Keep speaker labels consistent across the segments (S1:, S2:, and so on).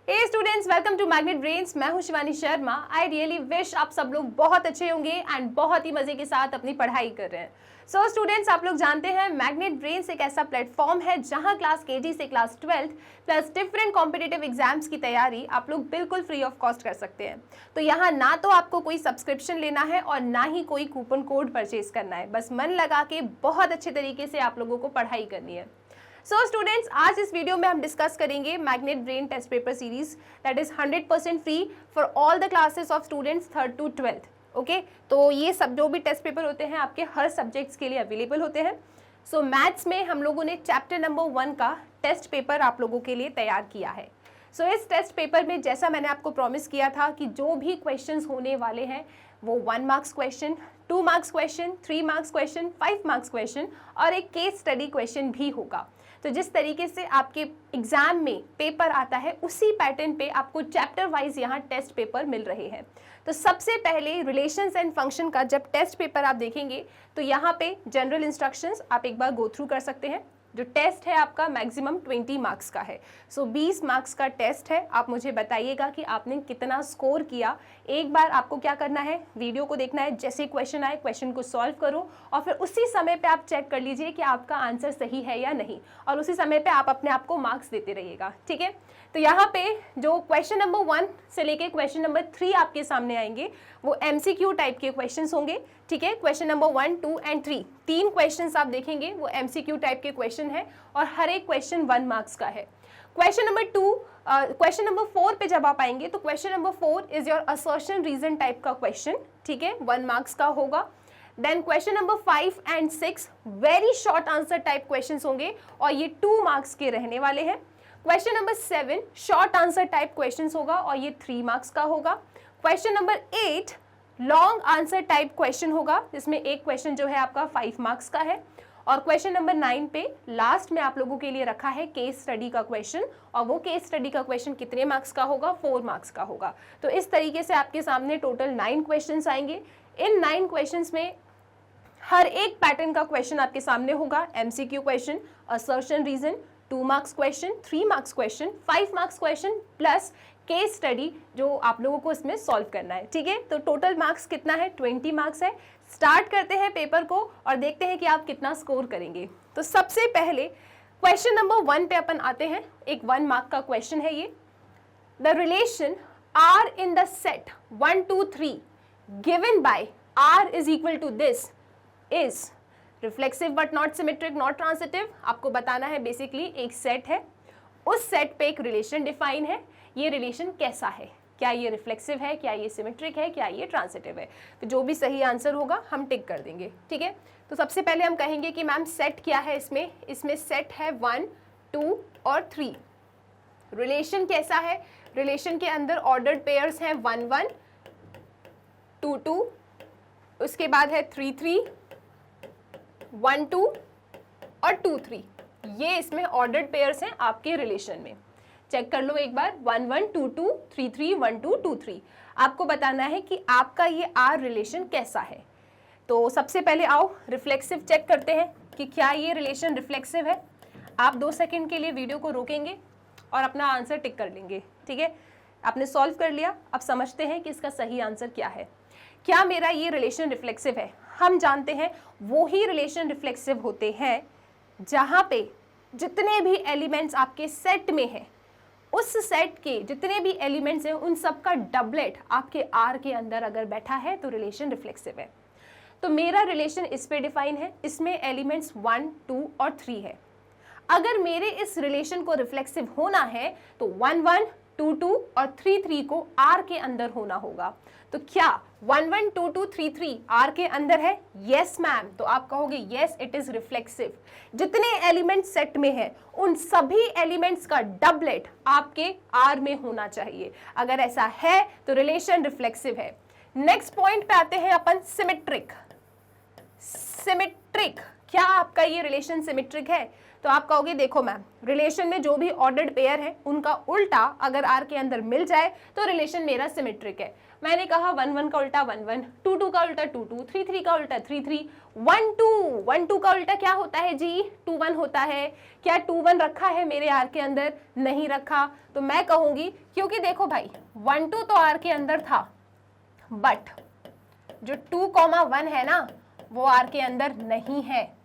S1: Hey students, welcome to magnet brains. मैं हूं Shivani Sharma. I really wish आप सब लोग बहुत अच्छे होंगे एंड बहुत ही मजे के साथ अपनी पढ़ाई कर रहे हैं। सो स्टूडेंट्स, आप लोग जानते हैं मैग्नेट ब्रेन्स एक ऐसा प्लेटफॉर्म है जहां क्लास केजी से class 12th plus different competitive exams की तैयारी आप लोग बिल्कुल फ्री ऑफ कॉस्ट कर सकते हैं। तो यहाँ ना तो आपको कोई सब्सक्रिप्शन लेना है और ना ही कोई कूपन कोड परचेज करना है, बस मन लगा के बहुत अच्छे तरीके से आप लोगों को पढ़ाई करनी है। सो स्टूडेंट्स, आज इस वीडियो में हम डिस्कस करेंगे magnet brain test paper series that is 100% free for all the classes of students 3rd to 12th। Okay, तो ये सब जो भी टेस्ट पेपर होते हैं आपके हर सब्जेक्ट्स के लिए अवेलेबल होते हैं। सो मैथ्स में हम लोगों ने चैप्टर नंबर 1 का टेस्ट पेपर आप लोगों के लिए तैयार किया है। सो इस टेस्ट पेपर में जैसा मैंने आपको प्रॉमिस किया था कि जो भी क्वेश्चंस होने वाले हैं वो 1 marks question, 2 marks question, 3 marks question, 5 marks question और एक केस स्टडी क्वेश्चन भी होगा। तो जिस तरीके से आपके एग्जाम में पेपर आता है उसी पैटर्न पे आपको चैप्टर वाइज यहाँ टेस्ट पेपर मिल रहे हैं। तो सबसे पहले रिलेशंस एंड फंक्शन का जब टेस्ट पेपर आप देखेंगे तो यहाँ पे जनरल इंस्ट्रक्शंस आप एक बार गो थ्रू कर सकते हैं। जो टेस्ट है आपका मैक्सिमम 20 मार्क्स का है। सो 20 मार्क्स का टेस्ट है। आप मुझे बताइएगा कि आपने कितना स्कोर किया। एक बार आपको क्या करना है, वीडियो को देखना है, जैसे क्वेश्चन आए क्वेश्चन को सॉल्व करो और फिर उसी समय पे आप चेक कर लीजिए कि आपका आंसर सही है या नहीं, और उसी समय पे आप अपने आप को मार्क्स देते रहिएगा। ठीक है, तो यहाँ पे जो क्वेश्चन नंबर 1 से लेके क्वेश्चन नंबर 3 आपके सामने आएंगे वो MCQ टाइप के क्वेश्चंस होंगे। ठीक है, क्वेश्चन नंबर 1, 2 एंड 3 तीन क्वेश्चंस आप देखेंगे वो MCQ टाइप के क्वेश्चन है और हर एक क्वेश्चन 1 मार्क्स का है। क्वेश्चन नंबर 4 पे जब आप आएंगे तो question number 4 is your assertion reason type का क्वेश्चन। ठीक है, 1 मार्क्स का होगा। Then question number 5 and 6 very short answer type questions होंगे और ये 2 मार्क्स के रहने वाले हैं। Question number 7 short answer type questions होगा और ये 3 मार्क्स का होगा। Question number 8 long answer type question होगा जिसमें एक क्वेश्चन जो है आपका 5 मार्क्स का है। और क्वेश्चन नंबर 9 पे लास्ट में आप लोगों के लिए रखा है केस स्टडी का क्वेश्चन, और वो केस स्टडी का क्वेश्चन कितने मार्क्स का होगा, 4 मार्क्स का होगा। तो इस तरीके से आपके सामने टोटल 9 क्वेश्चंस आएंगे। इन 9 क्वेश्चंस में हर एक पैटर्न का क्वेश्चन आपके सामने होगा। MCQ question, assertion reason, 2 marks question, 3 marks question, 5 marks question plus case study जो आप लोगों को इसमें सॉल्व करना है। ठीक है, तो टोटल मार्क्स कितना है, 20 मार्क्स है। स्टार्ट करते हैं पेपर को और देखते हैं कि आप कितना स्कोर करेंगे। तो सबसे पहले क्वेश्चन नंबर 1 पे अपन आते हैं। एक 1 मार्क का क्वेश्चन है ये। The relation R in the set 1 2 3 given by R is equal to this is reflexive but not symmetric not transitive. आपको बताना है बेसिकली एक सेट है, उस सेट पे एक रिलेशन डिफाइन है। ये रिलेशन कैसा है, क्या ये रिफ्लेक्सिव है, क्या ये सिमेट्रिक है, क्या ये ट्रांसिटिव है। तो जो भी सही आंसर होगा हम टिक कर देंगे। ठीक है, तो सबसे पहले हम कहेंगे कि मैम सेट क्या है। इसमें सेट है 1 2 और 3। रिलेशन कैसा है, रिलेशन के अंदर ऑर्डर्ड पेयर्स हैं 1 1 2 2, उसके बाद है 3 3 1 2 और 2 3। ये इसमें ऑर्डर्ड पेयर्स हैं आपके रिलेशन में। चेक कर लो एक बार, 1 1 2 2 3 3 1 2 2 3। आपको बताना है कि आपका ये R रिलेशन कैसा है। तो सबसे पहले आओ रिफ्लेक्सिव चेक करते हैं कि क्या ये रिलेशन रिफ्लेक्सिव है। आप 2 सेकंड के लिए वीडियो को रोकेंगे और अपना आंसर टिक कर लेंगे। ठीक है, आपने सॉल्व कर लिया। अब समझते हैं कि इसका सही आंसर क्या है। क्या मेरा ये रिलेशन रिफ्लेक्सिव है? हम जानते हैं वो ही रिलेशन रिफ्लेक्सिव होते हैं जहां पे जितने भी एलिमेंट्स आपके सेट में हैं, उस सेट के जितने भी एलिमेंट्स हैं उन सब का डबलेट आपके R के अंदर अगर बैठा है तो रिलेशन रिफ्लेक्सिव है। तो मेरा रिलेशन इस पे डिफाइन है, इसमें एलिमेंट्स 1 2 और 3 है। अगर मेरे इस रिलेशन को रिफ्लेक्सिव होना है तो 1 1 2 2 और 3 3 को R के अंदर होना होगा। तो क्या 1 1 2 2 3 3 R के अंदर है? Yes ma'am. तो आप कहोगे यस इट इज रिफ्लेक्सिव। जितने एलिमेंट सेट में है उन सभी एलिमेंट्स का डबलेट आपके R में होना चाहिए। अगर ऐसा है तो रिलेशन रिफ्लेक्सिव है। नेक्स्ट पॉइंट पे आते हैं अपन, सिमेट्रिक। सिमेट्रिक, क्या आपका ये रिलेशन सिमेट्रिक है? तो आप कहोगे देखो मैम, रिलेशन में जो भी ऑर्डर्ड पेयर है उनका उल्टा अगर आर के अंदर मिल जाए तो रिलेशन मेरा सिमेट्रिक है। मैंने कहा 1 1 का उल्टा 1 1, 2 2 का उल्टा 2 2, 3 3 का उल्टा 3 3, 1 2 1 2 का उल्टा क्या होता है जी, 2 1 होता है। क्या 2 1 रखा है मेरे आर के अंदर? नहीं रखा। तो मैं कहूंगी क्योंकि देखो भाई 1 2 तो आर के अंदर था, बट जो 2,1 है ना वो आर के अंदर नहीं है।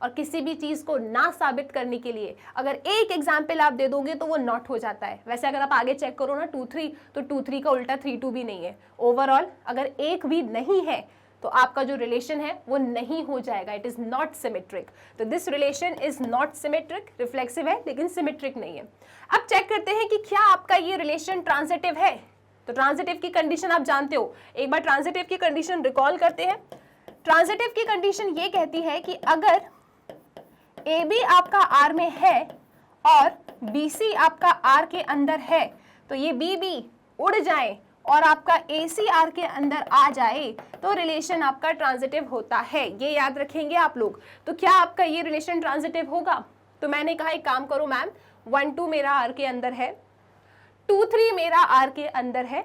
S1: और किसी भी चीज को ना साबित करने के लिए अगर एक एग्जाम्पल आप दे दोगे तो वो नॉट हो जाता है। वैसे अगर आप आगे चेक करो ना 2 3, तो 2 3 का उल्टा 3 2 भी नहीं है। ओवरऑल अगर एक भी नहीं है तो आपका जो रिलेशन है वो नहीं हो जाएगा, इट इज नॉट सिमेट्रिक। तो this relation is not symmetric, reflexive है लेकिन सिमेट्रिक नहीं है। अब चेक करते हैं कि क्या आपका ये रिलेशन ट्रांजिटिव है। तो ट्रांजिटिव की कंडीशन आप जानते हो, एक बार ट्रांजिटिव की कंडीशन रिकॉल करते हैं। ट्रांजिटिव की कंडीशन ये कहती है कि अगर AB आपका R में है और BC आपका R के अंदर है तो ये BB उड़ जाए और आपका AC R के अंदर आ जाए तो रिलेशन आपका ट्रांजिटिव होता है। ये याद रखेंगे आप लोग। तो क्या आपका ये रिलेशन ट्रांजिटिव होगा? तो मैंने कहा एक काम करो मैम, 1 2 मेरा R के अंदर है, 2 3 मेरा R के अंदर है,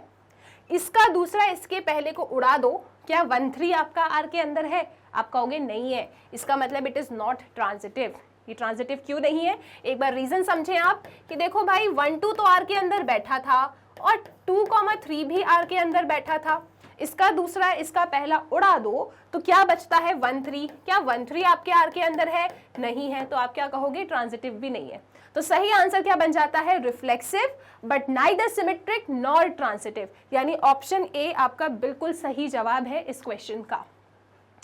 S1: इसका दूसरा इसके पहले को उड़ा दो। क्या 1 3 आपका आर के अंदर है? आप कहोगे नहीं है, इसका मतलब इट इज नॉट ट्रांजिटिव। ये ट्रांजिटिव क्यों नहीं है? एक बार रीजन समझें आप कि देखो भाई 1 2 तो आर के अंदर बैठा था और 2,3 भी आर के अंदर बैठा था, इसका दूसरा इसका पहला उड़ा दो तो क्या बचता है 1 3। क्या 1 3 आपके आर के अंदर है? नहीं है। तो आप क्या कहोगे? ट्रांजिटिव भी नहीं है। तो सही आंसर क्या बन जाता है? Reflexive but neither symmetric nor transitive, यानी ऑप्शन ए आपका बिल्कुल सही जवाब है इस क्वेश्चन का।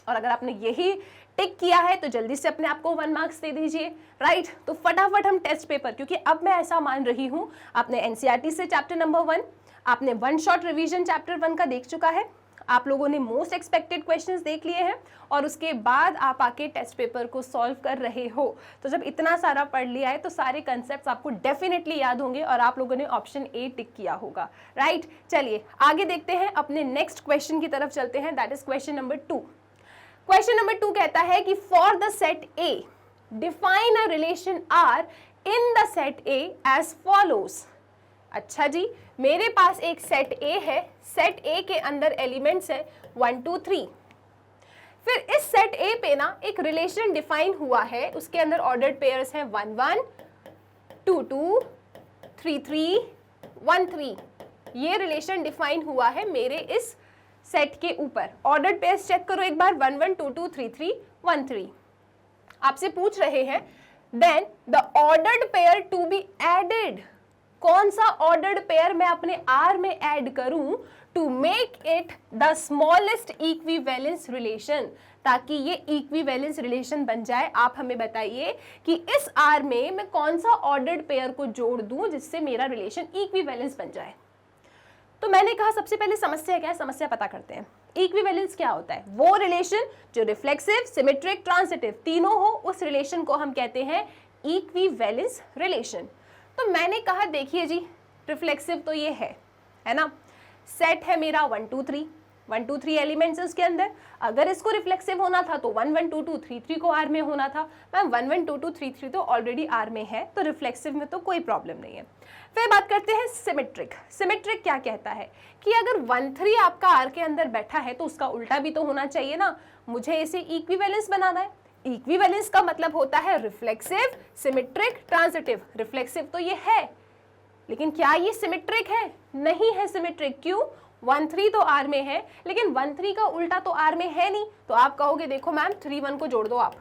S1: और अगर आपने यही टिक किया है तो जल्दी से अपने आप को 1 मार्क्स दे दीजिए, राइट। तो फटाफट हम टेस्ट पेपर, क्योंकि अब मैं ऐसा मान रही हूं आपने एनसीईआरटी से चैप्टर नंबर 1, आपने 1 शॉट रिवीजन चैप्टर 1 का देख चुका है, आप लोगों ने मोस्ट एक्सपेक्टेड क्वेश्चंस देख लिए हैं और उसके बाद आप आके टेस्ट पेपर को सॉल्व कर रहे हो। तो जब इतना सारा पढ़ लिया है तो सारे कंसेप्ट्स आपको डेफिनेटली याद होंगे और आप लोगों ने ऑप्शन ए टिक किया होगा, राइट। चलिए आगे देखते हैं, अपने नेक्स्ट क्वेश्चन की तरफ चलते हैं, that is question number 2। Question number 2 कहता है कि for the set A define a relation R in the set A as follows. अच्छा जी, मेरे पास एक सेट ए है, सेट ए के अंदर एलिमेंट्स है 1 2 3। फिर इस सेट ए पे ना एक रिलेशन डिफाइन हुआ है, उसके अंदर ऑर्डर्ड पेयर्स हैं 1 1 2 2 3 3 1 3। ये रिलेशन डिफाइन हुआ है मेरे इस सेट के ऊपर। ऑर्डर्ड पेयर्स चेक करो एक बार, 1 1 2 2 3 3 1 3। आपसे पूछ रहे हैं then the ordered pair to be added. कौन सा ऑर्डर्ड पेयर मैं अपने आर में ऐड करूं to make it the smallest equivalence relation, ताकि ये इक्विवेलेंस रिलेशन बन जाए। आप हमें बताइए कि इस आर में मैं कौन सा ऑर्डर्ड पेयर को जोड़ दूं जिससे मेरा रिलेशन इक्विवेलेंस बन जाए। तो मैंने कहा सबसे पहले समस्या क्या है, समस्या पता करते हैं। इक्विवेलेंस क्या होता है? वो रिलेशन जो रिफ्लेक्सिव, सिमेट्रिक, ट्रांजिटिव तीनों हो, उस रिलेशन को हम कहते हैं इक्विवेलेंस रिलेशन। तो मैंने कहा देखिए जी, रिफ्लेक्सिव तो ये है ना, सेट है मेरा 1 2 3, 1 2 3 एलिमेंट्स इसके अंदर। अगर इसको रिफ्लेक्सिव होना था तो 1 1 2 2 3 3 को आर में होना था। मैम 1 1 2 2 3 3 तो ऑलरेडी आर में है, तो रिफ्लेक्सिव में तो कोई प्रॉब्लम नहीं है। फिर बात करते हैं सिमेट्रिक। सिमेट्रिक क्या कहता है कि अगर 1 3 आपका आर के अंदर बैठा है तो उसका उल्टा भी तो होना चाहिए ना, मुझे इसे इक्विवेलेंस बनाना है। इक्विवेलेंस का मतलब होता है रिफ्लेक्सिव, सिमेट्रिक, ट्रांजिटिव। रिफ्लेक्सिव तो ये है, लेकिन क्या ये सिमेट्रिक है? नहीं है सिमेट्रिक। क्यों? 1 3 तो आर में है, लेकिन 1 3 का उल्टा तो आर में है नहीं। तो आप कहोगे देखो मैम 3 1 को जोड़ दो आप,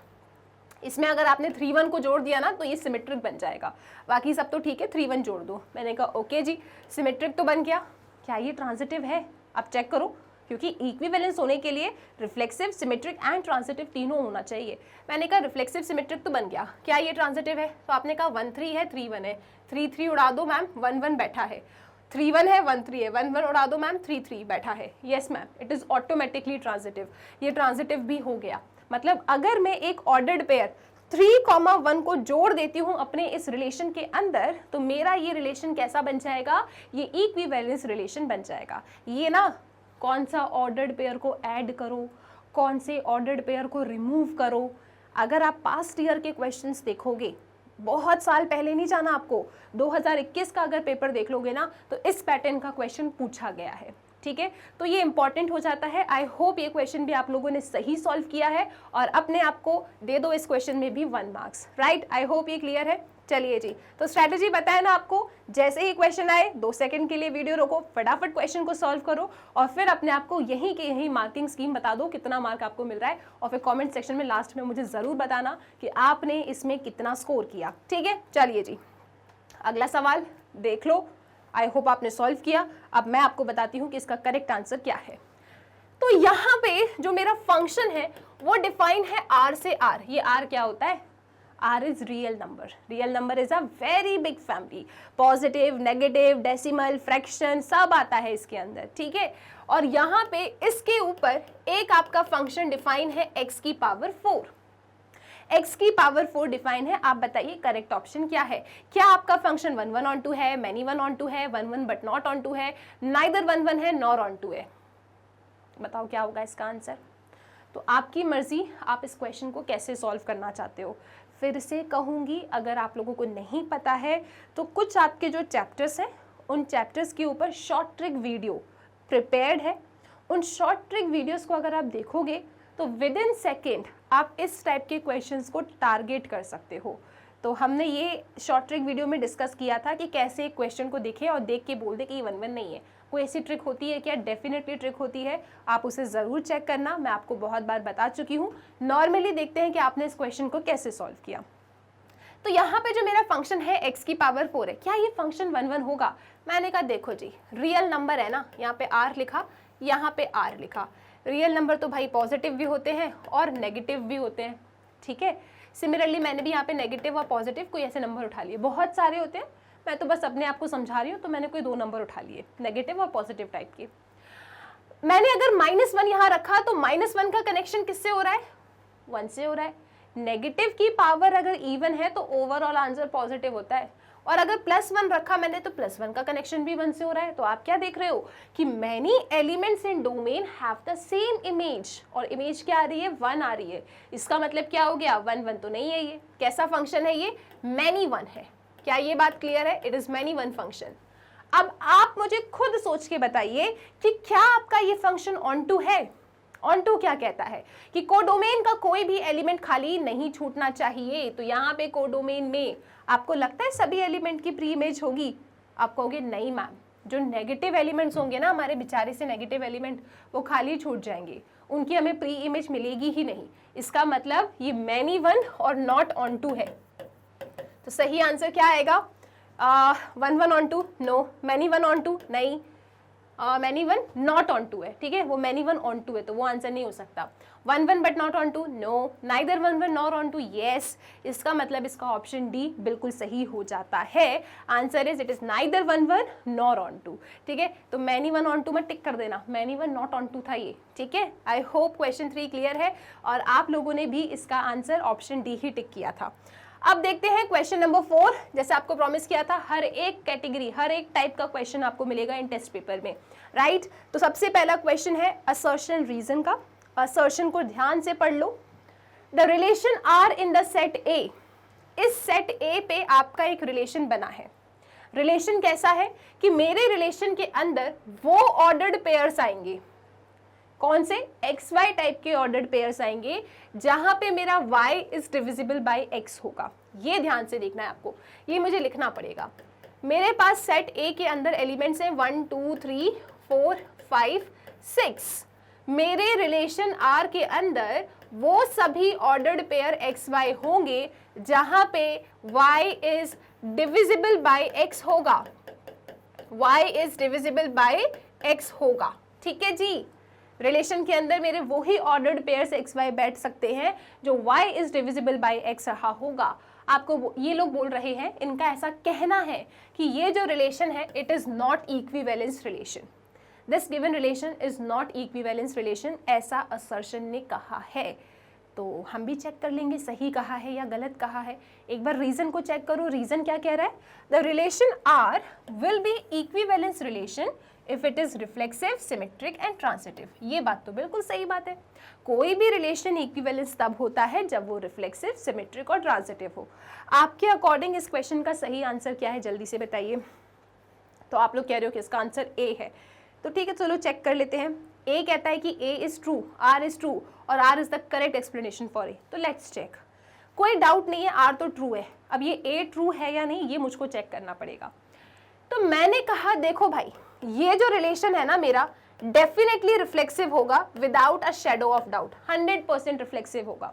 S1: इसमें अगर आपने 3 1 को जोड़ दिया ना तो ये सिमेट्रिक बन जाएगा, बाकी सब तो ठीक है, 3 1 जोड़ दो। मैंने कहा ओके जी, सिमेट्रिक तो बन गया। क्या ये ट्रांजिटिव है? आप चेक करो, क्योंकि इक्विवेलेंस होने के लिए रिफ्लेक्सिव, सिमेट्रिक एंड ट्रांजिटिव तीनों होना चाहिए। मैंने कहा रिफ्लेक्सिव सिमेट्रिक तो बन गया, क्या ये ट्रांजिटिव है? तो आपने कहा 1 3 है, 3 1 है, 3 3 उड़ा दो मैम, 1 1 बैठा है, 3 1 है, 1 3 है, 1 1 उड़ा दो मैम, 3 3 बैठा है। Yes ma'am, it is automatically transitive. ये ट्रांजिटिव भी हो गया। मतलब अगर मैं एक ऑर्डर्ड पेयर 3, 1 को जोड़ देती हूं अपने इस रिलेशन के अंदर, तो मेरा ये रिलेशन कैसा बन जाएगा? ये इक्विवेलेंस रिलेशन बन जाएगा। ये ना कौन सा ऑर्डर्ड पेयर को ऐड करो, कौन से ऑर्डर्ड पेयर को रिमूव करो, अगर आप पास्ट ईयर के क्वेश्चंस देखोगे, बहुत साल पहले नहीं जाना आपको, 2021 का अगर पेपर देख लोगे ना तो इस पैटर्न का क्वेश्चन पूछा गया है, ठीक है। तो ये इंपॉर्टेंट हो जाता है। आई होप ये क्वेश्चन भी आप लोगों ने सही सॉल्व किया है और अपने आप को दे दो इस क्वेश्चन में भी 1 मार्क्स, राइट। आई होप ये क्लियर है। चलिए जी, तो स्ट्रैटेजी बताया ना आपको, जैसे ही क्वेश्चन आए 2 सेकंड के लिए वीडियो रोको, फटाफट क्वेश्चन को सॉल्व करो और फिर अपने आप को यहीं के यहीं मार्किंग स्कीम बता दो कितना मार्क आपको मिल रहा है, और फिर कमेंट सेक्शन में लास्ट में मुझे ज़रूर बताना कि आपने इसमें कितना स्कोर किया, ठीक है। चलिए जी, अगला सवाल देख लो। आई होप आपने सॉल्व किया। अब मैं आपको बताती हूँ कि इसका करेक्ट आंसर क्या है। तो यहाँ पे जो मेरा फंक्शन है वो डिफाइन है आर से आर। ये आर क्या होता है? R is real number. Real number is a very big family. Positive, negative, decimal, fraction सब आता है इसके अंदर, ठीक है। और यहाँ पे इसके ऊपर एक आपका फंक्शन डिफाइन है x की पावर 4। x की पावर 4 डिफाइन है। आप बताइए करेक्ट ऑप्शन क्या है? क्या आपका फंक्शन 1 1 on 2 है, many 1 on 2 है, 1 1 but not on 2 है, neither 1 1 है nor on 2 है? बताओ क्या होगा इसका आंसर। तो आपकी मर्जी, आप इस क्वेश्चन को कैसे सॉल्व करना चाहते हो। फिर से कहूँगी, अगर आप लोगों को नहीं पता है तो कुछ आपके जो चैप्टर्स हैं उन चैप्टर्स के ऊपर शॉर्ट ट्रिक वीडियो प्रिपेयर्ड है। उन शॉर्ट ट्रिक वीडियोस को अगर आप देखोगे तो विद इन सेकेंड आप इस टाइप के क्वेश्चंस को टारगेट कर सकते हो। तो हमने ये शॉर्ट ट्रिक वीडियो में डिस्कस किया था कि कैसे एक क्वेश्चन को देखें और देख के बोल दे कि ये 1 1 नहीं है। कोई ऐसी ट्रिक होती है क्या? डेफिनेटली ट्रिक होती है, आप उसे ज़रूर चेक करना। मैं आपको बहुत बार बता चुकी हूँ। नॉर्मली देखते हैं कि आपने इस क्वेश्चन को कैसे सॉल्व किया। तो यहाँ पे जो मेरा फंक्शन है x की पावर 4 है, क्या ये फंक्शन 1 1 होगा? मैंने कहा देखो जी, रियल नंबर है ना, यहाँ पे r लिखा, यहाँ पे r लिखा। रियल नंबर तो भाई पॉजिटिव भी होते हैं और नेगेटिव भी होते हैं, ठीक है। सिमिलरली मैंने भी यहाँ पे नेगेटिव और पॉजिटिव कोई ऐसे नंबर उठा लिए, बहुत सारे होते हैं, मैं तो बस अपने आप को समझा रही हूँ। तो मैंने कोई 2 नंबर उठा लिए नेगेटिव और पॉजिटिव टाइप के। मैंने अगर -1 यहाँ रखा तो -1 का कनेक्शन किससे हो रहा है? 1 से हो रहा है। नेगेटिव की पावर अगर इवन है तो ओवरऑल आंसर पॉजिटिव होता है। और अगर +1 रखा मैंने तो +1 का कनेक्शन भी 1 से हो रहा है। तो आप क्या देख रहे हो कि many elements in domain have the same image, और इमेज क्या आ रही है? 1 आ रही है। इसका मतलब क्या हो गया? 1 1 तो नहीं है। ये कैसा फंक्शन है? ये मैनी 1 है। क्या ये बात क्लियर है? It is many 1 function. अब आप मुझे खुद सोच के बताइए कि क्या आपका ये फंक्शन ऑन टू है? ऑन टू क्या कहता है कि कोडोमेन का कोई भी एलिमेंट खाली नहीं छूटना चाहिए। तो यहाँ पे कोडोमेन में आपको लगता है सभी एलिमेंट की प्री इमेज होगी? आप कहोगे नहीं मैम, जो नेगेटिव एलिमेंट्स होंगे ना, हमारे बेचारे से नेगेटिव एलिमेंट, वो खाली छूट जाएंगे, उनकी हमें प्री इमेज मिलेगी ही नहीं। इसका मतलब ये मैनी 1 और नॉट ऑन टू है। तो सही आंसर क्या आएगा? 1 1 on 2 नो, मैनी 1 on 2 नहीं, मैनी 1 नॉट ऑन 2 है, ठीक है। वो मैनी 1 on 2 है तो वो आंसर नहीं हो सकता। 1 1 but not on 2 no, neither 1 1 nor on 2 yes. इसका मतलब इसका ऑप्शन डी बिल्कुल सही हो जाता है। Answer is it is neither 1 1 nor on 2, ठीक है। तो मैनी 1 on 2 में टिक कर देना, मैनी 1 नॉट ऑन 2 था ये, ठीक है। आई होप क्वेश्चन 3 क्लियर है और आप लोगों ने भी इसका आंसर ऑप्शन डी ही टिक किया था। अब देखते हैं क्वेश्चन नंबर 4। जैसे आपको प्रॉमिस किया था, हर एक कैटेगरी, हर एक टाइप का क्वेश्चन आपको मिलेगा इन टेस्ट पेपर में, राइट। तो सबसे पहला क्वेश्चन है असर्शन रीजन का। असर्शन को ध्यान से पढ़ लो। The relation R in the set A. इस सेट ए पे आपका एक रिलेशन बना है। रिलेशन कैसा है कि मेरे रिलेशन के अंदर वो ऑर्डर्ड पेयर्स आएंगे। कौन से? एक्स वाई टाइप के ऑर्डर्ड पेयर्स आएंगे जहां पे मेरा y is divisible bye x होगा। ये ध्यान से देखना है आपको, ये मुझे लिखना पड़ेगा। मेरे पास सेट A के अंदर एलिमेंट्स हैं 1 2 3 4 5 6। मेरे रिलेशन R के अंदर वो सभी ऑर्डर्ड पेयर एक्स वाई होंगे जहां पे y is divisible bye x होगा। y is divisible bye x होगा, ठीक है जी। रिलेशन के अंदर मेरे वही ऑर्डर्ड पेयर्स एक्स वाई बैठ सकते हैं जो y is divisible bye x रहा होगा। आपको ये लोग बोल रहे हैं, इनका ऐसा कहना है कि ये जो रिलेशन है it is not equivalence relation. This given relation is not equivalence relation, ऐसा असर्शन ने कहा है। तो हम भी चेक कर लेंगे सही कहा है या गलत कहा है। एक बार रीजन को चेक करो, रीजन क्या कह रहा है, the relation R will be equivalence relation if it is reflexive, symmetric and transitive. ये बात तो बिल्कुल सही बात है, कोई भी रिलेशन इक्विवेलेंस तब होता है जब वो रिफ्लेक्सिव, सिमेट्रिक और ट्रांसिटिव हो। आपके अकॉर्डिंग इस क्वेश्चन का सही आंसर क्या है, जल्दी से बताइए। तो आप लोग कह रहे हो कि इसका आंसर ए है, तो ठीक है चलो चेक कर लेते हैं। ए कहता है कि A is true, R is true और R is the correct explanation for A. तो लेट्स चेक, कोई डाउट नहीं है आर तो ट्रू है। अब ये ए ट्रू है या नहीं ये मुझको चेक करना पड़ेगा। तो मैंने कहा देखो भाई, ये जो रिलेशन है ना मेरा, डेफिनेटली रिफ्लेक्सिव होगा without a shadow of doubt, 100% reflexive होगा।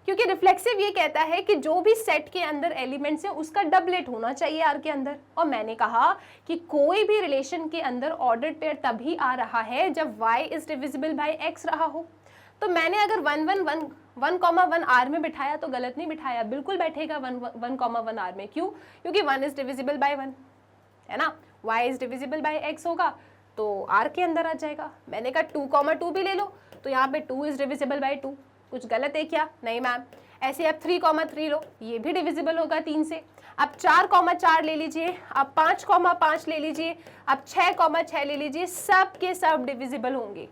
S1: क्योंकि रिफ्लेक्सिव ये कहता है कि जो भी सेट के अंदर एलिमेंट्स है उसका डबलेट होना चाहिए आर के अंदर। और मैंने कहा कि कोई भी रिलेशन के अंदर ऑर्डर्ड पेयर तभी आ रहा है जब y is divisible bye x रहा हो। तो मैंने अगर 1 आर में बिठाया तो गलत नहीं बिठाया, बिल्कुल बैठेगा 1 आर में। क्यों? क्योंकि 1 इज डिविजिबल बाय 1 है ना, y is divisible bye x होगा तो आर के अंदर आ जाएगा। मैंने कहा 2, 2 भी ले लो, तो यहाँ पे 2 इज डिविजिबल बाय 2, कुछ गलत है क्या? नहीं मैम। ऐसे आप 3, 3 लो, ये भी डिविजिबल होगा 3 से। अब 4, 4 ले लीजिए, अब 5, 5 ले लीजिए, अब 6, 6 ले लीजिए, सब के सब डिविजिबल होंगे।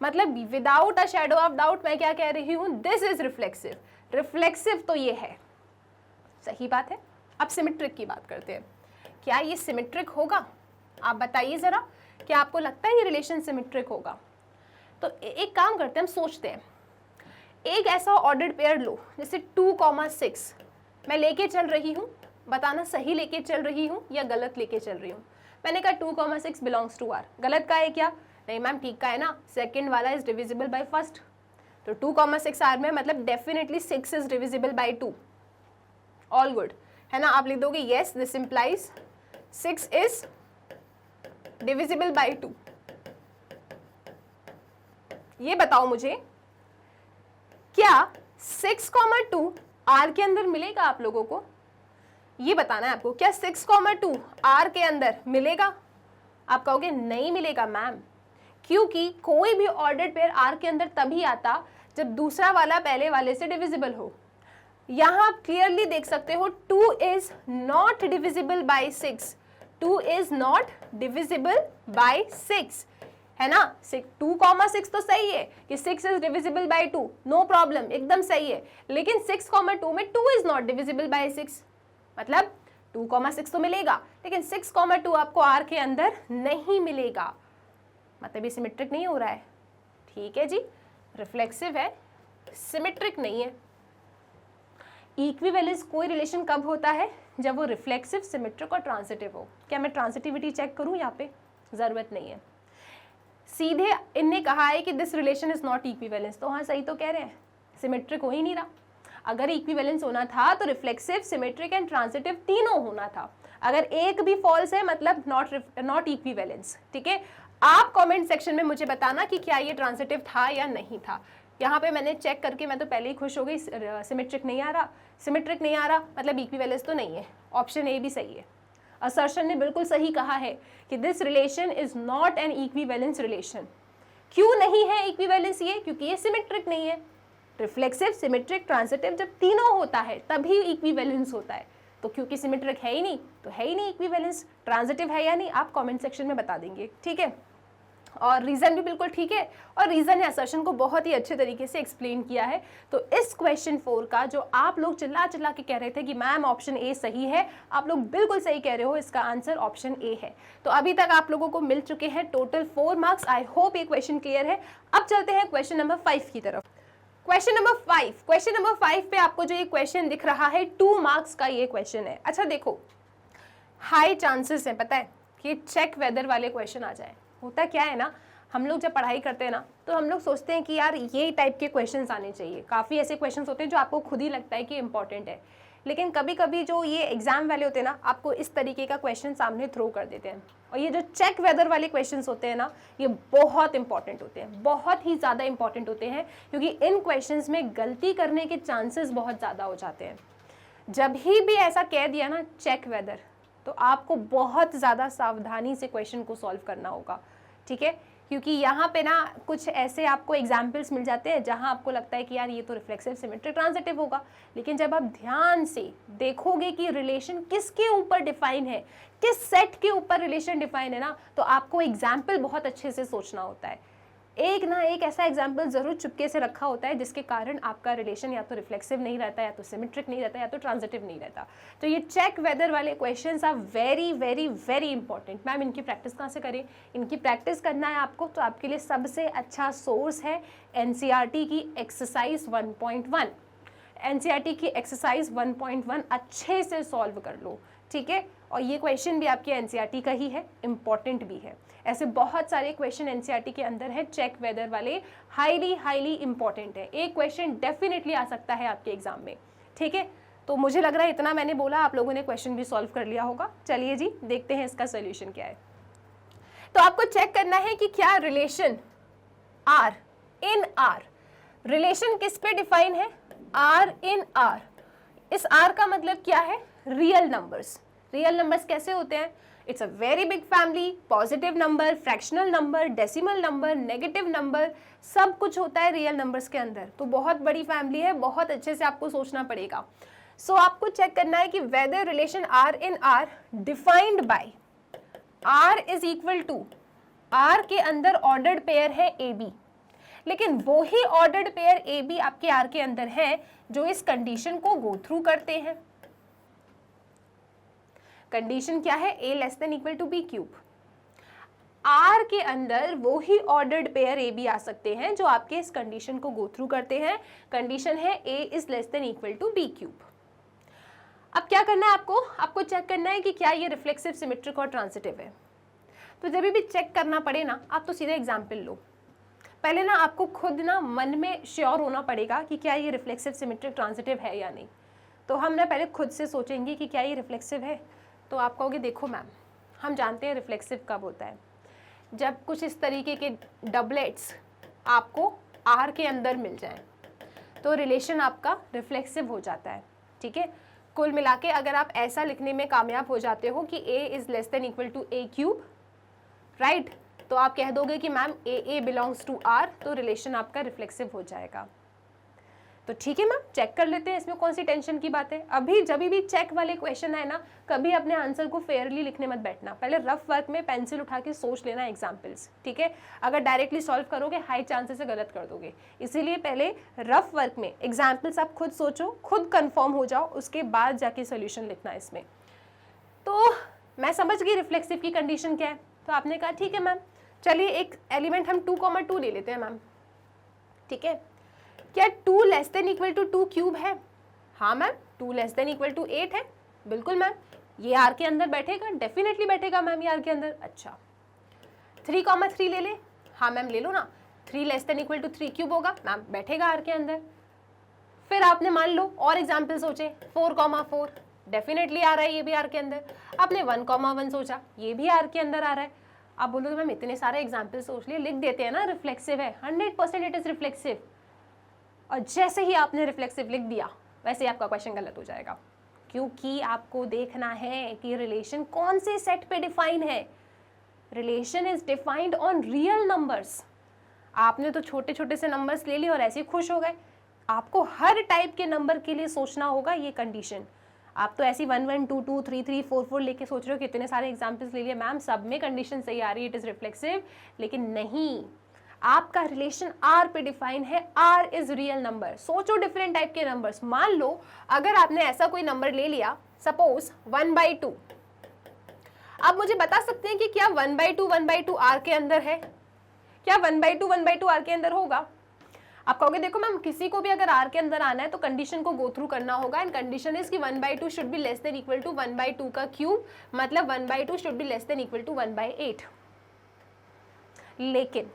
S1: मतलब without a shadow of doubt मैं क्या कह रही हूँ, दिस इज रिफ्लेक्सिव। रिफ्लेक्सिव तो ये है, सही बात है। अब सिमेट्रिक की बात करते हैं, क्या ये सिमेट्रिक होगा? आप बताइए जरा, क्या आपको लगता है ये रिलेशन सिमेट्रिक होगा? तो एक काम करते हैं, हम सोचते हैं, एक ऐसा ऑर्डर्ड पेयर लो जैसे 2, 6 मैं लेके चल रही हूँ, बताना सही लेके चल रही हूँ या गलत लेके चल रही हूँ। मैंने कहा 2, 6 बिलोंग्स टू आर, गलत का है क्या? नहीं मैम ठीक का है ना, सेकंड वाला इज डिविजिबल बाय फर्स्ट। तो 2, 6 आर में मतलब definitely 6 is divisible by 2, all good है ना। आप लिख दोगे yes this implies 6 is divisible by 2। ये बताओ मुझे, क्या 6, 2 आर के अंदर मिलेगा? आप लोगों को ये बताना है आपको, क्या 6, 2 आर के अंदर मिलेगा? आप कहोगे नहीं मिलेगा मैम, क्योंकि कोई भी ऑर्डर्ड पेयर आर के अंदर तभी आता जब दूसरा वाला पहले वाले से डिविजिबल हो। यहां आप क्लियरली देख सकते हो 2 is not divisible by 6, 2 is not divisible by 6 है ना। 2, 6 तो सही है कि 6 is divisible by 2, no problem, एकदम सही है। लेकिन 6, 2 में 2 इज नॉट डिविजिबल बाय 6, मतलब 2, 6 तो मिलेगा, लेकिन 6, 2 आपको आर के अंदर नहीं मिलेगा, मतलब ये सिमेट्रिक नहीं हो रहा है। ठीक है जी, रिफ्लेक्सिव है, सिमेट्रिक नहीं है। इक्विवेलेंस कोई रिलेशन कब होता है? जब वो रिफ्लेक्सिव, सिमेट्रिक और ट्रांसिटिव हो। क्या मैं ट्रांसिटिविटी चेक करूं? यहाँ पे जरूरत नहीं है, सीधे इनने कहा है कि this relation is not equivalence, तो हाँ सही तो कह रहे हैं, सिमेट्रिक हो ही नहीं रहा। अगर इक्विवेलेंस होना था तो रिफ्लेक्सिव, सिमेट्रिक एंड ट्रांसिटिव तीनों होना था। अगर एक भी फॉल्स है मतलब नॉट इक्विवेलेंस। ठीक है, आप कमेंट सेक्शन में मुझे बताना कि क्या ये ट्रांसिटिव था या नहीं था। यहाँ पे मैंने चेक करके मैं तो पहले ही खुश हो गई, सिमेट्रिक नहीं आ रहा, सिमेट्रिक नहीं आ रहा मतलब इक्विवेलेंस तो नहीं है। ऑप्शन ए भी सही है, असर्शन ने बिल्कुल सही कहा है कि this relation is not an equivalence relation. क्यों नहीं है इक्विवेलेंस ये? क्योंकि ये सिमेट्रिक नहीं है। रिफ्लेक्सिव, सिमेट्रिक, ट्रांसिटिव जब तीनों होता है तभी इक्विवेलेंस होता है, तो क्योंकि सिमेट्रिक है ही नहीं तो है ही नहीं इक्विवेलेंस। ट्रांसिटिव है या नहीं आप कमेंट सेक्शन में बता देंगे, ठीक है। और रीजन भी बिल्कुल ठीक है, और रीजन या असर्शन को बहुत ही अच्छे तरीके से एक्सप्लेन किया है। तो इस क्वेश्चन 4 का जो आप लोग चिल्ला चिल्ला के कह रहे थे कि मैम ऑप्शन ए सही है, आप लोग बिल्कुल सही कह रहे हो, इसका आंसर ऑप्शन ए है। तो अभी तक आप लोगों को मिल चुके हैं टोटल 4 मार्क्स। आई होप ये क्वेश्चन क्लियर है। अब चलते हैं क्वेश्चन नंबर 5 की तरफ। क्वेश्चन नंबर 5 पे आपको जो ये क्वेश्चन दिख रहा है 2 मार्क्स का ये क्वेश्चन है। अच्छा देखो, हाई चांसेस है पता है कि चेक वेदर वाले क्वेश्चन आ जाए। होता क्या है ना, हम लोग जब पढ़ाई करते हैं ना तो हम लोग सोचते हैं कि यार ये टाइप के क्वेश्चंस आने चाहिए। काफ़ी ऐसे क्वेश्चंस होते हैं जो आपको खुद ही लगता है कि इंपॉर्टेंट है, लेकिन कभी कभी जो ये एग्जाम वाले होते हैं ना आपको इस तरीके का क्वेश्चन सामने थ्रो कर देते हैं। और ये जो चेक वेदर वाले क्वेश्चंस होते हैं ना, ये बहुत इंपॉर्टेंट होते हैं, बहुत ही ज़्यादा इंपॉर्टेंट होते हैं, क्योंकि इन क्वेश्चंस में गलती करने के चांसेस बहुत ज़्यादा हो जाते हैं। जब भी ऐसा कह दिया ना चेक वेदर, तो आपको बहुत ज़्यादा सावधानी से क्वेश्चन को सॉल्व करना होगा, ठीक है। क्योंकि यहाँ पे ना कुछ ऐसे आपको एग्जाम्पल्स मिल जाते हैं जहाँ आपको लगता है कि यार ये तो रिफ्लेक्सिव सिमेट्रिक ट्रांजिटिव होगा, लेकिन जब आप ध्यान से देखोगे कि रिलेशन किसके ऊपर डिफाइन है, किस सेट के ऊपर रिलेशन डिफाइन है ना, तो आपको एग्जाम्पल बहुत अच्छे से सोचना होता है। एक ना एक ऐसा एग्जाम्पल जरूर चुपके से रखा होता है जिसके कारण आपका रिलेशन या तो रिफ्लेक्सिव नहीं रहता, या तो सिमेट्रिक नहीं रहता, या तो ट्रांजिटिव नहीं रहता। तो ये चेक वेदर वाले questions are very very very important. Ma'am इनकी प्रैक्टिस कहाँ से करें? इनकी प्रैक्टिस करना है आपको, तो आपके लिए सबसे अच्छा सोर्स है एनसीईआरटी की एक्सरसाइज 1.1। एनसीईआरटी की एक्सरसाइज 1.1 अच्छे से सॉल्व कर लो, ठीक है। और ये क्वेश्चन भी आपके एनसीईआरटी का ही है, इंपॉर्टेंट भी है। ऐसे बहुत सारे क्वेश्चन एनसीईआरटी के अंदर है चेक वेदर वाले, हाईली हाईली इंपॉर्टेंट है। एक क्वेश्चन डेफिनेटली आ सकता है आपके एग्जाम में, ठीक है। तो मुझे लग रहा है इतना मैंने बोला, आप लोगों ने क्वेश्चन भी सॉल्व कर लिया होगा। चलिए जी देखते हैं इसका सोल्यूशन क्या है। तो आपको चेक करना है कि क्या relation R in R, relation किस पे डिफाइन है? R in R. इस आर का मतलब क्या है? Real numbers. रियल नंबर्स कैसे होते हैं? It's a very big family, positive number, fractional number, decimal number, negative number, सब कुछ होता है रियल नंबर्स के अंदर। तो बहुत बड़ी फैमिली है, बहुत अच्छे से आपको सोचना पड़ेगा। सो आपको चेक करना है कि whether relation R in R defined by R is equal to, R के अंदर ऑर्डर्ड पेयर है ए बी, लेकिन वो ही ऑर्डर्ड पेयर ए बी आपके आर के अंदर है जो इस कंडीशन को गो थ्रू करते हैं। कंडीशन क्या है? a less than equal to b cube. R के अंदर वो ही ऑर्डर्ड पेयर ए बी आ सकते हैं जो आपके इस कंडीशन को गो थ्रू करते हैं। कंडीशन है a is less than equal to b cube. अब क्या करना है आपको? आपको चेक करना है कि क्या ये रिफ्लेक्सिव, सिमेट्रिक और ट्रांजिटिव है। तो जब भी चेक करना पड़े ना, आप तो सीधे एग्जाम्पल लो। पहले ना आपको खुद ना मन में श्योर होना पड़ेगा कि क्या ये रिफ्लेक्सिव, सिमेट्रिक, ट्रांजिटिव है या नहीं। तो हम ना पहले खुद से सोचेंगे कि क्या ये रिफ्लेक्सिव है। तो आप कहोगे देखो मैम, हम जानते हैं रिफ्लेक्सिव कब होता है, जब कुछ इस तरीके के डबलेट्स आपको आर के अंदर मिल जाएं, तो रिलेशन आपका रिफ्लेक्सिव हो जाता है, ठीक है। कुल मिला के अगर आप ऐसा लिखने में कामयाब हो जाते हो कि a is less than equal to a cube, right, तो आप कह दोगे कि ma'am a belongs to r, तो रिलेशन आपका रिफ्लेक्सिव हो जाएगा। तो ठीक है मैम, चेक कर लेते हैं, इसमें कौन सी टेंशन की बात है। अभी जब भी चेक वाले क्वेश्चन है ना, कभी अपने आंसर को फेयरली लिखने मत बैठना, पहले रफ वर्क में पेंसिल उठा के सोच लेना एग्जाम्पल्स, ठीक है। अगर डायरेक्टली सॉल्व करोगे हाई चांसेस से गलत कर दोगे, इसीलिए पहले रफ वर्क में एग्जाम्पल्स आप खुद सोचो, खुद कंफर्म हो जाओ, उसके बाद जाके सोल्यूशन लिखना इसमें। तो मैं समझ गई रिफ्लेक्सिव की कंडीशन क्या है। तो आपने कहा ठीक है मैम, चलिए एक एलिमेंट हम 2,2 ले लेते हैं मैम, ठीक है। क्या 2 less than equal to 2 cube है? हाँ ma'am, 2 less than equal to 8 है। बिल्कुल मैम, ये आर के अंदर बैठेगा, डेफिनेटली बैठेगा मैम ये आर के अंदर। अच्छा, 3,3 ले ले? हाँ मैम ले लो ना, 3 less than equal to 3 cube होगा मैम, बैठेगा आर के अंदर। फिर आपने मान लो और एग्जाम्पल सोचे, 4,4 डेफिनेटली आ रहा है, ये भी आर के अंदर। आपने 1,1 सोचा, ये भी आर के अंदर आ रहा है। आप बोलोगे मैम इतने सारे एग्जाम्पल सोच लिए, लिख देते हैं ना रिफ्लेक्सिव है, 100% इट इज रिफ्लेक्सिव। और जैसे ही आपने रिफ्लेक्सिव लिख दिया, वैसे ही आपका क्वेश्चन गलत हो जाएगा, क्योंकि आपको देखना है कि रिलेशन कौन से सेट पे डिफाइन है। Relation is defined on real numbers. आपने तो छोटे छोटे से नंबर्स ले लिए और ऐसे ही खुश हो गए। आपको हर टाइप के नंबर के लिए सोचना होगा ये कंडीशन। आप तो ऐसी 1, 1, 2, 2, 3, 3, 4, 4 लेके सोच रहे हो कि इतने सारे एग्जाम्पल्स ले लिए मैम, सब में कंडीशन सही आ रही है, इट इज रिफ्लेक्सिव। लेकिन नहीं, आपका रिलेशन आर पे डिफाइन है, आर इज रियल नंबर। सोचो डिफरेंट टाइप के नंबर्स। मान लो अगर आपने ऐसा कोई नंबर ले लिया, सपोज 1/2, आप मुझे बता सकते हैं कि क्या 1/2 आर के अंदर है? क्या 1/2 आर के अंदर होगा? आप कहोगे देखो मैम, किसी को भी अगर आर के अंदर आना है तो कंडीशन को गो थ्रू करना होगा, एंड कंडीशन इज कि 1/2 should be less than equal to 1/2 का क्यूब, मतलब 1/2 should be less than equal to 1/8। लेकिन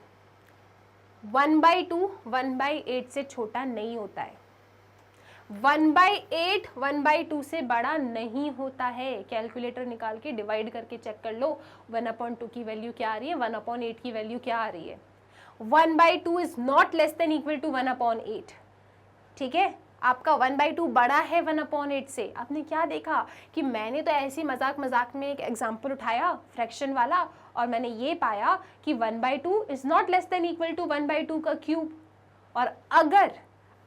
S1: 1/2 1/8 से छोटा नहीं होता है, 1/8 1/2 से बड़ा नहीं होता है। कैलकुलेटर निकाल के डिवाइड करके चेक कर लो 1/2 की वैल्यू क्या आ रही है, 1/8 की वैल्यू क्या आ रही है। 1/2 is not less than equal to 1/8, ठीक है। आपका 1/2 बड़ा है 1/8 से। आपने क्या देखा कि मैंने तो ऐसी मजाक मजाक में एक एग्जाम्पल उठाया फ्रैक्शन वाला, और मैंने ये पाया कि 1/2 is not less than equal to 1/2 का क्यूब। और अगर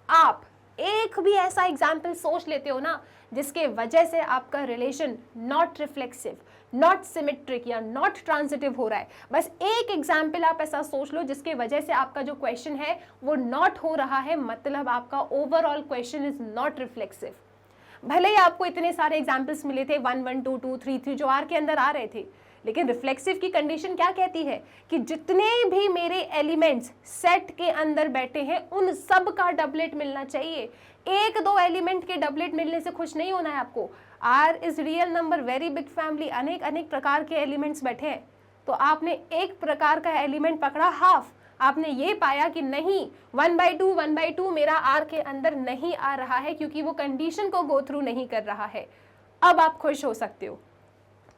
S1: आप एक भी ऐसा एग्जाम्पल सोच लेते हो ना जिसके वजह से आपका relation not reflexive, not symmetric या नॉट ट्रांजिटिव हो रहा है, बस एक एग्जाम्पल आप ऐसा सोच लो जिसके वजह से आपका जो क्वेश्चन है वो नॉट हो रहा है, मतलब आपका overall question is not reflexive. भले ही आपको इतने सारे एग्जाम्पल्स मिले थे 1 1 2 2 3 3 जो आर के अंदर आ रहे थे, लेकिन रिफ्लेक्सिव की कंडीशन क्या कहती है कि जितने भी मेरे एलिमेंट्स सेट के अंदर बैठे हैं उन सब का डबलेट मिलना चाहिए। एक दो एलिमेंट के डबलेट मिलने से खुश नहीं होना है आपको। R is real number, very big family, अनेक अनेक प्रकार के एलिमेंट्स बैठे हैं, तो आपने एक प्रकार का एलिमेंट पकड़ा हाफ, आपने ये पाया कि नहीं 1/2 मेरा आर के अंदर नहीं आ रहा है क्योंकि वो कंडीशन को गो थ्रू नहीं कर रहा है। अब आप खुश हो सकते हो।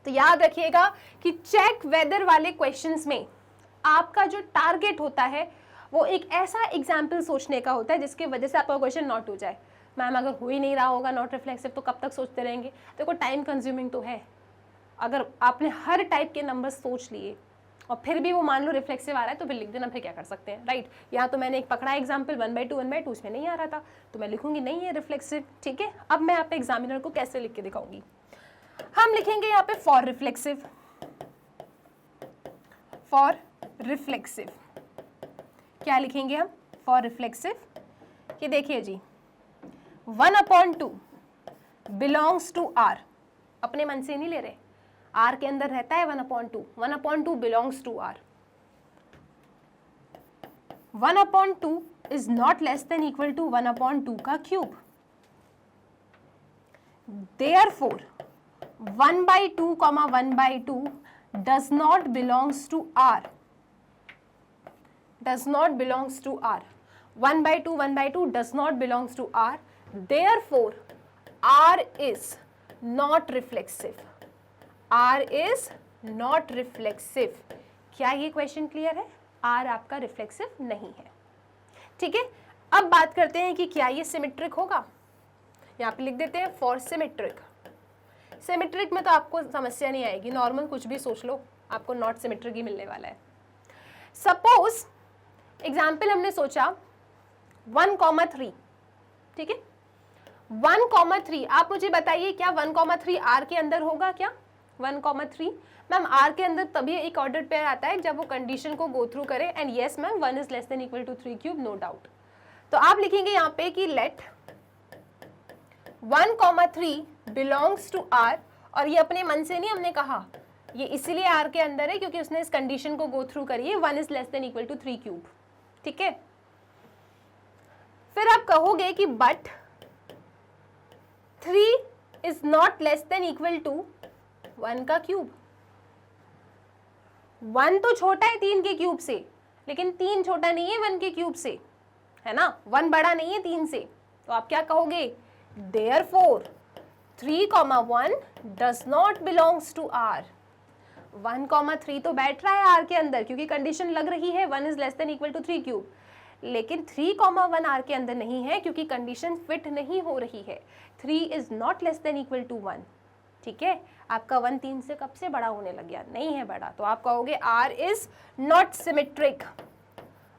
S1: तो याद रखिएगा कि चेक वेदर वाले क्वेश्चंस में आपका जो टारगेट होता है वो एक ऐसा एग्जाम्पल सोचने का होता है जिसकी वजह से आपका क्वेश्चन नॉट हो जाए। मैम अगर हो ही नहीं रहा होगा नॉट रिफ्लेक्सिव तो कब तक सोचते रहेंगे? देखो टाइम कंज्यूमिंग तो है। अगर आपने हर टाइप के नंबर सोच लिए और फिर भी वो मान लो रिफ्लेक्सिव आ रहा है तो फिर लिख देना, फिर क्या कर सकते हैं, राइट। यहाँ तो मैंने एक पकड़ा एग्जाम्पल 1/2 उसमें नहीं आ रहा था तो मैं लिखूंगी नहीं है रिफ्लेक्सिव, ठीक है। अब मैं आप एग्जामिनर को कैसे लिख के दिखाऊंगी, हम लिखेंगे यहाँ पे फॉर रिफ्लेक्सिव। फॉर रिफ्लेक्सिव क्या लिखेंगे हम? फॉर रिफ्लेक्सिव कि देखिए जी 1/2 बिलोंग्स टू आर, अपने मन से नहीं ले रहे, आर के अंदर रहता है 1/2, 1/2 belongs to R. 1/2 is not less than equal to 1/2 का cube. Therefore 1/2, 1/2 does not belongs to R. Does not belongs to R. 1/2 does not belongs to R. Therefore, R is not reflexive. R is not reflexive. क्या ये question clear है? R आपका reflexive नहीं है, ठीक है। अब बात करते हैं कि क्या ये सिमेट्रिक होगा। यहाँ पे लिख देते हैं फॉर सिमेट्रिक। सिमेट्रिक में तो आपको समस्या नहीं आएगी, नॉर्मल कुछ भी सोच लो आपको नॉट सिमेट्रिक ही मिलने वाला है। सपोज एग्जाम्पल हमने सोचा 1,3, ठीक है। 1,3 आप मुझे बताइए क्या 1,3 आर के अंदर होगा क्या? 1,3 मैम आर के अंदर तभी एक ऑर्डर पेयर आता है जब वो कंडीशन को गो थ्रू करे, and yes ma'am 1 is less than equal to 3 cube, no doubt. तो आप लिखेंगे यहाँ पे कि लेट 1,3 बिलोंग्स टू आर, और ये अपने मन से नहीं हमने कहा, ये इसीलिए आर के अंदर है क्योंकि उसने इस कंडीशन को गो थ्रू करी है 1 is less than equal to 3 cube, ठीक है। फिर आप कहोगे कि but 3 is not less than equal to 1 का क्यूब। 1 तो छोटा है 3 के क्यूब से, लेकिन 3 छोटा नहीं है 1 के क्यूब से, है ना। 1 बड़ा नहीं है 3 से, तो आप क्या कहोगे? Therefore 3,1 does not belongs to R. 1,3 तो बैठ रहा है आर के अंदर क्योंकि कंडीशन लग रही है 1 is less than equal to 3 cube, लेकिन 3,1 आर के अंदर नहीं है क्योंकि कंडीशन फिट नहीं हो रही है। 3 is not less than equal to 1, ठीक है। आपका 1 3 से कब से बड़ा होने लग गया? नहीं है बड़ा, तो आप कहोगे R is not symmetric.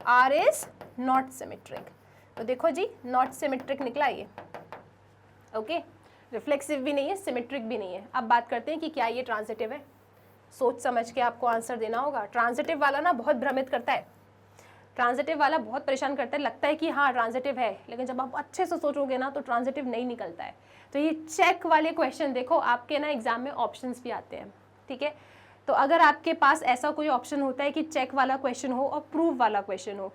S1: R is not symmetric. तो देखो जी नॉट सिमेट्रिक निकला ये, ओके। रिफ्लेक्सिव भी नहीं है, सिमेट्रिक भी नहीं है। अब बात करते हैं कि क्या ये ट्रांजिटिव है। सोच समझ के आपको आंसर देना होगा। ट्रांजिटिव वाला ना बहुत भ्रमित करता है, ट्रांजिटिव वाला बहुत परेशान करता है, लगता है कि हाँ ट्रांजिटिव है, लेकिन जब आप अच्छे से सोचोगे ना तो ट्रांजिटिव नहीं निकलता है। तो ये चेक वाले क्वेश्चन देखो आपके ना एग्जाम में ऑप्शंस भी आते हैं, ठीक है। तो अगर आपके पास ऐसा कोई ऑप्शन होता है कि चेक वाला क्वेश्चन हो और प्रूव वाला क्वेश्चन हो,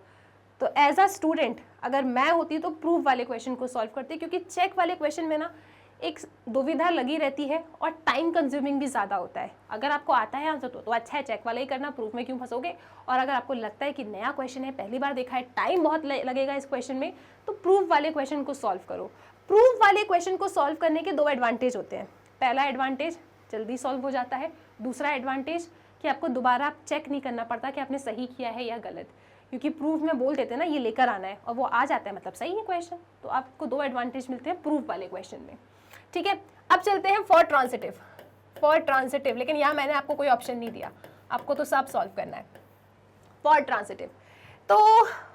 S1: तो एज अ स्टूडेंट अगर मैं होती तो प्रूव वाले क्वेश्चन को सॉल्व करती, क्योंकि चेक वाले क्वेश्चन में ना एक दुविधा लगी रहती है और टाइम कंज्यूमिंग भी ज़्यादा होता है। अगर आपको आता है आंसर तो अच्छा है, चेक वाला ही करना, प्रूफ में क्यों फंसोगे। और अगर आपको लगता है कि नया क्वेश्चन है, पहली बार देखा है, टाइम बहुत लगेगा इस क्वेश्चन में, तो प्रूफ वाले क्वेश्चन को सॉल्व करो। प्रूफ वाले क्वेश्चन को सॉल्व करने के 2 एडवांटेज होते हैं। पहला एडवांटेज जल्दी सॉल्व हो जाता है, दूसरा एडवांटेज कि आपको दोबारा चेक नहीं करना पड़ता कि आपने सही किया है या गलत। क्योंकि प्रूफ में बोल देते हैं ना ये लेकर आना है और वो आ जाता है, मतलब सही है क्वेश्चन, तो आपको 2 एडवांटेज मिलते हैं प्रूफ वाले क्वेश्चन में। ठीक है, अब चलते हैं फॉर ट्रांसिटिव, लेकिन यहाँ मैंने आपको कोई ऑप्शन नहीं दिया, आपको तो सब सॉल्व करना है। फॉर ट्रांसिटिव तो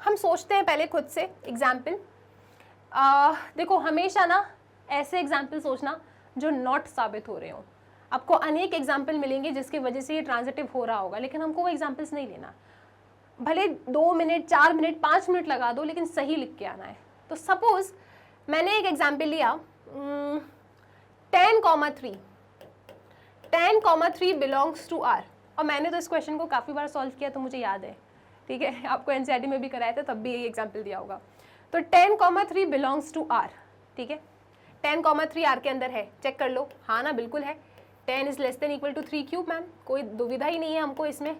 S1: हम सोचते हैं पहले खुद से एग्जाम्पल। देखो हमेशा ना ऐसे एग्जाम्पल सोचना जो नॉट साबित हो रहे हो। आपको अनेक एग्जाम्पल मिलेंगे जिसकी वजह से ये ट्रांजिटिव हो रहा होगा, लेकिन हमको वो एग्जाम्पल्स नहीं लेना। भले 2 मिनट 4 मिनट 5 मिनट लगा दो, लेकिन सही लिख के आना है। तो सपोज मैंने एक एग्जाम्पल लिया 10,3 बिलोंग्स टू आर, और मैंने तो इस क्वेश्चन को काफ़ी बार सॉल्व किया तो मुझे याद है। ठीक है, आपको एनसीईआरटी में भी कराया था, तब भी यही एग्जाम्पल दिया होगा। तो 10,3 बिलोंग्स टू आर। ठीक है, 10,3 आर के अंदर है, चेक कर लो। हाँ ना, बिल्कुल है। 10 is less than equal to 3 cube ma'am, कोई दुविधा ही नहीं है हमको इसमें।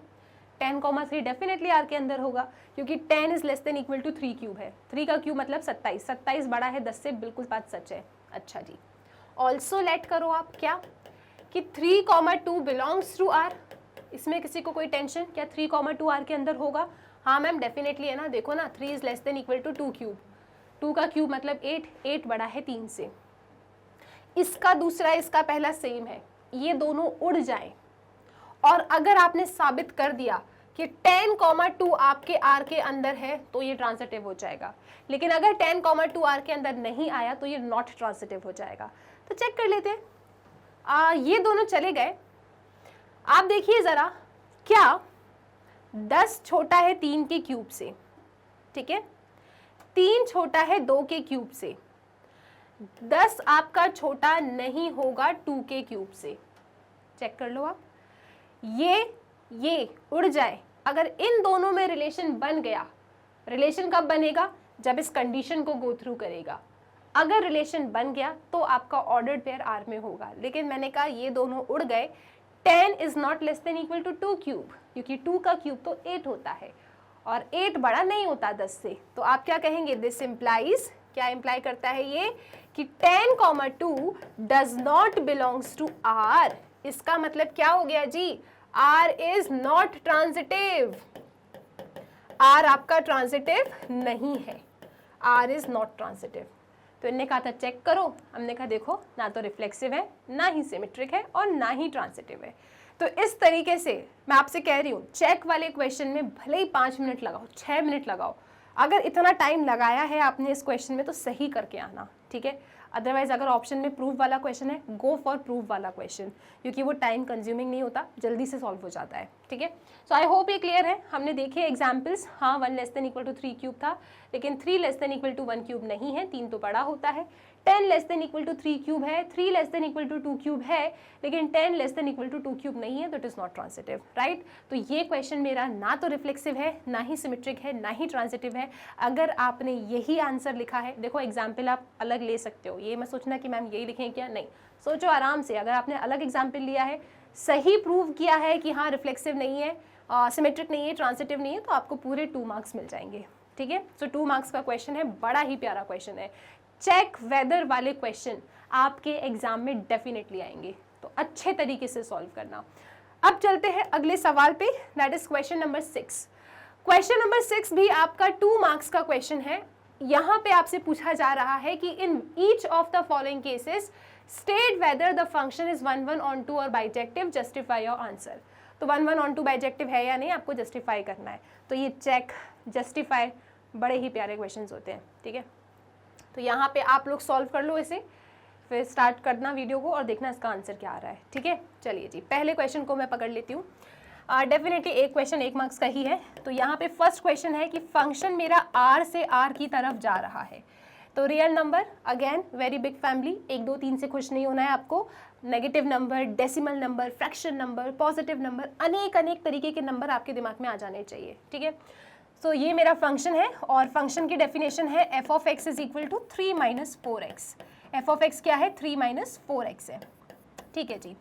S1: 10,3 डेफिनेटली आर के अंदर होगा, क्योंकि 10 is less than equal to 3 cube है। 3 का क्यूब मतलब 27, 27 बड़ा है 10 से, बिल्कुल बात सच है। अच्छा जी, ऑल्सो लेट करो आप क्या कि 3,2 बिलोंग्स टू आर। इसमें किसी को कोई टेंशन, क्या 3,2 आर के अंदर होगा? हाँ मैम डेफिनेटली है ना। देखो ना, 3 is less than equal to 2 cube, 2 का क्यूब मतलब 8, 8 बड़ा है 3 से। इसका दूसरा इसका पहला सेम है, ये दोनों उड़ जाएं, और अगर आपने साबित कर दिया कि 10,2 आपके आर के अंदर है तो ये ट्रांजिटिव हो जाएगा। लेकिन अगर 10,2 आर के अंदर नहीं आया तो ये नॉट ट्रांजिटिव हो जाएगा। तो चेक कर लेते हैं। ये दोनों चले गए। आप देखिए जरा, क्या 10 छोटा है 3 के क्यूब से? ठीक है, 3 छोटा है 2 के क्यूब से, 10 आपका छोटा नहीं होगा 2 के क्यूब से। चेक कर लो आप, ये उड़ जाए। अगर इन दोनों में रिलेशन बन गया, रिलेशन कब बनेगा? जब इस कंडीशन को गो थ्रू करेगा। अगर रिलेशन बन गया तो आपका ऑर्डर्ड पेयर आर में होगा। लेकिन मैंने कहा ये दोनों उड़ गए। 10 is not less than equal to 2 cube, क्योंकि 2 का क्यूब तो 8 होता है और 8 बड़ा नहीं होता 10 से। तो आप क्या कहेंगे? दिस इम्प्लाइज, क्या इम्प्लाई करता है ये कि 10,2 does not belongs to R. इसका मतलब क्या हो गया जी? R is not transitive. R आपका ट्रांजिटिव नहीं है, आर इज नॉट ट्रांजिटिव। तो इनने कहा था चेक करो, हमने कहा देखो ना तो रिफ्लेक्सिव है, ना ही सिमेट्रिक है, और ना ही ट्रांजिटिव है। तो इस तरीके से मैं आपसे कह रही हूँ, चेक वाले क्वेश्चन में भले ही 5 मिनट लगाओ, 6 मिनट लगाओ, अगर इतना टाइम लगाया है आपने इस क्वेश्चन में तो सही करके आना। ठीक है, अदरवाइज अगर ऑप्शन में प्रूफ वाला क्वेश्चन है, गो फॉर प्रूफ वाला क्वेश्चन, क्योंकि वो टाइम कंज्यूमिंग नहीं होता, जल्दी से सॉल्व हो जाता है। ठीक है, सो आई होप ये क्लियर है। हमने देखे एग्जाम्पल्स। हाँ, 1 less than equal to 3 cube था, लेकिन 3 less than equal to 1 cube नहीं है, 3 तो बड़ा होता है। 10 less than equal to 3 cube है, 3 less than equal to 2 cube है, लेकिन 10 less than equal to 2 cube नहीं है, तो it is not transitive. Right, तो ये क्वेश्चन मेरा ना तो रिफ्लेक्सिव है, ना ही सिमेट्रिक है, ना ही ट्रांजिटिव है। अगर आपने यही आंसर लिखा है, देखो एग्जाम्पल आप अलग ले सकते हो, ये मैं सोचना कि मैम यही लिखें क्या, नहीं, सोचो आराम से। अगर आपने अलग एग्जाम्पल लिया है, सही प्रूव किया है कि हाँ रिफ्लेक्सिव नहीं है, सिमेट्रिक नहीं है, ट्रांजिटिव नहीं है, तो आपको पूरे 2 मार्क्स मिल जाएंगे। ठीक है, सो 2 मार्क्स का क्वेश्चन है, बड़ा ही प्यारा क्वेश्चन है। चेक वेदर वाले क्वेश्चन आपके एग्जाम में डेफिनेटली आएंगे, तो अच्छे तरीके से सॉल्व करना। अब चलते हैं अगले सवाल पे, that is question number 6। Question number 6 भी आपका 2 मार्क्स का क्वेश्चन है। यहाँ पे आपसे पूछा जा रहा है कि in each of the following cases state whether the function is 1 on 2 और बाइजेक्टिव, जस्टिफाई योर आंसर। तो 1 ऑन 2 बाइजेक्टिव है या नहीं, आपको जस्टिफाई करना है। तो ये चेक, जस्टिफाई, बड़े ही प्यारे क्वेश्चंस होते हैं। ठीक है, तो यहाँ पे आप लोग सॉल्व कर लो इसे, फिर स्टार्ट करना वीडियो को और देखना इसका आंसर क्या आ रहा है। ठीक है, चलिए जी, पहले क्वेश्चन को मैं पकड़ लेती हूँ। डेफिनेटली एक क्वेश्चन 1 मार्क्स का ही है। तो यहाँ पे फर्स्ट क्वेश्चन है कि फंक्शन मेरा आर से आर की तरफ जा रहा है। तो real number, again very big family, 1 2 3 से खुश नहीं होना है आपको। Negative number, decimal number, fraction number, positive number, अनेक तरीके के नंबर आपके दिमाग में आ जाने चाहिए। ठीक है, तो ये मेरा फंक्शन है और फंक्शन की डेफिनेशन है f of x is equal to 3 minus 4x। F of x क्या है? 3 माइनस 4x है। ठीक है जी,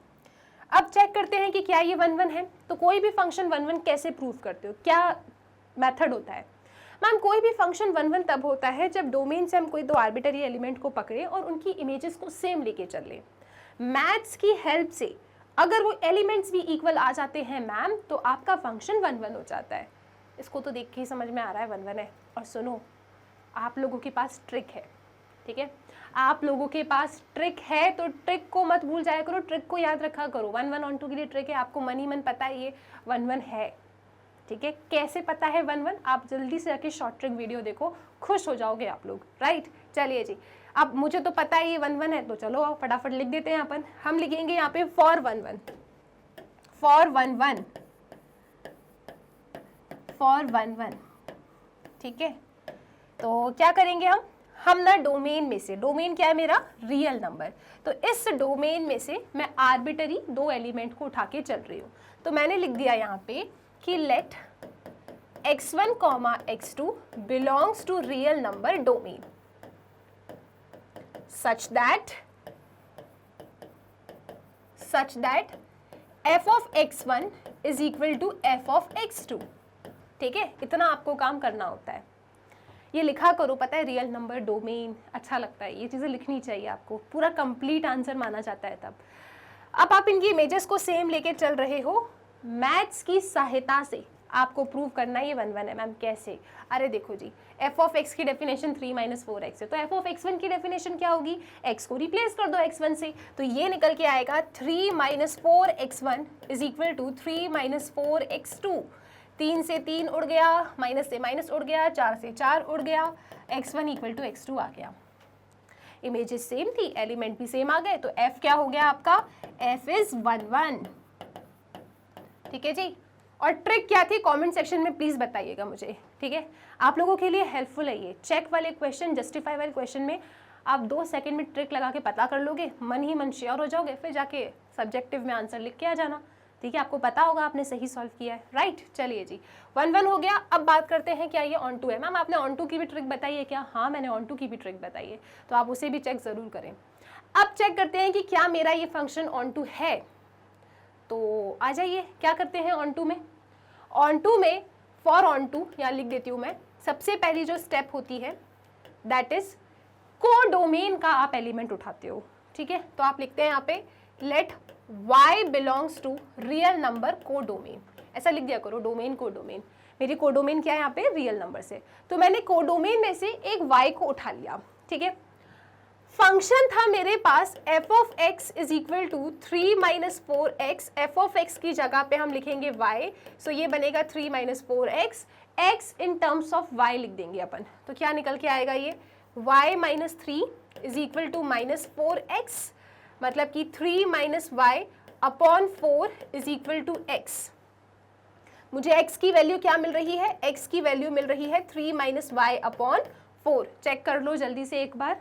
S1: अब चेक करते हैं कि क्या ये 1 1 है। तो कोई भी फंक्शन 1 1 कैसे प्रूव करते हो, क्या मेथड होता है? मैम कोई भी फंक्शन 1 1 तब होता है जब डोमेन से हम कोई 2 आर्बिटरी एलिमेंट को पकड़े और उनकी इमेजेस को सेम लेके चले। मैथ्स की हेल्प से अगर वो एलिमेंट्स भी इक्वल आ जाते हैं मैम, तो आपका फंक्शन 1 1 हो जाता है। इसको तो देख के ही समझ में आ रहा है 1 1 है। और सुनो, आप लोगों के पास ट्रिक है, ठीक है, आप लोगों के पास ट्रिक है, तो ट्रिक को मत भूल जाया करो, ट्रिक को याद रखा करो। 1 1 ऑन 2 के लिए ट्रिक है, आपको मन ही मन पता है ये 1 1 है, ठीक है। कैसे पता है 1 1? आप जल्दी से जाके शॉर्ट ट्रिक वीडियो देखो, खुश हो जाओगे आप लोग, राइट। चलिए जी, अब मुझे तो पता है ये 1 1 है, तो चलो आओ फटाफट लिख देते हैं अपन। हम लिखेंगे यहाँ पे फॉर 1 1, फॉर 1 1, फॉर 1 1, ठीक है। तो क्या करेंगे हम ना डोमेन में से, डोमेन क्या है मेरा? Real number. तो इस डोमेन में से मैं आर्बिटरी 2 एलिमेंट को उठा के चल रही हूँ। तो मैंने लिख दिया यहाँ पे कि let x1, x2 belongs to real number domain such that f of x1 is equal to f of x2, ठीक है। इतना आपको काम करना होता है, ये लिखा करो। पता है रियल नंबर डोमेन अच्छा लगता है, ये चीज़ें लिखनी चाहिए आपको, पूरा कंप्लीट आंसर माना जाता है तब। अब आप इनकी इमेजेस को सेम लेके चल रहे हो, मैथ्स की सहायता से आपको प्रूव करना ये 1 1 है। मैम कैसे? अरे देखो जी, f ऑफ x की डेफिनेशन 3 - 4x है, तो f ऑफ x1 की डेफिनेशन क्या होगी? x को रिप्लेस कर दो x1 से, तो ये निकल के आएगा 3 - 4x1 is equal to 3 - 4x2। 3 से 3 उड़ गया, माइनस से माइनस उड़ गया, 4 से 4 उड़ गया, x1 इक्वल टू x2 आ गया। इमेजेस सेम थी, एलिमेंट भी सेम आ गए, तो f क्या हो गया आपका? f इज 1 1, ठीक है जी। और ट्रिक क्या थी कमेंट सेक्शन में प्लीज बताइएगा मुझे, ठीक है। आप लोगों के लिए हेल्पफुल है ये। चेक वाले क्वेश्चन, जस्टिफाई वाले क्वेश्चन में आप 2 सेकंड में ट्रिक लगा के पता कर लोगे, मन ही मन श्योर हो जाओगे, फिर जाके सब्जेक्टिव में आंसर लिख के आ जाना, ठीक है। आपको पता होगा आपने सही सॉल्व किया है, राइट। चलिए जी, 1 1 हो गया। अब बात करते हैं क्या ये ऑन टू है। मैम आपने ऑन टू की भी ट्रिक बताई है क्या? हाँ मैंने ऑन टू की भी ट्रिक बताई है, तो आप उसे भी चेक ज़रूर करें। अब चेक करते हैं कि क्या मेरा ये फंक्शन ऑन टू है। तो आ जाइए, क्या करते हैं ऑन टू में। ऑन टू में फॉर ऑन टू यहाँ लिख देती हूँ मैं। सबसे पहली जो स्टेप होती है दैट इज कोडोमेन का आप एलिमेंट उठाते हो, ठीक है। तो आप लिखते हैं यहाँ पे let y belongs to real number codomain, ऐसा लिख दिया करो, डोमेन कोडोमेन। मेरी कोडोमेन क्या है यहाँ पे? रियल नंबर से। तो मैंने कोडोमेन में से एक y को उठा लिया, ठीक है। फंक्शन था मेरे पास f of x is equal to 3 - 4x। f of x की जगह पे हम लिखेंगे y, सो ये बनेगा 3 - 4x। x in terms of y लिख देंगे अपन, तो क्या निकल के आएगा ये? y - 3 is equal to -4x, मतलब कि 3 - y upon 4 is equal to x। मुझे x की वैल्यू क्या मिल रही है? x की वैल्यू मिल रही है 3 - y अपॉन 4। चेक कर लो जल्दी से एक बार।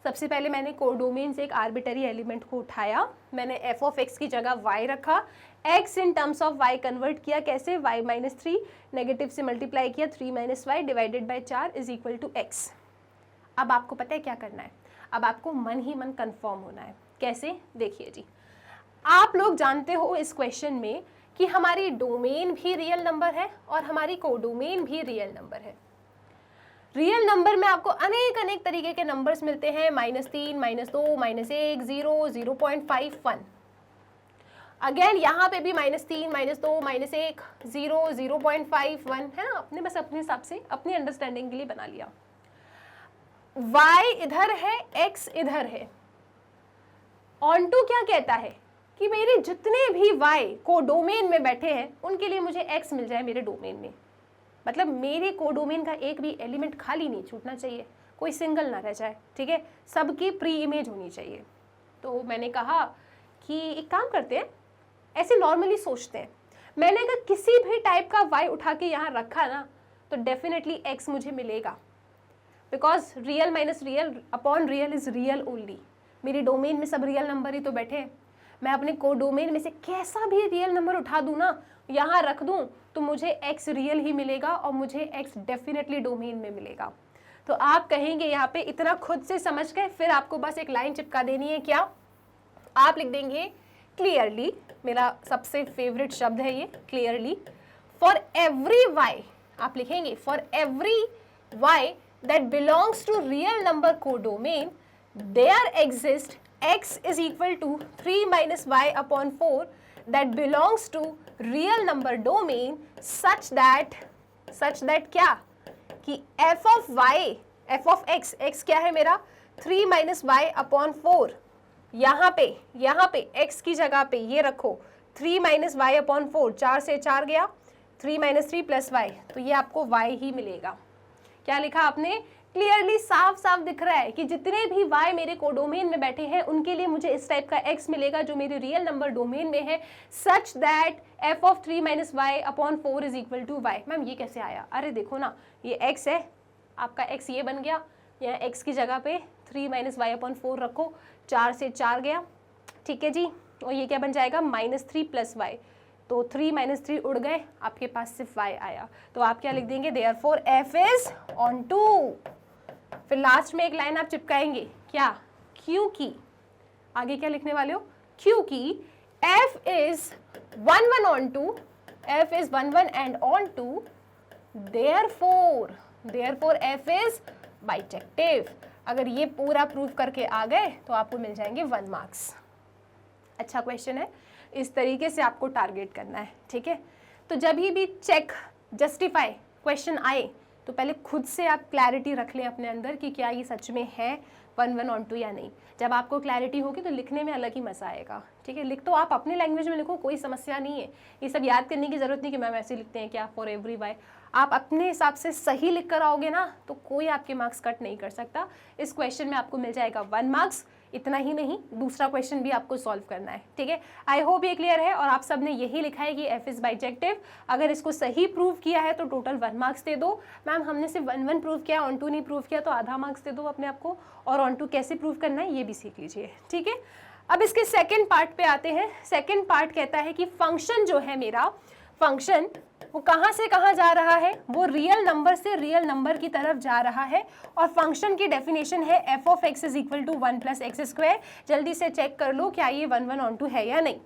S1: सबसे पहले मैंने कोडोमेन से एक आर्बिटरी एलिमेंट को उठाया, मैंने f ऑफ x की जगह y रखा, x in terms of y convert किया, कैसे? y - 3 नेगेटिव से मल्टीप्लाई किया, 3 - y divided by 4 is equal to x। अब आपको पता है क्या करना है? अब आपको मन ही मन कंफर्म होना है। कैसे? देखिए जी, आप लोग जानते हो इस क्वेश्चन में कि हमारी डोमेन भी रियल नंबर है और हमारी कोडोमेन भी रियल नंबर है। रियल नंबर में आपको अनेक अनेक तरीके के नंबर्स मिलते हैं, -3, -2, -1, 0, 0.5, 1। अगेन यहाँ पे भी -3, -2, -1, 0, 0.5, 1 है ना। आपने बस अपने हिसाब से अपनी अंडरस्टैंडिंग के लिए बना लिया। y इधर है, x इधर है। ऑन टू क्या कहता है कि मेरे जितने भी y कोडोमेन में बैठे हैं उनके लिए मुझे x मिल जाए मेरे डोमेन में, मतलब मेरे कोडोमेन का एक भी एलिमेंट खाली नहीं छूटना चाहिए, कोई सिंगल ना रह जाए, ठीक है। सबकी प्री इमेज होनी चाहिए। तो मैंने कहा कि एक काम करते हैं, ऐसे नॉर्मली सोचते हैं, मैंने अगर किसी भी टाइप का y उठा के यहाँ रखा ना तो डेफिनेटली x मुझे मिलेगा, because real minus real upon real is real only. मेरी डोमेन में सब रियल नंबर ही तो बैठे हैं। मैं अपने कोडोमेन में से कैसा भी रियल नंबर उठा दूँ ना, यहाँ रख दूँ, तो मुझे x रियल ही मिलेगा और मुझे x डेफिनेटली डोमेन में मिलेगा। तो आप कहेंगे यहाँ पे इतना खुद से समझ गए, फिर आपको बस एक लाइन चिपका देनी है। क्या? आप लिख देंगे क्लियरली, मेरा सबसे फेवरेट शब्द है ये क्लियरली, फॉर एवरी y आप लिखेंगे for every y that belongs to real number codomain there exist x is equal to 3 - y upon 4 that belongs to real number domain such that such that क्या कि F of y, f of x, x क्या है मेरा 3 minus y upon 4, यहाँ पे x की जगह पे ये रखो 3 माइनस वाई अपॉन 4, 4 से 4 गया, 3 माइनस 3 प्लस वाई, तो ये आपको y ही मिलेगा। क्या लिखा आपने? क्लियरली साफ साफ दिख रहा है कि जितने भी y मेरे कोडोमेन में बैठे हैं उनके लिए मुझे इस टाइप का x मिलेगा जो मेरे रियल नंबर डोमेन में है, such that f of 3 minus y upon 4 is equal to y. Ma'am ये कैसे आया? अरे देखो ना, ये x है, आपका x ये बन गया, यहाँ x की जगह पे 3 माइनस वाई अपॉन 4 रखो, 4 से 4 गया, ठीक है जी, और ये क्या बन जाएगा -3 प्लस वाई, तो 3 माइनस 3 उड़ गए, आपके पास सिर्फ y आया, तो आप क्या लिख देंगे? Therefore f is onto. फिर लास्ट में एक लाइन आप चिपकाएंगे, क्या? क्योंकि आगे क्या लिखने वाले हो? क्योंकि f is 1 1 onto, f is 1 1 and onto, therefore f is bijective. अगर ये पूरा प्रूफ करके आ गए तो आपको मिल जाएंगे 1 मार्क्स। अच्छा क्वेश्चन है, इस तरीके से आपको टारगेट करना है, ठीक है। तो जब भी चेक जस्टिफाई क्वेश्चन आए तो पहले खुद से आप क्लैरिटी रख लें अपने अंदर कि क्या ये सच में है 1 1 ऑन टू या नहीं। जब आपको क्लैरिटी होगी तो लिखने में अलग ही मजा आएगा, ठीक है। लिख तो आप अपने लैंग्वेज में लिखो, कोई समस्या नहीं है, ये सब याद करने की जरूरत नहीं कि मैम ऐसे लिखते हैं क्या फॉर एवरी वाई। आप अपने हिसाब से सही लिख कर आओगे ना तो कोई आपके मार्क्स कट नहीं कर सकता। इस क्वेश्चन में आपको मिल जाएगा 1 मार्क्स। इतना ही नहीं, दूसरा क्वेश्चन भी आपको सॉल्व करना है, ठीक है। आई होप ये क्लियर है और आप सब ने यही लिखा है कि f इज बाइजेक्टिव। अगर इसको सही प्रूव किया है तो टोटल 1 मार्क्स दे दो। मैम हमने सिर्फ 1 1 प्रूव किया, ऑन टू नहीं प्रूव किया, तो आधा मार्क्स दे दो अपने आप को, और ऑन टू कैसे प्रूव करना है ये भी सीख लीजिए, ठीक है। अब इसके सेकेंड पार्ट पे आते हैं। सेकेंड पार्ट कहता है कि फंक्शन जो है मेरा, फंक्शन वो कहाँ से कहाँ जा रहा है? वो रियल नंबर से रियल नंबर की तरफ जा रहा है, और फंक्शन की डेफिनेशन है f of x is equal to 1 plus x square. जल्दी से चेक कर लो क्या ये 1 1 ऑन टू है या नहीं।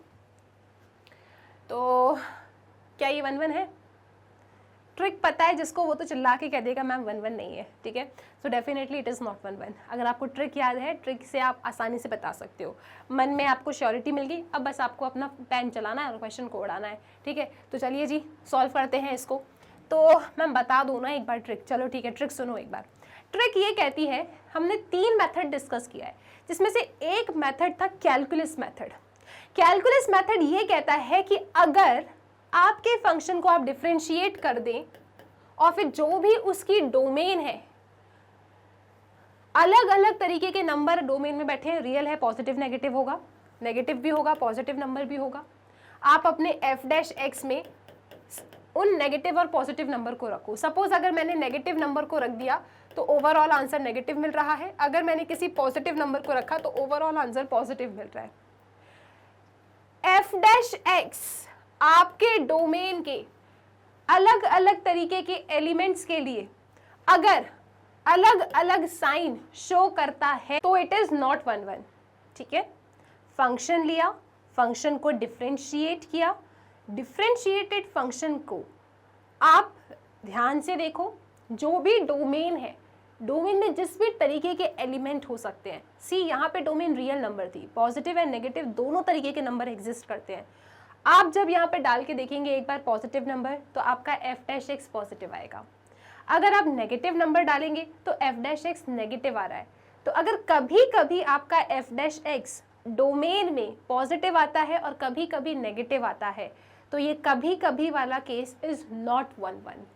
S1: तो क्या ये 1 1 है? ट्रिक पता है जिसको वो तो चिल्ला के कह देगा मैम 1 1 नहीं है, ठीक है। So definitely it is not 1 1। अगर आपको ट्रिक याद है, ट्रिक से आप आसानी से बता सकते हो, मन में आपको श्योरिटी मिल गई। अब बस आपको अपना पेन चलाना है और क्वेश्चन को उड़ाना है, ठीक है। तो चलिए जी सॉल्व करते हैं इसको। तो मैम बता दो ना एक बार ट्रिक। चलो ठीक है, ट्रिक सुनो एक बार। ट्रिक ये कहती है, हमने 3 मेथड डिस्कस किया है, जिसमें से एक मेथड था कैलकुलस मेथड। कैलकुलस मेथड ये कहता है कि अगर आपके फंक्शन को आप डिफरेंशिएट कर दें और फिर जो भी उसकी डोमेन है, अलग अलग तरीके के नंबर डोमेन में बैठे हैं, रियल है, पॉजिटिव नेगेटिव होगा, नेगेटिव भी होगा, पॉजिटिव नंबर भी होगा, आप अपने f डैश x में उन नेगेटिव और पॉजिटिव नंबर को रखो। सपोज अगर मैंने नेगेटिव नंबर को रख दिया तो ओवरऑल आंसर नेगेटिव मिल रहा है, अगर मैंने किसी पॉजिटिव नंबर को रखा तो ओवरऑल आंसर पॉजिटिव मिल रहा है। f डैश x आपके डोमेन के अलग अलग तरीके के एलिमेंट्स के लिए अगर अलग अलग साइन शो करता है तो इट इज नॉट 1 1, ठीक है। फंक्शन लिया, फंक्शन को डिफरेंशिएट किया, डिफरेंशिएटेड फंक्शन को आप ध्यान से देखो, जो भी डोमेन है, डोमेन में जिस भी तरीके के एलिमेंट हो सकते हैं। सी यहाँ पे डोमेन रियल नंबर थी, पॉजिटिव एंड नेगेटिव दोनों तरीके के नंबर एग्जिस्ट करते हैं। आप जब यहाँ पे डाल के देखेंगे एक बार पॉजिटिव नंबर तो आपका f डैश x पॉजिटिव आएगा। अगर आप नेगेटिव नंबर डालेंगे तो f डैश x नेगेटिव आ रहा है। तो अगर कभी कभी आपका f डैश x डोमेन में पॉजिटिव आता है और कभी कभी नेगेटिव आता है तो ये कभी कभी वाला case is not 1 1।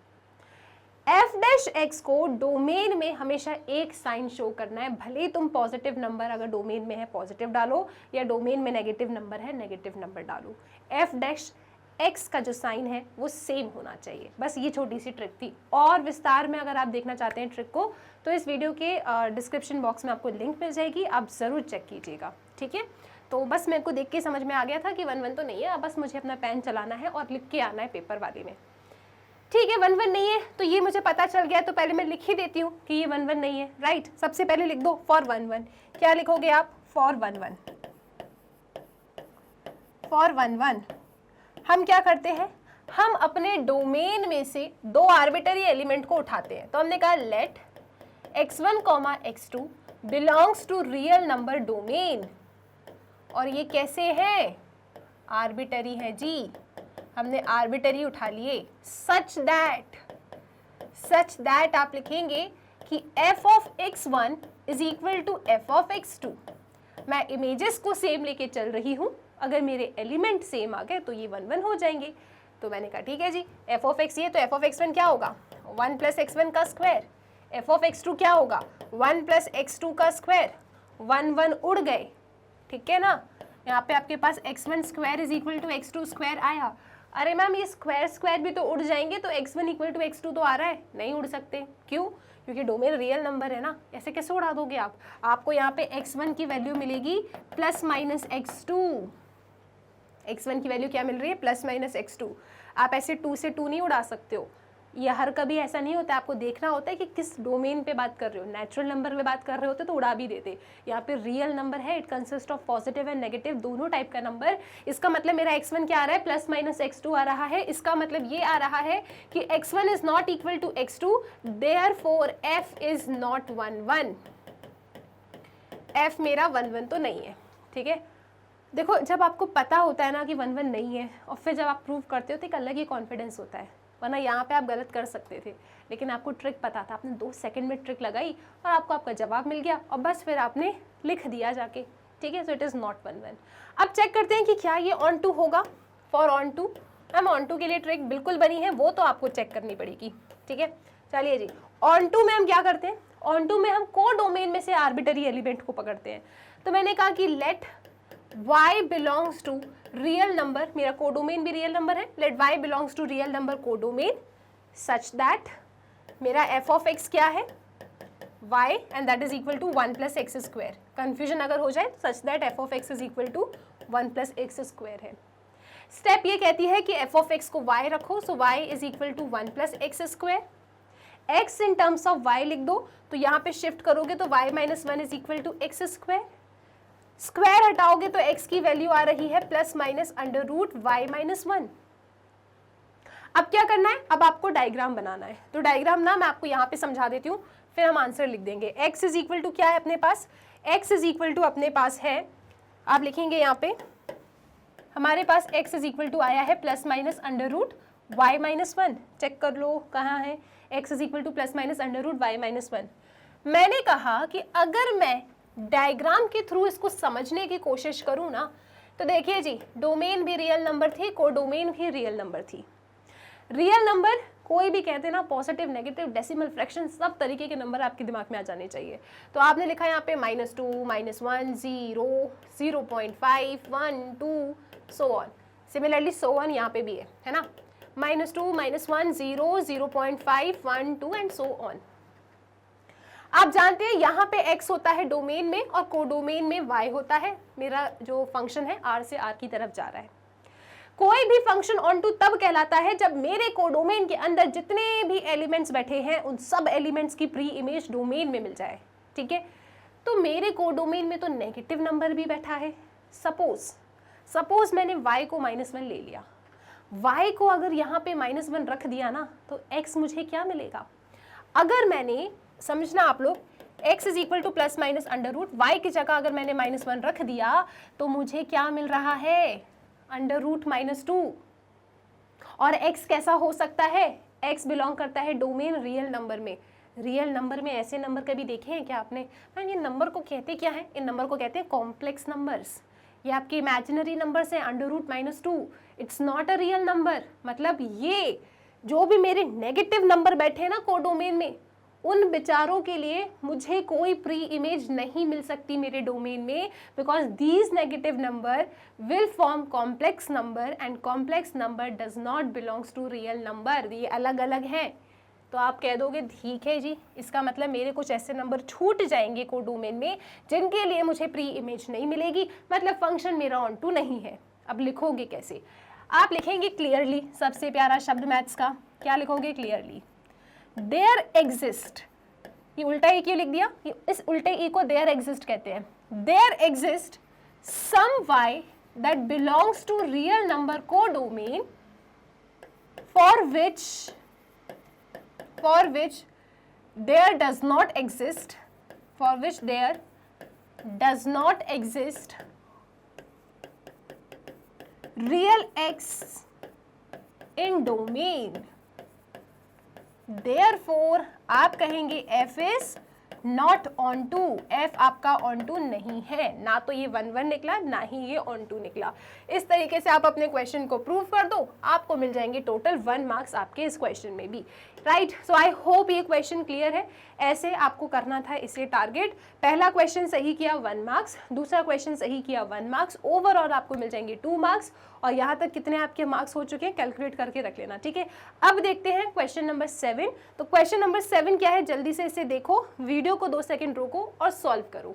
S1: f dash x को डोमेन में हमेशा एक साइन शो करना है, भले ही तुम पॉजिटिव नंबर अगर डोमेन में है पॉजिटिव डालो या डोमेन में नेगेटिव नंबर है नेगेटिव नंबर डालो, f डैश x का जो साइन है वो सेम होना चाहिए। बस ये छोटी सी ट्रिक थी, और विस्तार में अगर आप देखना चाहते हैं ट्रिक को तो इस वीडियो के डिस्क्रिप्शन बॉक्स में आपको लिंक मिल जाएगी, आप ज़रूर चेक कीजिएगा, ठीक है। तो बस मेरे को देख के समझ में आ गया था कि 1 1 तो नहीं है, अब बस मुझे अपना पेन चलाना है और लिख के आना है पेपर वाले में, ठीक है। 1 1 नहीं है तो ये मुझे पता चल गया, तो पहले मैं लिख ही देती हूँ कि ये 1 1 नहीं है, राइट। सबसे पहले लिख दो फॉर 1 1। क्या लिखोगे आप? फॉर 1 1। फॉर 1 1 हम क्या करते हैं, हम अपने डोमेन में से 2 आर्बिटरी एलिमेंट को उठाते हैं। तो हमने कहा let x1, x2 belongs to real number domain, और ये कैसे है? आर्बिटरी है जी, हमने आर्बिटरी उठा लिए, सच दैट सच दैट आप लिखेंगे कि f of x1 is equal to f of x2। मैं इमेजेस को सेम लेके चल रही हूँ, अगर मेरे एलिमेंट सेम आ गए तो ये 1 1 हो जाएंगे। तो मैंने कहा ठीक है जी, f ऑफ x ये तो f ऑफ x1 क्या होगा 1 प्लस x1 का स्क्वायर, f ऑफ x2 क्या होगा 1 प्लस x2 का स्क्वायर, 1 1 उड़ गए, ठीक है ना। यहाँ पे आपके पास x1 square is equal to x2 square आया। अरे मैम ये स्क्वायर स्क्वायर भी तो उड़ जाएंगे, तो x1 इक्वल टू x2 तो आ रहा है, नहीं उड़ सकते। क्यों? क्योंकि डोमेन रियल नंबर है ना, ऐसे कैसे उड़ा दोगे आप। आपको यहाँ पे x1 की वैल्यू मिलेगी प्लस माइनस x2। x1 की वैल्यू क्या मिल रही है प्लस माइनस x2। आप ऐसे 2 से 2 नहीं उड़ा सकते हो, ये हर कभी ऐसा नहीं होता। आपको देखना होता है कि किस डोमेन पे बात कर रहे हो। नेचुरल नंबर पे बात कर रहे होते तो उड़ा भी देते। यहाँ पे रियल नंबर है, it consist of positive and negative दोनों टाइप का नंबर। इसका मतलब मेरा x1 क्या आ रहा है प्लस माइनस x2 आ रहा है। इसका मतलब ये आ रहा है कि x1 is not equal to x2, therefore f is not 1 1। f मेरा 1 1 तो नहीं है, ठीक है। देखो जब आपको पता होता है ना कि 1 1 नहीं है और फिर जब आप प्रूव करते हो तो एक अलग ही कॉन्फिडेंस होता है। वरना यहाँ पे आप गलत कर सकते थे, लेकिन आपको ट्रिक पता था, आपने 2 सेकंड में ट्रिक लगाई और आपको आपका जवाब मिल गया और बस फिर आपने लिख दिया जाके, ठीक है। So it is not 1 1। अब चेक करते हैं कि क्या ये ऑन टू होगा। For onto, ma'am onto के लिए ट्रिक बिल्कुल बनी है, वो तो आपको चेक करनी पड़ेगी, ठीक है। चलिए जी, ऑन टू में हम क्या करते हैं, ऑन टू में हम को डोमेन में से आर्बिटरी एलिमेंट को पकड़ते हैं। तो मैंने कहा कि let y belongs to real number, मेरा कोडोमेन भी रियल नंबर है, let y belongs to real number codomain such that मेरा f ऑफ x क्या है y and that is equal to 1 plus x square. Confusion अगर हो जाए such that f of x is equal to 1 plus x square है। Step ये कहती है कि f ऑफ x को y रखो, सो y is equal to 1 plus x square. x in terms of y लिख दो, तो यहाँ पे शिफ्ट करोगे तो y minus 1 is equal to x square. Square हटाओगे तो x की वैल्यू आ रही है plus minus under root y minus 1। अब क्या करना है, अब आपको डायग्राम बनाना है। तो डायग्राम ना मैं आपको यहाँ पे समझा देती हूँ, फिर हम आंसर लिख देंगे। x इज इक्वल टू क्या है अपने पास, x इज इक्वल टू अपने पास है, आप लिखेंगे यहाँ पे हमारे पास x इज इक्वल टू आया है plus minus under root y minus 1। Check कर लो कहाँ है, x is equal to plus minus under root y minus 1। मैंने कहा कि अगर मैं डायग्राम के थ्रू इसको समझने की कोशिश करूँ ना, तो देखिए जी, डोमेन भी रियल नंबर थी, कोडोमेन भी रियल नंबर थी। रियल नंबर कोई भी कहते हैं ना, पॉजिटिव नेगेटिव डेसिमल फ्रैक्शन सब तरीके के नंबर आपके दिमाग में आ जाने चाहिए। तो आपने लिखा यहाँ पे -2, -1, 0, 0.5, 1, 2 so on. Similarly so on यहाँ पे भी है ना, -2, -1, 0, 0.5, 1, 2 एंड सो ऑन। आप जानते हैं यहाँ पे x होता है डोमेन में और कोडोमेन में y होता है। मेरा जो फंक्शन है r से r की तरफ जा रहा है। कोई भी फंक्शन ऑन टू तब कहलाता है जब मेरे कोडोमेन के अंदर जितने भी एलिमेंट्स बैठे हैं उन सब एलिमेंट्स की प्री इमेज डोमेन में मिल जाए, ठीक है। तो मेरे कोडोमेन में तो नेगेटिव नंबर भी बैठा है। सपोज मैंने y को -1 ले लिया, y को अगर यहाँ पे -1 रख दिया ना, तो x मुझे क्या मिलेगा। अगर मैंने, समझना आप लोग, x is equal to plus minus under root y की जगह अगर मैंने -1 रख दिया तो मुझे क्या मिल रहा है, अंडर रूट -2। और x कैसा हो सकता है, x बिलोंग करता है डोमेन रियल नंबर में। रियल नंबर में ऐसे नंबर कभी देखे हैं क्या आपने। मैम ये नंबर को कहते क्या है, इन नंबर को कहते हैं कॉम्प्लेक्स नंबर्स। ये आपके इमेजिनरी नंबर्स हैं, under root -2, it's not a real number. मतलब ये जो भी मेरे नेगेटिव नंबर बैठे हैं ना कोडोमेन में, उन बेचारों के लिए मुझे कोई प्री इमेज नहीं मिल सकती मेरे डोमेन में, because these negative number will form complex number and complex number does not belongs to real number. ये अलग अलग हैं। तो आप कह दोगे ठीक है जी, इसका मतलब मेरे कुछ ऐसे नंबर छूट जाएंगे कोडोमेन में जिनके लिए मुझे प्री इमेज नहीं मिलेगी, मतलब फंक्शन मेरा ऑन टू नहीं है। अब लिखोगे कैसे, आप लिखेंगे क्लियरली। सबसे प्यारा शब्द मैथ्स का, क्या लिखोगे, क्लियरली। देयर एग्जिस्ट, ये उल्टा ई क्यों लिख दिया, इस उल्टे ई को देयर एग्जिस्ट कहते हैं। There exist some y that belongs to real number codomain for which there does not exist real x in domain therefore आप कहेंगे f is not onto, f आपका ऑन टू नहीं है, ना तो ये 1 1 निकला ना ही ये ऑन टू निकला। इस तरीके से आप अपने क्वेश्चन को प्रूव कर दो, आपको मिल जाएंगे टोटल 1 मार्क्स आपके इस क्वेश्चन में भी, राइट। सो आई होप ये क्वेश्चन क्लियर है। ऐसे आपको करना था इसे टारगेट, पहला क्वेश्चन सही किया 1 मार्क्स, दूसरा क्वेश्चन सही किया 1 मार्क्स, ओवरऑल आपको मिल जाएंगे 2 मार्क्स। और यहाँ तक कितने आपके मार्क्स हो चुके हैं कैलकुलेट करके रख लेना, ठीक है। अब देखते हैं क्वेश्चन नंबर 7। तो क्वेश्चन नंबर 7 क्या है, जल्दी से इसे देखो, वीडियो को 2 सेकंड रोको और सॉल्व करो।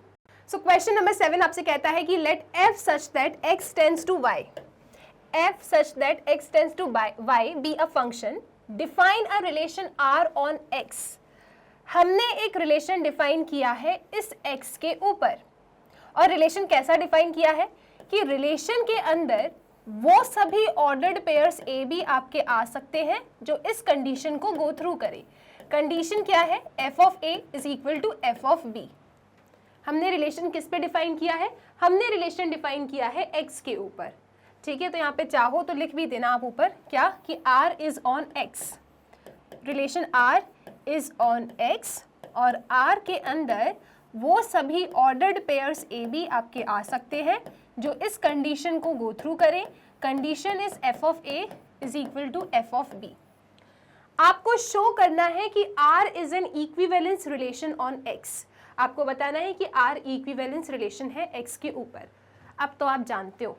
S1: सो क्वेश्चन नंबर 7 आपसे कहता है कि let f such that x tends to y, f such that x tends to y be a function, define a relation r on x। हमने एक रिलेशन डिफाइन किया है इस x के ऊपर, और रिलेशन कैसा डिफाइन किया है कि रिलेशन के अंदर वो सभी ऑर्डर्ड पेयर्स ए बी आपके आ सकते हैं जो इस कंडीशन को गो थ्रू करे। कंडीशन क्या है, f of a is equal to f of b। हमने रिलेशन किस पे डिफाइन किया है, हमने रिलेशन डिफाइन किया है x के ऊपर, ठीक है। तो यहाँ पे चाहो तो लिख भी देना आप ऊपर क्या कि r is on x, relation r is on x, और r के अंदर वो सभी ऑर्डर्ड पेयर्स ए बी आपके आ सकते हैं जो इस कंडीशन को गो थ्रू करें। Condition is f of a is equal to f of b। आपको शो करना है कि r is an equivalence relation on x। आपको बताना है कि r इक्विवेलेंस रिलेशन है x के ऊपर। अब तो आप जानते हो,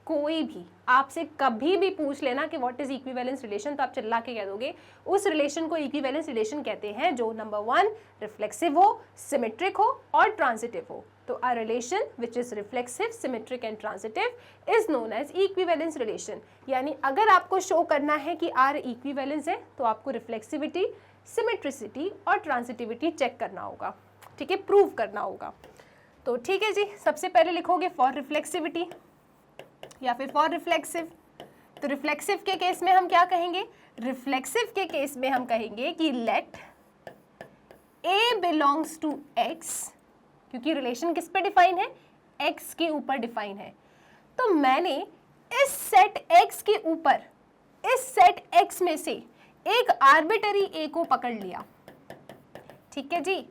S1: कोई भी आपसे कभी भी पूछ लेना कि व्हाट इज इक्विवेलेंस रिलेशन, तो आप चिल्ला के कह दोगे उस रिलेशन को इक्विवेलेंस रिलेशन कहते हैं जो नंबर 1 रिफ्लेक्सिव हो, सिमेट्रिक हो और ट्रांजिटिव हो। तो a relation which is reflexive, symmetric and transitive is known as equivalence relation. यानी अगर आपको शो करना है कि आर इक्विवेलेंस है तो आपको रिफ्लेक्सिविटी, सिमेट्रिसिटी और ट्रांजिटिविटी चेक करना होगा, ठीक है, प्रूव करना होगा। तो ठीक है जी, सबसे पहले लिखोगे फॉर रिफ्लेक्सिविटी या फिर फॉर रिफ्लेक्सिव। तो रिफ्लेक्सिव के केस में हम क्या कहेंगे, रिफ्लेक्सिव के केस में हम कहेंगे कि let a belongs to x, क्योंकि रिलेशन किस पे डिफाइन है, x के ऊपर डिफाइन है। तो मैंने इस सेट x के ऊपर, इस सेट x में से एक आर्बिटरी a को पकड़ लिया, ठीक है जी।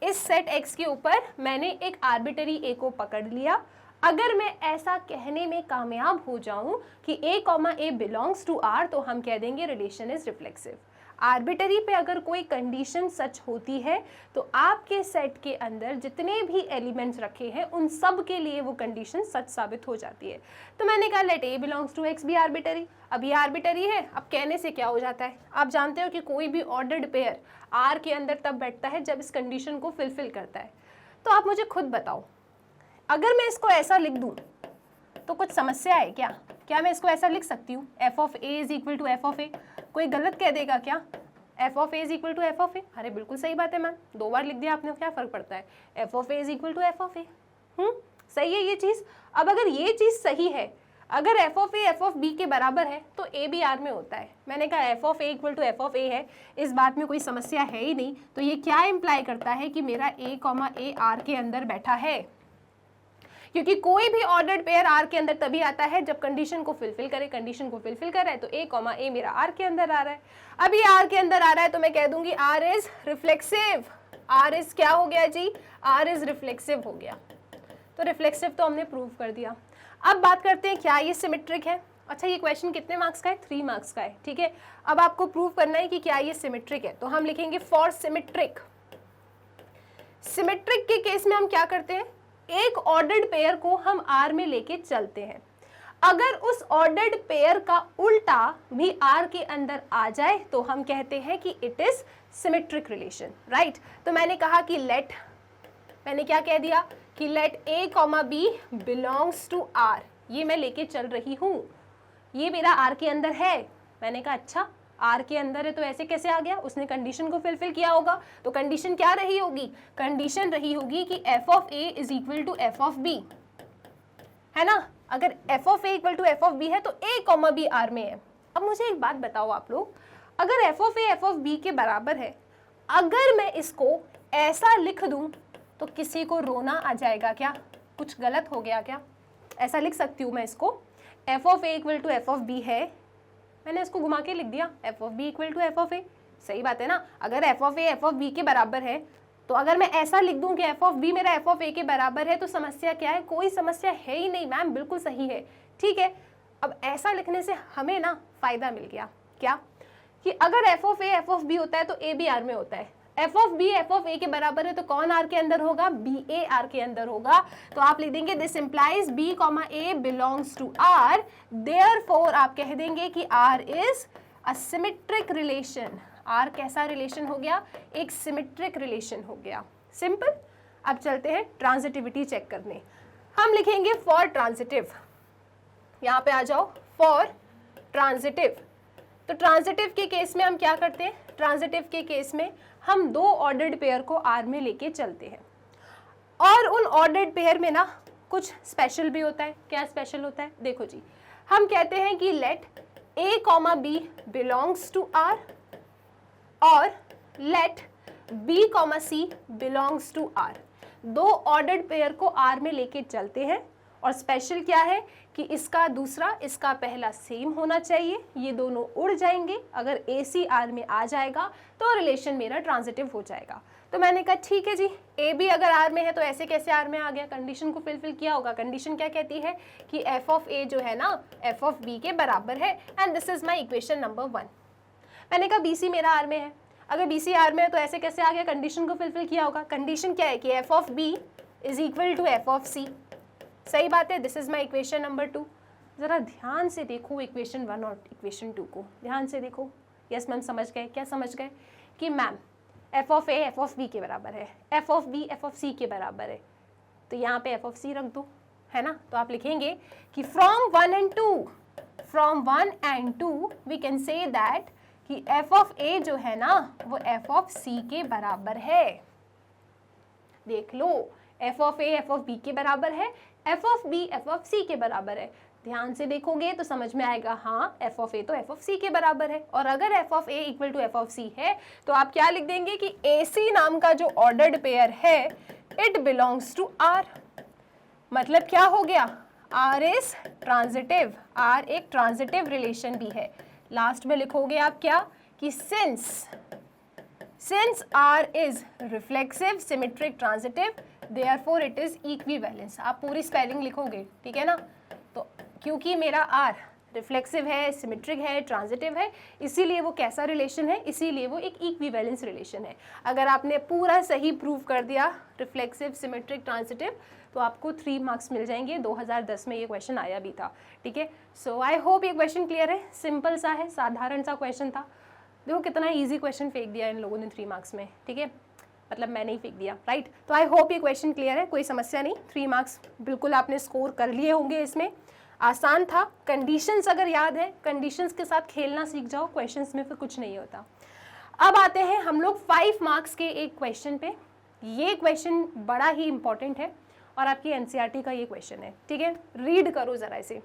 S1: इस सेट x के ऊपर मैंने एक आर्बिटरी a को पकड़ लिया। अगर मैं ऐसा कहने में कामयाब हो जाऊं कि a बिलोंग्स टू r, तो हम कह देंगे रिलेशन इज रिफ्लेक्सिव। आर्बिटरी पे अगर कोई कंडीशन सच होती है तो आपके सेट के अंदर जितने भी एलिमेंट्स रखे हैं उन सब के लिए वो कंडीशन सच साबित हो जाती है। तो मैंने कहा let a belongs to x भी आर्बिटरी। अब ये आर्बिटरी है, अब कहने से क्या हो जाता है, आप जानते हो कि कोई भी ऑर्डर्ड पेयर r के अंदर तब बैठता है जब इस कंडीशन को फुलफिल करता है। तो आप मुझे खुद बताओ, अगर मैं इसको ऐसा लिख दूं तो कुछ समस्या है क्या? क्या मैं इसको ऐसा लिख सकती हूँ f of a is equal to f of a? कोई गलत कह देगा क्या f of a is equal to f of a? अरे बिल्कुल सही बात है मैम, 2 बार लिख दिया आपने, क्या फर्क पड़ता है, f of a is equal to f of a। सही है ये चीज़। अब अगर ये चीज़ सही है, अगर f of a f of b के बराबर है तो a भी r में होता है। मैंने कहा f of a equal to f of a है, इस बात में कोई समस्या है ही नहीं। तो ये क्या इम्प्लाई करता है कि मेरा a r के अंदर बैठा है, क्योंकि कोई भी ऑर्डर्ड पेयर r के अंदर तभी आता है जब कंडीशन को फुलफिल करे। कंडीशन को फुलफिल कर रहा है तो a मेरा r के अंदर आ रहा है। अब ये r के अंदर आ रहा है तो मैं कह दूंगी r is reflexive. r is क्या हो गया जी, r इज रिफ्लेक्सिव हो गया। तो रिफ्लेक्सिव तो हमने प्रूव कर दिया। अब बात करते हैं क्या ये सिमेट्रिक है। अच्छा, ये क्वेश्चन कितने मार्क्स का है, 3 मार्क्स का है, ठीक है। अब आपको प्रूव करना है कि क्या ये सिमेट्रिक है, तो हम लिखेंगे फॉर सिमेट्रिक। सिमेट्रिक के केस में हम क्या करते हैं, एक ऑर्डर्ड पेयर को हम R में लेके चलते हैं। अगर उस ऑर्डर्ड पेयर का उल्टा भी R के अंदर आ जाए तो हम कहते हैं कि it is symmetric relation, right. तो मैंने कहा कि मैंने क्या कह दिया कि let a, b belongs to R, ये मैं लेके चल रही हूँ, ये मेरा R के अंदर है। मैंने कहा अच्छा R के अंदर है तो ऐसे कैसे आ गया, उसने कंडीशन को फुलफिल किया होगा। तो कंडीशन क्या रही होगी, कंडीशन रही होगी कि f of a is equal to f of b, है ना। अगर f of a equal to f of b है तो a, b R में है। अब मुझे एक बात बताओ आप लोग, अगर f of a f of b के बराबर है, अगर मैं इसको ऐसा लिख दूं तो किसी को रोना आ जाएगा क्या, कुछ गलत हो गया क्या? ऐसा लिख सकती हूँ मैं इसको, f of a equal to f of b है, मैंने इसको घुमा के लिख दिया f of b equal to f of a, सही बात है ना। अगर F of A F of B के बराबर है तो अगर मैं ऐसा लिख दूं कि एफ ऑफ बी मेरा एफ ऑफ ए के बराबर है तो समस्या क्या है? कोई समस्या है ही नहीं मैम, बिल्कुल सही है। ठीक है, अब ऐसा लिखने से हमें ना फायदा मिल गया, क्या कि अगर F of A F of b होता है तो ए बी आर में होता है। F of b f of a के बराबर है तो कौन आर के अंदर होगा? बी ए आर के अंदर होगा। तो आप लिख देंगे this implies B comma A belongs to R, therefore आप कह देंगे कि R is a symmetric relation. R कैसा रिलेशन हो गया? एक सिमेट्रिक रिलेशन हो गया। सिंपल। अब चलते हैं ट्रांजिटिविटी चेक करने। हम लिखेंगे फॉर ट्रांजिटिव, यहाँ पे आ जाओ, फॉर ट्रांजिटिव। तो ट्रांजिटिव के केस में हम क्या करते हैं? ट्रांजिटिव के केस में हम दो ऑर्डर्ड पेयर को आर में लेके चलते हैं और उन ऑर्डर्ड पेयर में ना कुछ स्पेशल भी होता है। क्या स्पेशल होता है? देखो जी, हम कहते हैं कि let a comma b belongs to R और let B comma C belongs to R. दो ऑर्डर्ड पेयर को आर में लेके चलते हैं और स्पेशल क्या है कि इसका दूसरा इसका पहला सेम होना चाहिए, ये दोनों उड़ जाएंगे। अगर ए सी आर में आ जाएगा तो रिलेशन मेरा ट्रांजिटिव हो जाएगा। तो मैंने कहा ठीक है जी, ए बी अगर आर में है तो ऐसे कैसे आर में आ गया? कंडीशन को फिलफिल किया होगा। कंडीशन क्या कहती है कि एफ ऑफ ए जो है ना एफ ऑफ बी के बराबर है and this is my equation number 1। मैंने कहा बी सी मेरा आर में है, अगर बी सी आर में है तो ऐसे कैसे आ गया? कंडीशन को फिलफिल किया होगा। कंडीशन क्या है कि F of b is equal to f of c. सही बात है, this is my equation number 2। जरा ध्यान से देखो इक्वेशन 1 और इक्वेशन 2 को, ध्यान से देखो। यस मैम, समझ गए? क्या समझ गए? कि ma'am f of A F of B के बराबर है, f of b f of c के बराबर है, तो यहाँ पे एफ ऑफ सी रख दो, है ना। तो आप लिखेंगे कि from 1 and 2 we can say that कि एफ ऑफ ए जो है ना वो एफ ऑफ सी के बराबर है। देख लो, f of A F of B के बराबर है, f of b f of c के बराबर है। ध्यान से देखोगे तो समझ में आएगा, हाँ एफ ऑफ ए तो एफ ऑफ सी के बराबर है। और अगर F of a equal to f of c है तो आप क्या लिख देंगे कि ए सी नाम का जो ऑर्डर्ड पेयर है इट बिलोंग्स टू आर। मतलब क्या हो गया? आर इज ट्रांजिटिव, आर एक ट्रांजिटिव रिलेशन भी है। लास्ट में लिखोगे आप क्या कि since R is reflexive symmetric transitive therefore it is equivalence. आप पूरी स्पेलिंग लिखोगे, ठीक है ना। तो क्योंकि मेरा आर रिफ्लेक्सिव है, सिमेट्रिक है, ट्रांजिटिव है, इसीलिए वो कैसा रिलेशन है? इसीलिए वो एक इक्विवेलेंस रिलेशन है। अगर आपने पूरा सही प्रूव कर दिया रिफ्लेक्सिव सिमेट्रिक ट्रांजिटिव तो आपको 3 मार्क्स मिल जाएंगे। 2010 में ये क्वेश्चन आया भी था, ठीक है। सो आई होप ये क्वेश्चन क्लियर है। सिंपल सा है, साधारण सा क्वेश्चन था। देखो कितना ईजी क्वेश्चन फेंक दिया इन लोगों ने 3 मार्क्स में, ठीक है। मतलब मैंने ही फेंक दिया, राइट। तो आई होप ये क्वेश्चन क्लियर है, कोई समस्या नहीं। 3 मार्क्स बिल्कुल आपने स्कोर कर लिए होंगे इसमें। आसान था। कंडीशंस अगर याद है, कंडीशंस के साथ खेलना सीख जाओ, क्वेश्चंस में फिर कुछ नहीं होता। अब आते हैं हम लोग 5 मार्क्स के एक क्वेश्चन पे। ये क्वेश्चन बड़ा ही इंपॉर्टेंट है और आपकी एनसीईआरटी का ये क्वेश्चन है, ठीक है। रीड करो जरा इसे।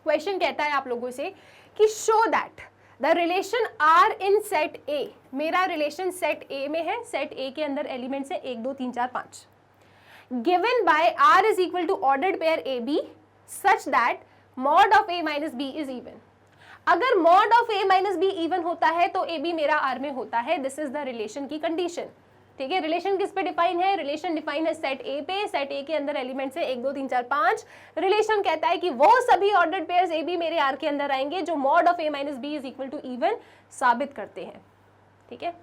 S1: क्वेश्चन कहता है आप लोगों से कि show that the relation R in set A. मेरा रिलेशन सेट ए में है, सेट ए के अंदर एलिमेंट्स है 1 2 3 4 5, given by R is equal to ordered pair a b such that mod of A minus B is even. अगर mod of A minus B even होता है तो ए बी मेरा आर में होता है। दिस इज द रिलेशन की condition, ठीक है। रिलेशन किस पे डिफाइन है? रिलेशन डिफाइन है सेट ए पे। सेट ए के अंदर एलिमेंट्स है 1 2 3 4 5। रिलेशन कहता है कि वो सभी ऑर्डर्ड पेयर्स ए बी मेरे आर के अंदर आएंगे जो mod of A minus B is equal to even साबित करते हैं, ठीक है।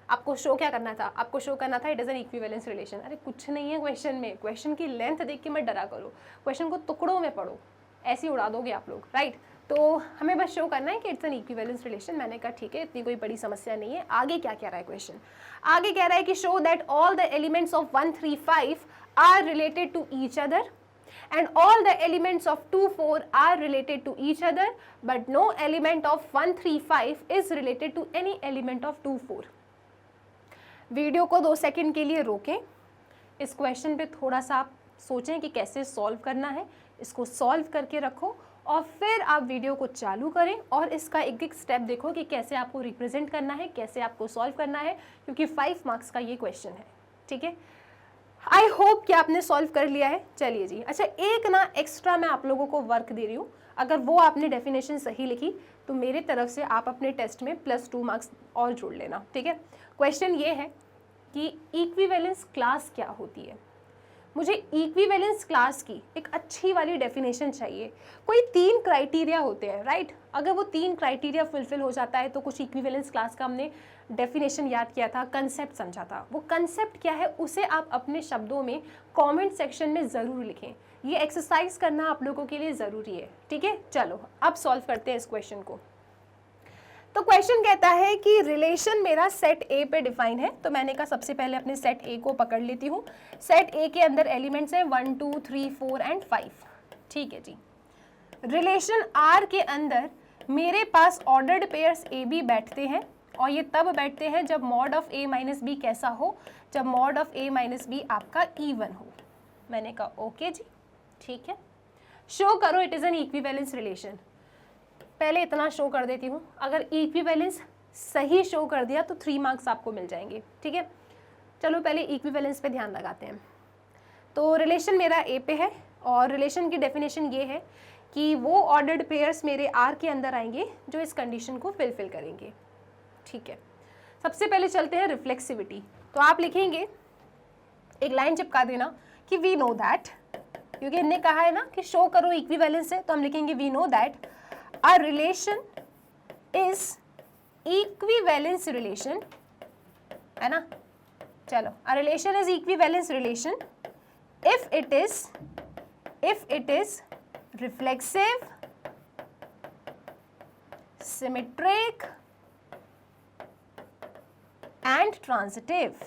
S1: आपको शो क्या करना था? आपको शो करना था it is an equivalence relation. अरे कुछ नहीं है क्वेश्चन में, क्वेश्चन की लेंथ देख के मत डरा करो, क्वेश्चन को टुकड़ों में पढ़ो, ऐसे ही उड़ा दोगे आप लोग, राइट। तो हमें बस शो करना है कि इट्स एन इक्विवेलेंस रिलेशन। मैंने कहा ठीक है, इतनी कोई बड़ी समस्या नहीं है। आगे क्या कह रहा है क्वेश्चन? आगे कह रहा है कि show that all the elements of 1 3 5 are related to each other and all the elements of 2 4 are related to each other but no element of 1 3 5 is related to any element of 2 4। Video को 2 second के लिए रोकें, इस question पे थोड़ा सा आप सोचें कि कैसे सॉल्व करना है। इसको सॉल्व करके रखो और फिर आप वीडियो को चालू करें और इसका एक एक स्टेप देखो कि कैसे आपको रिप्रेजेंट करना है, कैसे आपको सॉल्व करना है, क्योंकि 5 मार्क्स का ये क्वेश्चन है, ठीक है। आई होप कि आपने सॉल्व कर लिया है। चलिए जी, अच्छा एक ना एक्स्ट्रा मैं आप लोगों को वर्क दे रही हूँ। अगर वो आपने डेफिनेशन सही लिखी तो मेरे तरफ से आप अपने टेस्ट में +2 मार्क्स और जोड़ लेना, ठीक है। क्वेश्चन ये है कि इक्विवेलेंस क्लास क्या होती है। मुझे इक्विवेलेंस क्लास की एक अच्छी वाली डेफिनेशन चाहिए। कोई 3 क्राइटेरिया होते हैं, राइट। अगर वो 3 क्राइटेरिया फुलफिल हो जाता है तो कुछ इक्विवेलेंस क्लास का हमने डेफिनेशन याद किया था, कंसेप्ट समझा था। वो कंसेप्ट क्या है उसे आप अपने शब्दों में कमेंट सेक्शन में ज़रूर लिखें। ये एक्सरसाइज करना आप लोगों के लिए ज़रूरी है, ठीक है। चलो अब सॉल्व करते हैं इस क्वेश्चन को। तो क्वेश्चन कहता है कि रिलेशन मेरा सेट ए पे डिफाइन है। तो मैंने कहा सबसे पहले अपने सेट ए को पकड़ लेती हूँ। सेट ए के अंदर एलिमेंट्स हैं 1 2 3 4 एंड 5, ठीक है जी। रिलेशन आर के अंदर मेरे पास ऑर्डर्ड पेयर्स ए बी बैठते हैं, और ये तब बैठते हैं जब mod of A minus B कैसा हो, जब mod of A minus B आपका इवन हो। मैंने कहा ओके जी, ठीक है। शो करो it is an equivalence relation. पहले इतना शो कर देती हूँ, अगर इक्विवेलेंस सही शो कर दिया तो 3 मार्क्स आपको मिल जाएंगे, ठीक है। चलो पहले इक्विवेलेंस पे ध्यान लगाते हैं। तो रिलेशन मेरा ए पे है, और रिलेशन की डेफिनेशन ये है कि वो ऑर्डर्ड पेयर्स मेरे आर के अंदर आएंगे जो इस कंडीशन को फिल करेंगे, ठीक है। सबसे पहले चलते हैं रिफ्लेक्सिविटी। तो आप लिखेंगे, एक लाइन चिपका देना कि वी नो दैट, क्योंकि इनने कहा है ना कि शो करो इक्विवेलेंस है, तो हम लिखेंगे we know that a relation is equivalence relation, है ना। चलो, a relation is equivalence relation if it is reflexive, symmetric and transitive।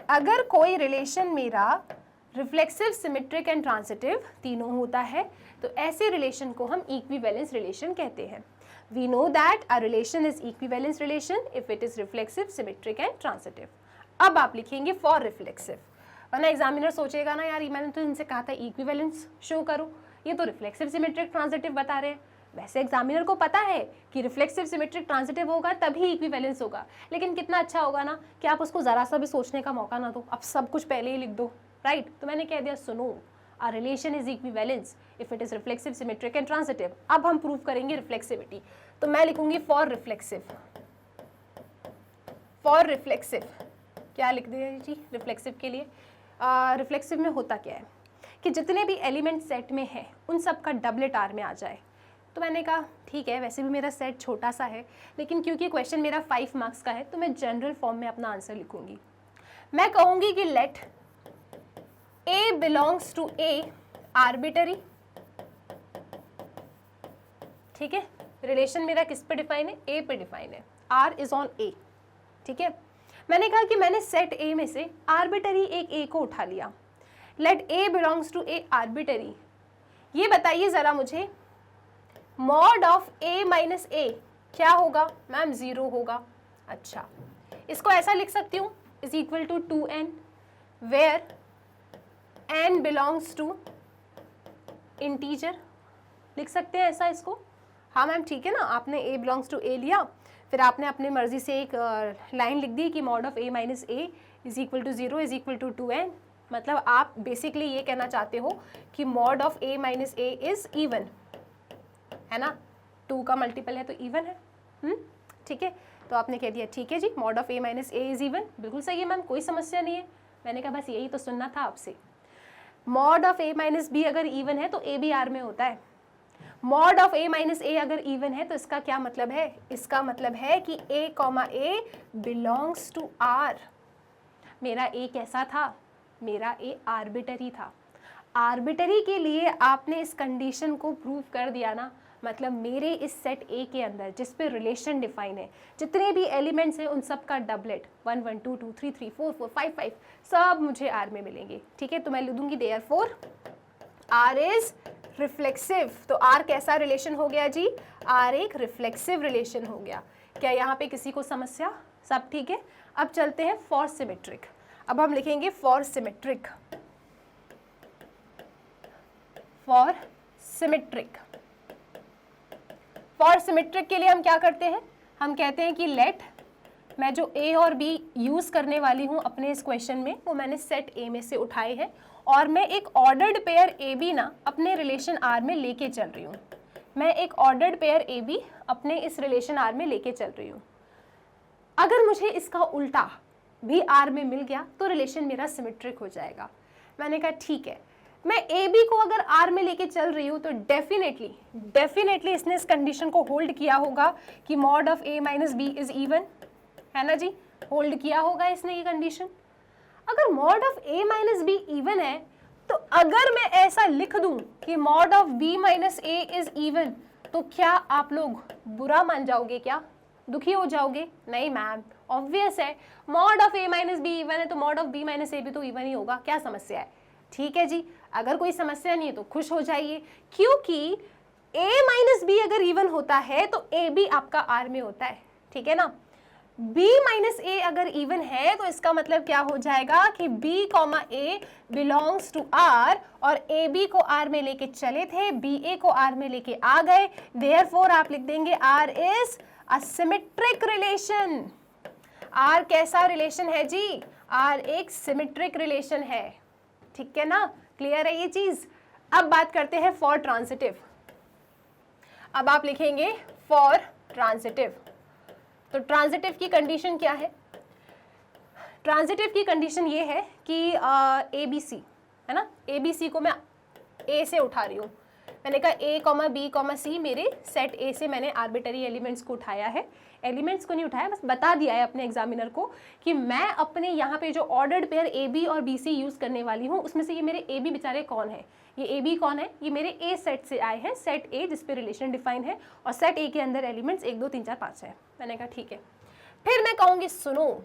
S1: अगर कोई रिलेशन मेरा रिफ्लेक्सिव, सिमेट्रिक एंड ट्रांजिटिव तीनों होता है तो ऐसे रिलेशन को हम इक्विवेलेंस रिलेशन कहते हैं। We know that a relation is equivalence relation if it is reflexive, symmetric and transitive. अब आप लिखेंगे फॉर रिफ्लेक्सिव, वरना एग्जामिनर सोचेगा ना यार मैंने तो इनसे कहा था इक्विवेलेंस शो करो, ये तो रिफ्लेक्सिव, सिमेट्रिक, ट्रांजिटिव बता रहे हैं। वैसे एग्जामिनर को पता है कि रिफ्लेक्सिव, सिमेट्रिक, ट्रांजिटिव होगा तभी इक्विवेलेंस होगा, लेकिन कितना अच्छा होगा ना कि आप उसको ज़रा सा भी सोचने का मौका ना दो, अब सब कुछ पहले ही लिख दो, राइट। तो मैंने कह दिया सुनो, a relation is equivalence if it is reflexive, symmetric and transitive. अब हम प्रूव करेंगे रिफ्लेक्सिविटी, तो मैं लिखूंगी फॉर रिफ्लेक्सिव। फॉर रिफ्लेक्सिव क्या लिख दिया जी रिफ्लेक्सिव के लिए। रिफ्लेक्सिव में होता क्या है कि जितने भी एलिमेंट सेट में है उन सब का डबलेट आर में आ जाए। तो मैंने कहा ठीक है, वैसे भी मेरा सेट छोटा सा है, लेकिन क्योंकि क्वेश्चन मेरा 5 मार्क्स का है तो मैं जनरल फॉर्म में अपना आंसर लिखूंगी। मैं कहूँगी कि let A belongs to A arbitrary, ठीक है। रिलेशन मेरा किस पे डिफाइन है, A पे डिफाइन है, R is on A, ठीक है। मैंने कहा कि मैंने सेट A में से आर्बिटरी एक A को उठा लिया। लेट A belongs to A arbitrary, ये बताइए ज़रा मुझे mod of A minus A क्या होगा। मैम 0 होगा। अच्छा, इसको ऐसा लिख सकती हूँ is equal to 2n where n belongs to integer, लिख सकते हैं ऐसा इसको। हाँ मैम ठीक है ना, आपने a belongs to a लिया, फिर आपने अपनी मर्जी से एक लाइन लिख दी कि mod of a minus a is equal to 0 is equal to 2n। मतलब आप बेसिकली ये कहना चाहते हो कि mod of a minus a is even, है ना, 2 का मल्टीपल है तो इवन है, ठीक है। तो आपने कह दिया ठीक है जी, mod of a minus a is even, बिल्कुल सही है मैम, कोई समस्या नहीं है। मैंने कहा बस यही तो सुनना था आपसे। Mod of a minus B अगर इवन है तो a भी r में होता है। Mod of a minus a अगर इवन है तो इसका क्या मतलब है, इसका मतलब है कि a comma a belongs to r। मेरा a कैसा था, मेरा a आर्बिटरी था। आर्बिटरी के लिए आपने इस कंडीशन को प्रूव कर दिया ना, मतलब मेरे इस सेट A के अंदर जिस पे रिलेशन डिफाइन है, जितने भी एलिमेंट्स हैं उन सब का डबलेट 1 1 2 2 3 3 4 4 5 5 सब मुझे R में मिलेंगे, ठीक है। तो मैं लिख दूंगी देयरफॉर R इज रिफ्लेक्सिव। तो R कैसा रिलेशन हो गया जी, R एक रिफ्लेक्सिव रिलेशन हो गया। क्या यहाँ पे किसी को समस्या, सब ठीक है। अब चलते हैं फॉर सिमेट्रिक। अब हम लिखेंगे for symmetric, for symmetric. For symmetric के लिए हम क्या करते हैं, हम कहते हैं कि लेट मैं जो ए और बी यूज़ करने वाली हूँ अपने इस क्वेश्चन में वो मैंने सेट ए में से उठाए हैं और मैं एक ऑर्डर्ड पेयर ए बी ना अपने रिलेशन आर में लेके चल रही हूँ। मैं एक ऑर्डर्ड पेयर ए बी अपने इस रिलेशन आर में लेके चल रही हूँ। अगर मुझे इसका उल्टा भी आर में मिल गया तो रिलेशन मेरा सिमेट्रिक हो जाएगा। मैंने कहा ठीक है, मैं ए बी को अगर आर में लेके चल रही हूँ तो डेफिनेटली इसने इस कंडीशन को होल्ड किया होगा कि mod of A minus B is even, है ना जी, होल्ड किया होगा इसने ये कंडीशन। अगर mod of A minus B even है तो अगर मैं ऐसा लिख दूं कि mod of B minus A is even तो क्या आप लोग बुरा मान जाओगे, क्या दुखी हो जाओगे? नहीं मैम, ऑब्वियस है, mod of A minus B even है तो मॉड ऑफ बी माइनस ए भी तो इवन ही होगा, क्या समस्या है? ठीक है जी, अगर कोई समस्या नहीं है तो खुश हो जाइए, क्योंकि a माइनस बी अगर इवन होता है तो ए बी आपका आर में होता है, ठीक है ना। b माइनस ए अगर इवन है तो इसका मतलब क्या हो जाएगा कि b comma A belongs to R और ए बी को आर में लेके चले थे, बी ए को आर में लेके आ गए, देयरफॉर आप लिख देंगे R is a symmetric relation. R कैसा रिलेशन है जी? आर एक सिमेट्रिक रिलेशन है, ठीक है ना, क्लियर है ये चीज। अब बात करते हैं फॉर ट्रांजिटिव। अब आप लिखेंगे फॉर ट्रांजिटिव। तो ट्रांजिटिव की कंडीशन क्या है? ट्रांजिटिव की कंडीशन ये है कि ए बी सी है ना, ए बी सी को मैं ए से उठा रही हूँ। मैंने कहा ए कॉमा बी कॉमा सी मेरे सेट ए से मैंने आर्बिटरी एलिमेंट्स को उठाया है, एलिमेंट्स को नहीं उठाया, बस बता दिया है अपने एग्जामिनर को कि मैं अपने यहाँ पे जो ऑर्डर्ड पेयर ए बी और बी सी यूज़ करने वाली हूँ उसमें से ये मेरे ए बी बेचारे कौन है, ये ए बी कौन है, ये मेरे ए सेट से आए हैं, सेट ए जिस पे रिलेशन डिफाइन है और सेट ए के अंदर एलिमेंट्स 1 2 3 4 5 है। मैंने कहा ठीक है। फिर मैं कहूँगी सुनो,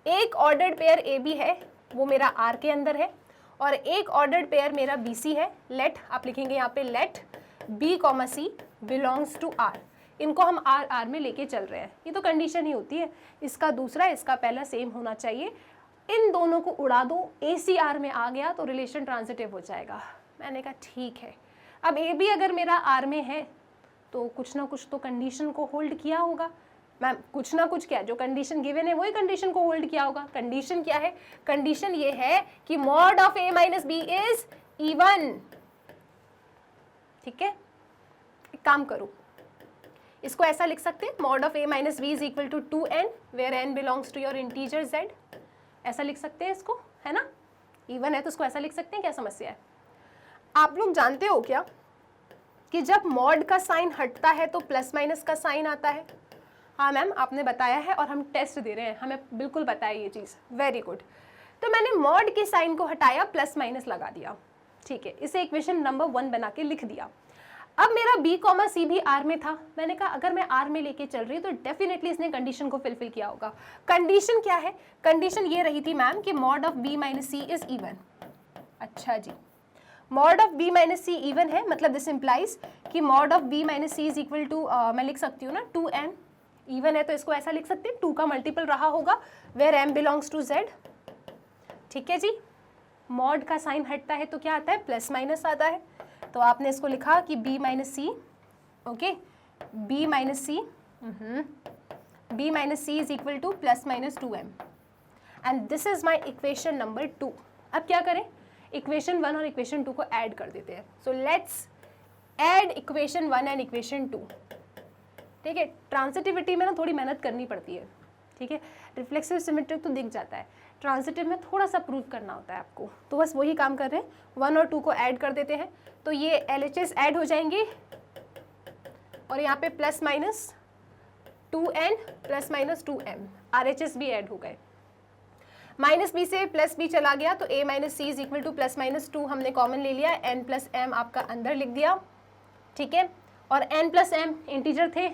S1: एक ऑर्डर्ड पेयर ए बी है वो मेरा आर के अंदर है और एक ऑर्डर्ड पेयर मेरा बी सी है। लेट, आप लिखेंगे यहाँ पे let B comma C belongs to R. इनको हम आर आर में लेके चल रहे हैं, ये तो कंडीशन ही होती है, इसका दूसरा इसका पहला सेम होना चाहिए। इन दोनों को उड़ा दो, ए सी आर में आ गया तो रिलेशन ट्रांजिटिव हो जाएगा। मैंने कहा ठीक है। अब ए बी अगर मेरा आर में है तो कुछ ना कुछ तो कंडीशन को होल्ड किया होगा। मैम कुछ ना कुछ क्या, जो कंडीशन गिवन है वही कंडीशन को होल्ड किया होगा। कंडीशन क्या है? कंडीशन ये है कि mod of A minus B is even, ठीक है। एक काम करो, इसको ऐसा लिख सकते हैं, mod of A minus B is equal to 2n where n belongs to your integer z। ऐसा लिख सकते हैं इसको, है ना, इवन है तो इसको ऐसा लिख सकते हैं, क्या समस्या है? आप लोग जानते हो क्या कि जब मॉड का साइन हटता है तो प्लस माइनस का साइन आता है? हाँ मैम, आपने बताया है और हम टेस्ट दे रहे हैं, हमें बिल्कुल पता है ये चीज़, वेरी गुड। तो मैंने मॉड के साइन को हटाया, प्लस माइनस लगा दिया, ठीक है, इसे इक्वेशन नंबर 1 बना के लिख दिया। अब मेरा b कॉमा सी भी आर में था, मैंने कहा अगर मैं आर में लेके चल रही हूँ तो डेफिनेटली इसने कंडीशन को फिलफिल किया होगा। कंडीशन क्या है? कंडीशन ये रही थी मैम कि mod of b minus C is even. अच्छा जी, mod of b minus C even है, मतलब दिस इम्प्लाइज कि mod of b minus C is equal to, मैं लिख सकती हूँ ना 2n, इवन है तो इसको ऐसा लिख सकते हैं 2 का मल्टीपल रहा होगा where m belongs to z, ठीक है जी। मॉड का साइन हटता है तो क्या आता है? प्लस माइनस आता है। तो आपने इसको लिखा कि b minus C, okay, b minus C is equal to plus minus 2m and this is my equation number 2। अब क्या करें? इक्वेशन 1 और इक्वेशन 2 को ऐड कर देते हैं। So let's add equation 1 and equation 2, ठीक है। ट्रांजिटिविटी में ना थोड़ी मेहनत करनी पड़ती है, ठीक है, रिफ्लेक्सिव सिमेट्रिक तो दिख जाता है, ट्रांजिटिव में थोड़ा सा प्रूव करना होता है आपको, तो बस वही काम कर रहे हैं। 1 और 2 को ऐड कर देते हैं तो ये LHS ऐड हो जाएंगे और यहाँ पे plus minus 2n plus minus 2m, RHS भी ऐड हो गए। माइनस बी से प्लस बी चला गया तो a minus C is equal to plus minus 2 हमने कॉमन ले लिया, n प्लस m आपका अंदर लिख दिया, ठीक है। और n प्लस m इंटीजर थे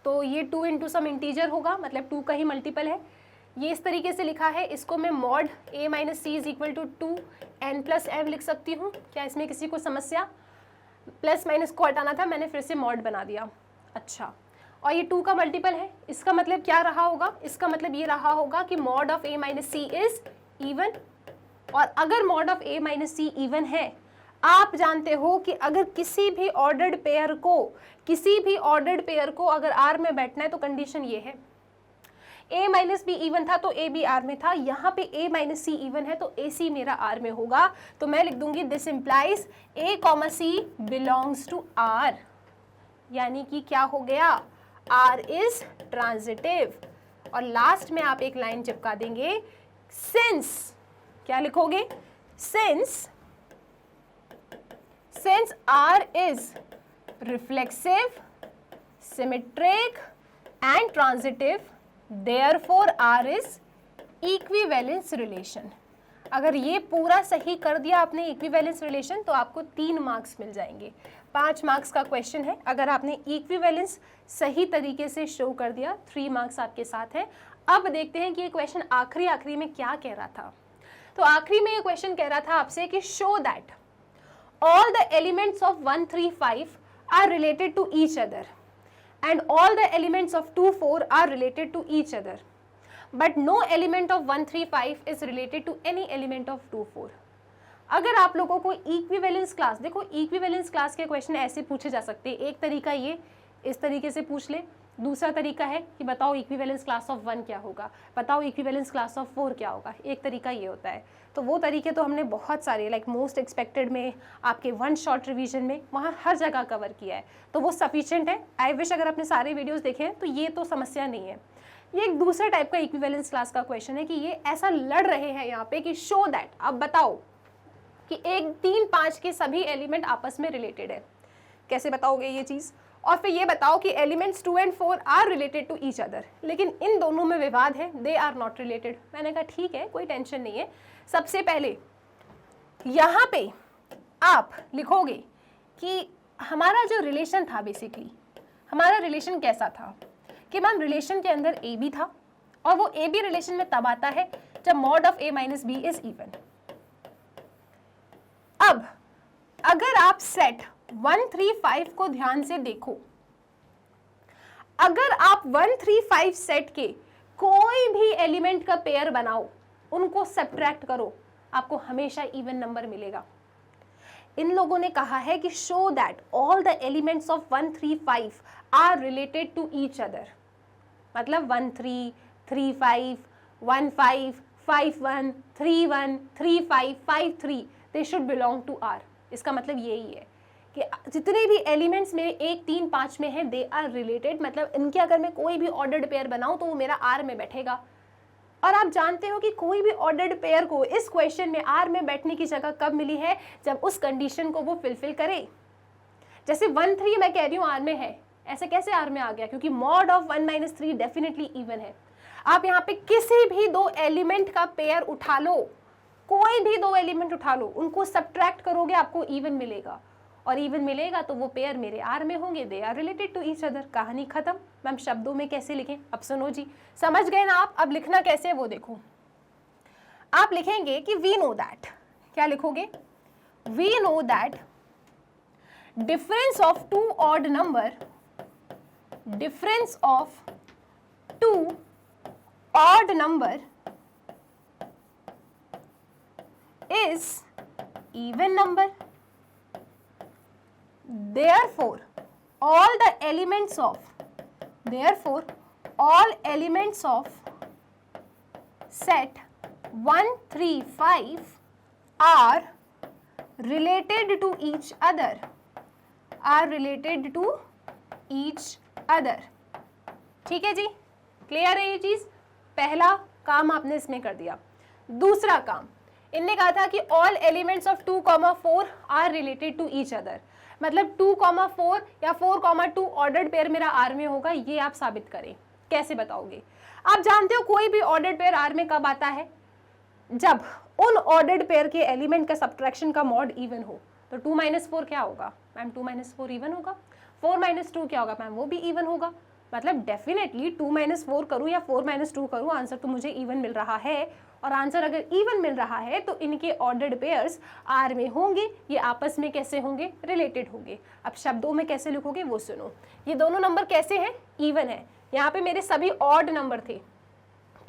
S1: तो ये 2 इंटू सम इंटीजर होगा, मतलब 2 का ही मल्टीपल है। ये इस तरीके से लिखा है, इसको मैं mod a minus C is equal to 2n plus m लिख सकती हूँ। क्या इसमें किसी को समस्या? प्लस माइनस को हटाना था, मैंने फिर से मॉड बना दिया। अच्छा, और ये 2 का मल्टीपल है, इसका मतलब क्या रहा होगा? इसका मतलब ये रहा होगा कि mod of a minus C is even. और अगर mod of a minus C even है, आप जानते हो कि अगर किसी भी ऑर्डर्ड पेयर को अगर R में बैठना है तो कंडीशन ये है A माइनस बी इवन था तो ए बी आर में था, यहाँ पे A माइनस सी इवन है तो ए सी मेरा आर में होगा। तो मैं लिख दूंगी this implies A comma C belongs to R, यानी कि क्या हो गया, R इज ट्रांजिटिव। और लास्ट में आप एक लाइन चिपका देंगे, सिंस, क्या लिखोगे, since R is reflexive, symmetric and transitive, therefore R is equivalence relation। अगर ये पूरा सही कर दिया आपने इक्विवेलेंस रिलेशन तो आपको 3 मार्क्स मिल जाएंगे। 5 मार्क्स का क्वेश्चन है, अगर आपने इक्विवेलेंस सही तरीके से शो कर दिया 3 मार्क्स आपके साथ है। अब देखते हैं कि ये क्वेश्चन आखिरी में क्या कह रहा था। तो आखिरी में ये क्वेश्चन कह रहा था आपसे कि show that all the elements of 1 3 5 are related to each other and all the elements of 2 4 are related to each other, but no element of 1 3 5 is related to any element of 2 4। अगर आप लोगों को equivalence class, देखो equivalence class के question ऐसे पूछे जा सकते हैं। एक तरीका ये इस तरीके से पूछ ले, दूसरा तरीका है कि बताओ इक्विवेलेंस क्लास ऑफ 1 क्या होगा, बताओ इक्विवेलेंस क्लास ऑफ 4 क्या होगा। एक तरीका ये होता है। तो वो तरीके तो हमने बहुत सारे लाइक मोस्ट एक्सपेक्टेड में, आपके 1 शॉर्ट रिवीजन में, वहाँ हर जगह कवर किया है, तो वो सफिशिएंट है। आई विश अगर आपने सारे वीडियोस देखे हैं तो ये तो समस्या नहीं है। ये एक दूसरा टाइप का इक्विवेलेंस क्लास का क्वेश्चन है कि ये ऐसा लड़ रहे हैं यहाँ पे कि शो दैट, अब बताओ कि 1 3 5 के सभी एलिमेंट आपस में रिलेटेड है। कैसे बताओगे ये चीज़, और फिर ये बताओ कि एलिमेंट्स 2 और 4 are related to each other, लेकिन इन दोनों में विवाद है, दे आर नॉट रिलेटेड। मैंने कहा ठीक है, कोई टेंशन नहीं है। सबसे पहले यहाँ पे आप लिखोगे कि हमारा जो रिलेशन था, बेसिकली हमारा रिलेशन कैसा था कि मैम रिलेशन के अंदर ए बी था, और वो ए बी रिलेशन में तब आता है जब mod of A minus B is even. अब अगर आप सेट 1 3 5 को ध्यान से देखो, अगर आप 1 3 5 सेट के कोई भी एलिमेंट का पेयर बनाओ, उनको सब्ट्रैक्ट करो, आपको हमेशा इवन नंबर मिलेगा। इन लोगों ने कहा है कि show that all the elements of 1 3 5 are related to each other, मतलब 1 3 3 5 1 5 5 1 3 1 3 5 5 3 they should belong to R. इसका मतलब यही है कि जितने भी एलिमेंट्स मेरे 1 3 5 में हैं दे आर रिलेटेड, मतलब इनके अगर मैं कोई भी ऑर्डर्ड पेयर बनाऊं तो वो मेरा आर में बैठेगा। और आप जानते हो कि कोई भी ऑर्डर्ड पेयर को इस क्वेश्चन में आर में बैठने की जगह कब मिली है, जब उस कंडीशन को वो फिलफिल करे। जैसे 1 3 मैं कह रही हूँ आर में है, ऐसे कैसे आर में आ गया, क्योंकि mod of 1 minus 3 definitely even है। आप यहाँ पे किसी भी 2 एलिमेंट का पेयर उठा लो, कोई भी 2 एलिमेंट उठा लो, उनको सब्ट्रैक्ट करोगे आपको इवन मिलेगा, और इवन मिलेगा तो वो पेयर मेरे आर में होंगे, they are related to each other. कहानी खत्म। मैम शब्दों में कैसे लिखें, अब सुनो जी, समझ गए ना आप। अब लिखना कैसे है वो देखो। आप लिखेंगे कि वी नो दैट, क्या लिखोगे, we know that difference of 2 odd number, difference of 2 odd number is even number, therefore all elements of set 1 3 5 are related to each other, ठीक है जी, क्लियर है ये चीज। पहला काम आपने इसमें कर दिया। दूसरा काम इनने कहा था कि all elements of 2 4 are related to each other, मतलब 2 4 या 4 2 ऑर्डर्ड पेयर मेरा आर में होगा, ये आप साबित करें। कैसे बताओगे, आप जानते हो कोई भी ऑर्डर्ड पेयर आर में कब आता है, जब उन ऑर्डर्ड पेयर के एलिमेंट का सब्ट्रैक्शन का मॉड इवन हो। तो 2 - 4 क्या होगा मैम, 2 - 4 इवन होगा। 4 - 2 क्या होगा मैम, वो भी इवन होगा। मतलब डेफिनेटली 2 - 4 करूँ या 4 - 2 करूँ, आंसर तो मुझे इवन मिल रहा है। और आंसर अगर इवन मिल रहा है तो इनके ऑर्डर्ड पेयर्स आर में होंगे, ये आपस में कैसे होंगे, रिलेटेड होंगे। अब शब्दों में कैसे लिखोगे वो सुनो। ये दोनों नंबर कैसे हैं, इवन है। यहाँ पे मेरे सभी ऑड नंबर थे,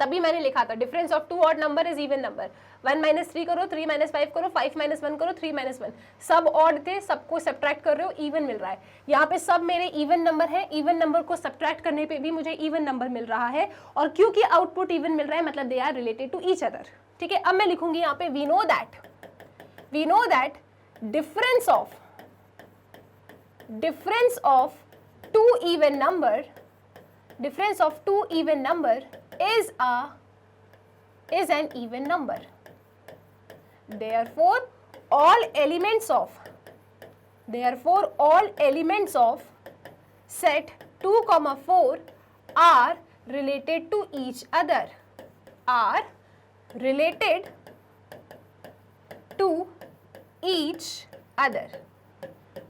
S1: तभी मैंने लिखा था difference of two odd number is even number. 1 minus 3 करो, 3 माइनस 5 करो, 5 माइनस 1 करो, 3 माइनस 1, सब ऑड थे, सबको सब्ट्रैक्ट कर रहे हो, इवन मिल रहा है। यहाँ पे सब मेरे इवन नंबर है, इवन नंबर को सब्ट्रैक्ट करने पे भी मुझे इवन नंबर मिल रहा है, और क्योंकि आउटपुट इवन मिल रहा है मतलब they are related to each other. ठीक है, अब मैं लिखूंगी यहाँ पे we know that difference of two even number is an even number. Therefore, all elements of set 2, 4 are related to each other.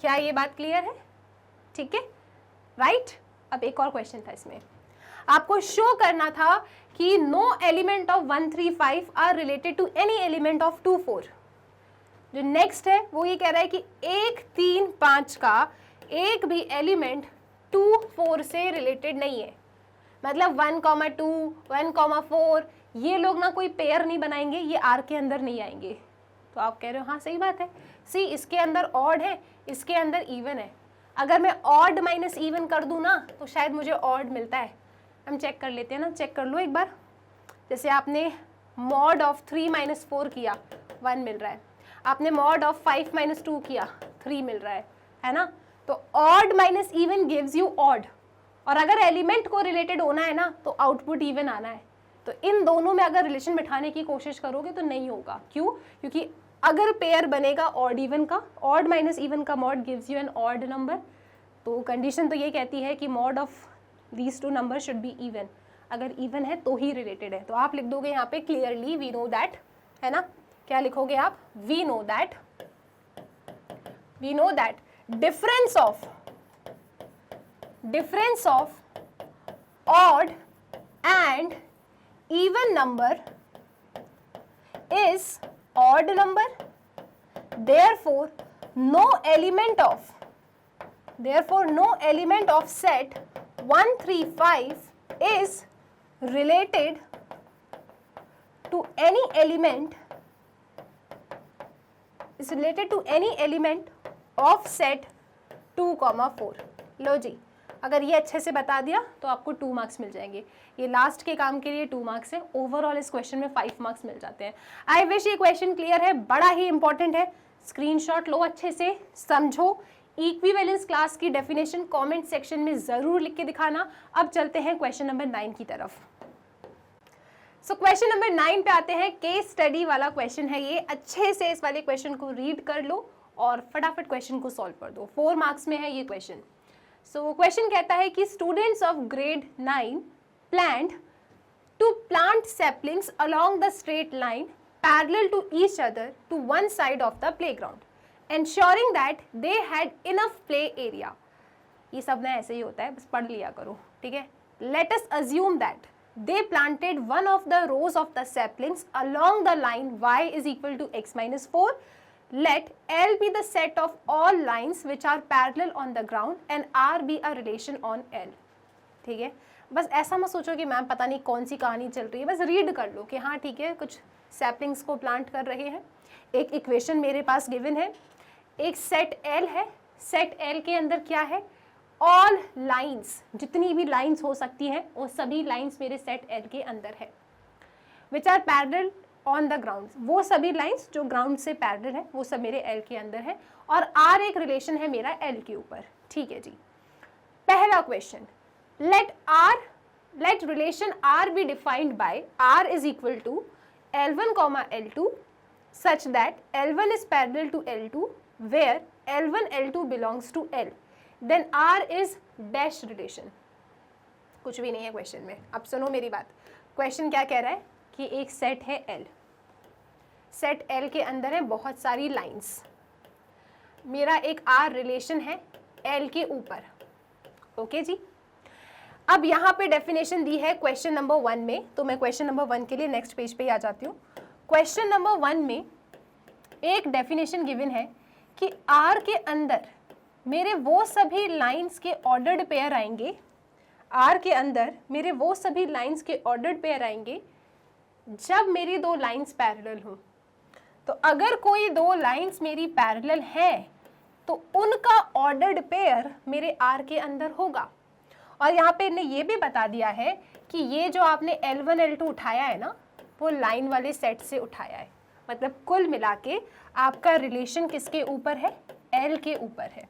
S1: क्या ये बात क्लियर है? ठीक है, राइट। अब एक और क्वेश्चन था इसमें, आपको शो करना था कि no element of 1, 3, 5 are related to any element of 2, 4। जो नेक्स्ट है वो ये कह रहा है कि 1, 3, 5 का एक भी एलिमेंट 2, 4 से रिलेटेड नहीं है। मतलब 1, 2, 1, 4 ये लोग ना कोई पेयर नहीं बनाएंगे, ये आर के अंदर नहीं आएंगे। तो आप कह रहे हो हाँ सही बात है, सी इसके अंदर ऑड है, इसके अंदर इवन है। अगर मैं ऑड माइनस इवन कर दूं ना तो शायद मुझे ऑड मिलता है। हम चेक कर लेते हैं ना, चेक कर लो एक बार। जैसे आपने मॉड ऑफ 3 माइनस 4 किया, 1 मिल रहा है। आपने मॉड ऑफ 5 माइनस 2 किया, 3 मिल रहा है ना। तो odd minus even gives you odd, और अगर एलिमेंट को रिलेटेड होना है ना तो आउटपुट इवन आना है। तो इन दोनों में अगर रिलेशन बिठाने की कोशिश करोगे तो नहीं होगा। क्यों? क्योंकि अगर पेयर बनेगा ऑड इवन का, ऑड माइनस इवन का mod gives you an odd number. तो कंडीशन तो ये कहती है कि mod of these two numbers should be even। अगर even है तो ही related है। तो आप लिख दोगे यहाँ पे clearly we know that, है ना। क्या लिखोगे आप? we know that difference of odd and even number is odd number, therefore no element of set 1, 3, 5 is related to any element of set 2, 4। लो जी, अगर ये अच्छे से बता दिया तो आपको 2 मार्क्स मिल जाएंगे। ये लास्ट के काम के लिए 2 मार्क्स है, ओवरऑल इस क्वेश्चन में 5 मार्क्स मिल जाते हैं। आई विश ये क्वेश्चन क्लियर है, बड़ा ही इंपॉर्टेंट है। स्क्रीनशॉट लो, अच्छे से समझो। इक्विवेलेंस क्लास की डेफिनेशन कमेंट सेक्शन में जरूर लिख के दिखाना। अब चलते हैं क्वेश्चन नंबर 9 की तरफ। सो क्वेश्चन नंबर 9 पे आते हैं। केस स्टडी वाला क्वेश्चन है ये, अच्छे से इस वाले क्वेश्चन को रीड कर लो और फटाफट क्वेश्चन को सॉल्व कर दो। 4 मार्क्स में है ये क्वेश्चन। सो क्वेश्चन कहता है कि students of grade 9 planned to plant saplings along the straight line parallel to each other to one side of the playground, ensuring that they had enough play area। ये सब ना ऐसे ही होता है, बस पढ़ लिया करो, ठीक है। Let us assume that they planted one of the rows of the saplings along the line y is equal to x minus 4. Let L be the set of all lines which are parallel on the ground and R be a relation on L। ठीक है, बस ऐसा मत सोचो कि ma'am पता नहीं कौन सी कहानी चल रही है, बस रीड कर लो कि हाँ ठीक है कुछ सैपलिंग्स को प्लांट कर रहे हैं। एक इक्वेशन मेरे पास गिवन है, एक सेट L है, सेट L के अंदर क्या है, ऑल लाइंस, जितनी भी लाइंस हो सकती हैं वो सभी लाइंस मेरे सेट L के अंदर है, which are parallel on the ground, वो सभी लाइंस जो ग्राउंड से पैरेलल है वो सब मेरे L के अंदर है, और R एक रिलेशन है मेरा L के ऊपर। ठीक है जी, पहला question, let relation R be defined by R is equal to L1, L2 such that L1 is parallel to L2 where L1, L2 belongs to L, then R is dash relation। कुछ भी नहीं है question में। अब सुनो मेरी बात, question क्या कह रहा है कि एक सेट है L, सेट L के अंदर है बहुत सारी लाइंस, मेरा एक R रिलेशन है L के ऊपर। ओके जी, अब यहाँ पे डेफिनेशन दी है क्वेश्चन नंबर 1 में, तो मैं क्वेश्चन नंबर 1 के लिए नेक्स्ट पेज पे आ जाती हूँ। क्वेश्चन नंबर 1 में एक डेफिनेशन गिवन है कि R के अंदर मेरे वो सभी लाइंस के ऑर्डर्ड पेयर आएंगे R के अंदर मेरे वो सभी लाइंस के ऑर्डर्ड पेयर आएंगे जब मेरी दो लाइंस पैरेलल हो। तो अगर कोई दो लाइंस मेरी पैरेलल है तो उनका ऑर्डर्ड पेयर मेरे R के अंदर होगा। और यहाँ पे ने ये भी बता दिया है कि ये जो आपने L1 L2 उठाया है ना, वो लाइन वाले सेट से उठाया है। मतलब कुल मिला के आपका रिलेशन किसके ऊपर है? L के ऊपर है।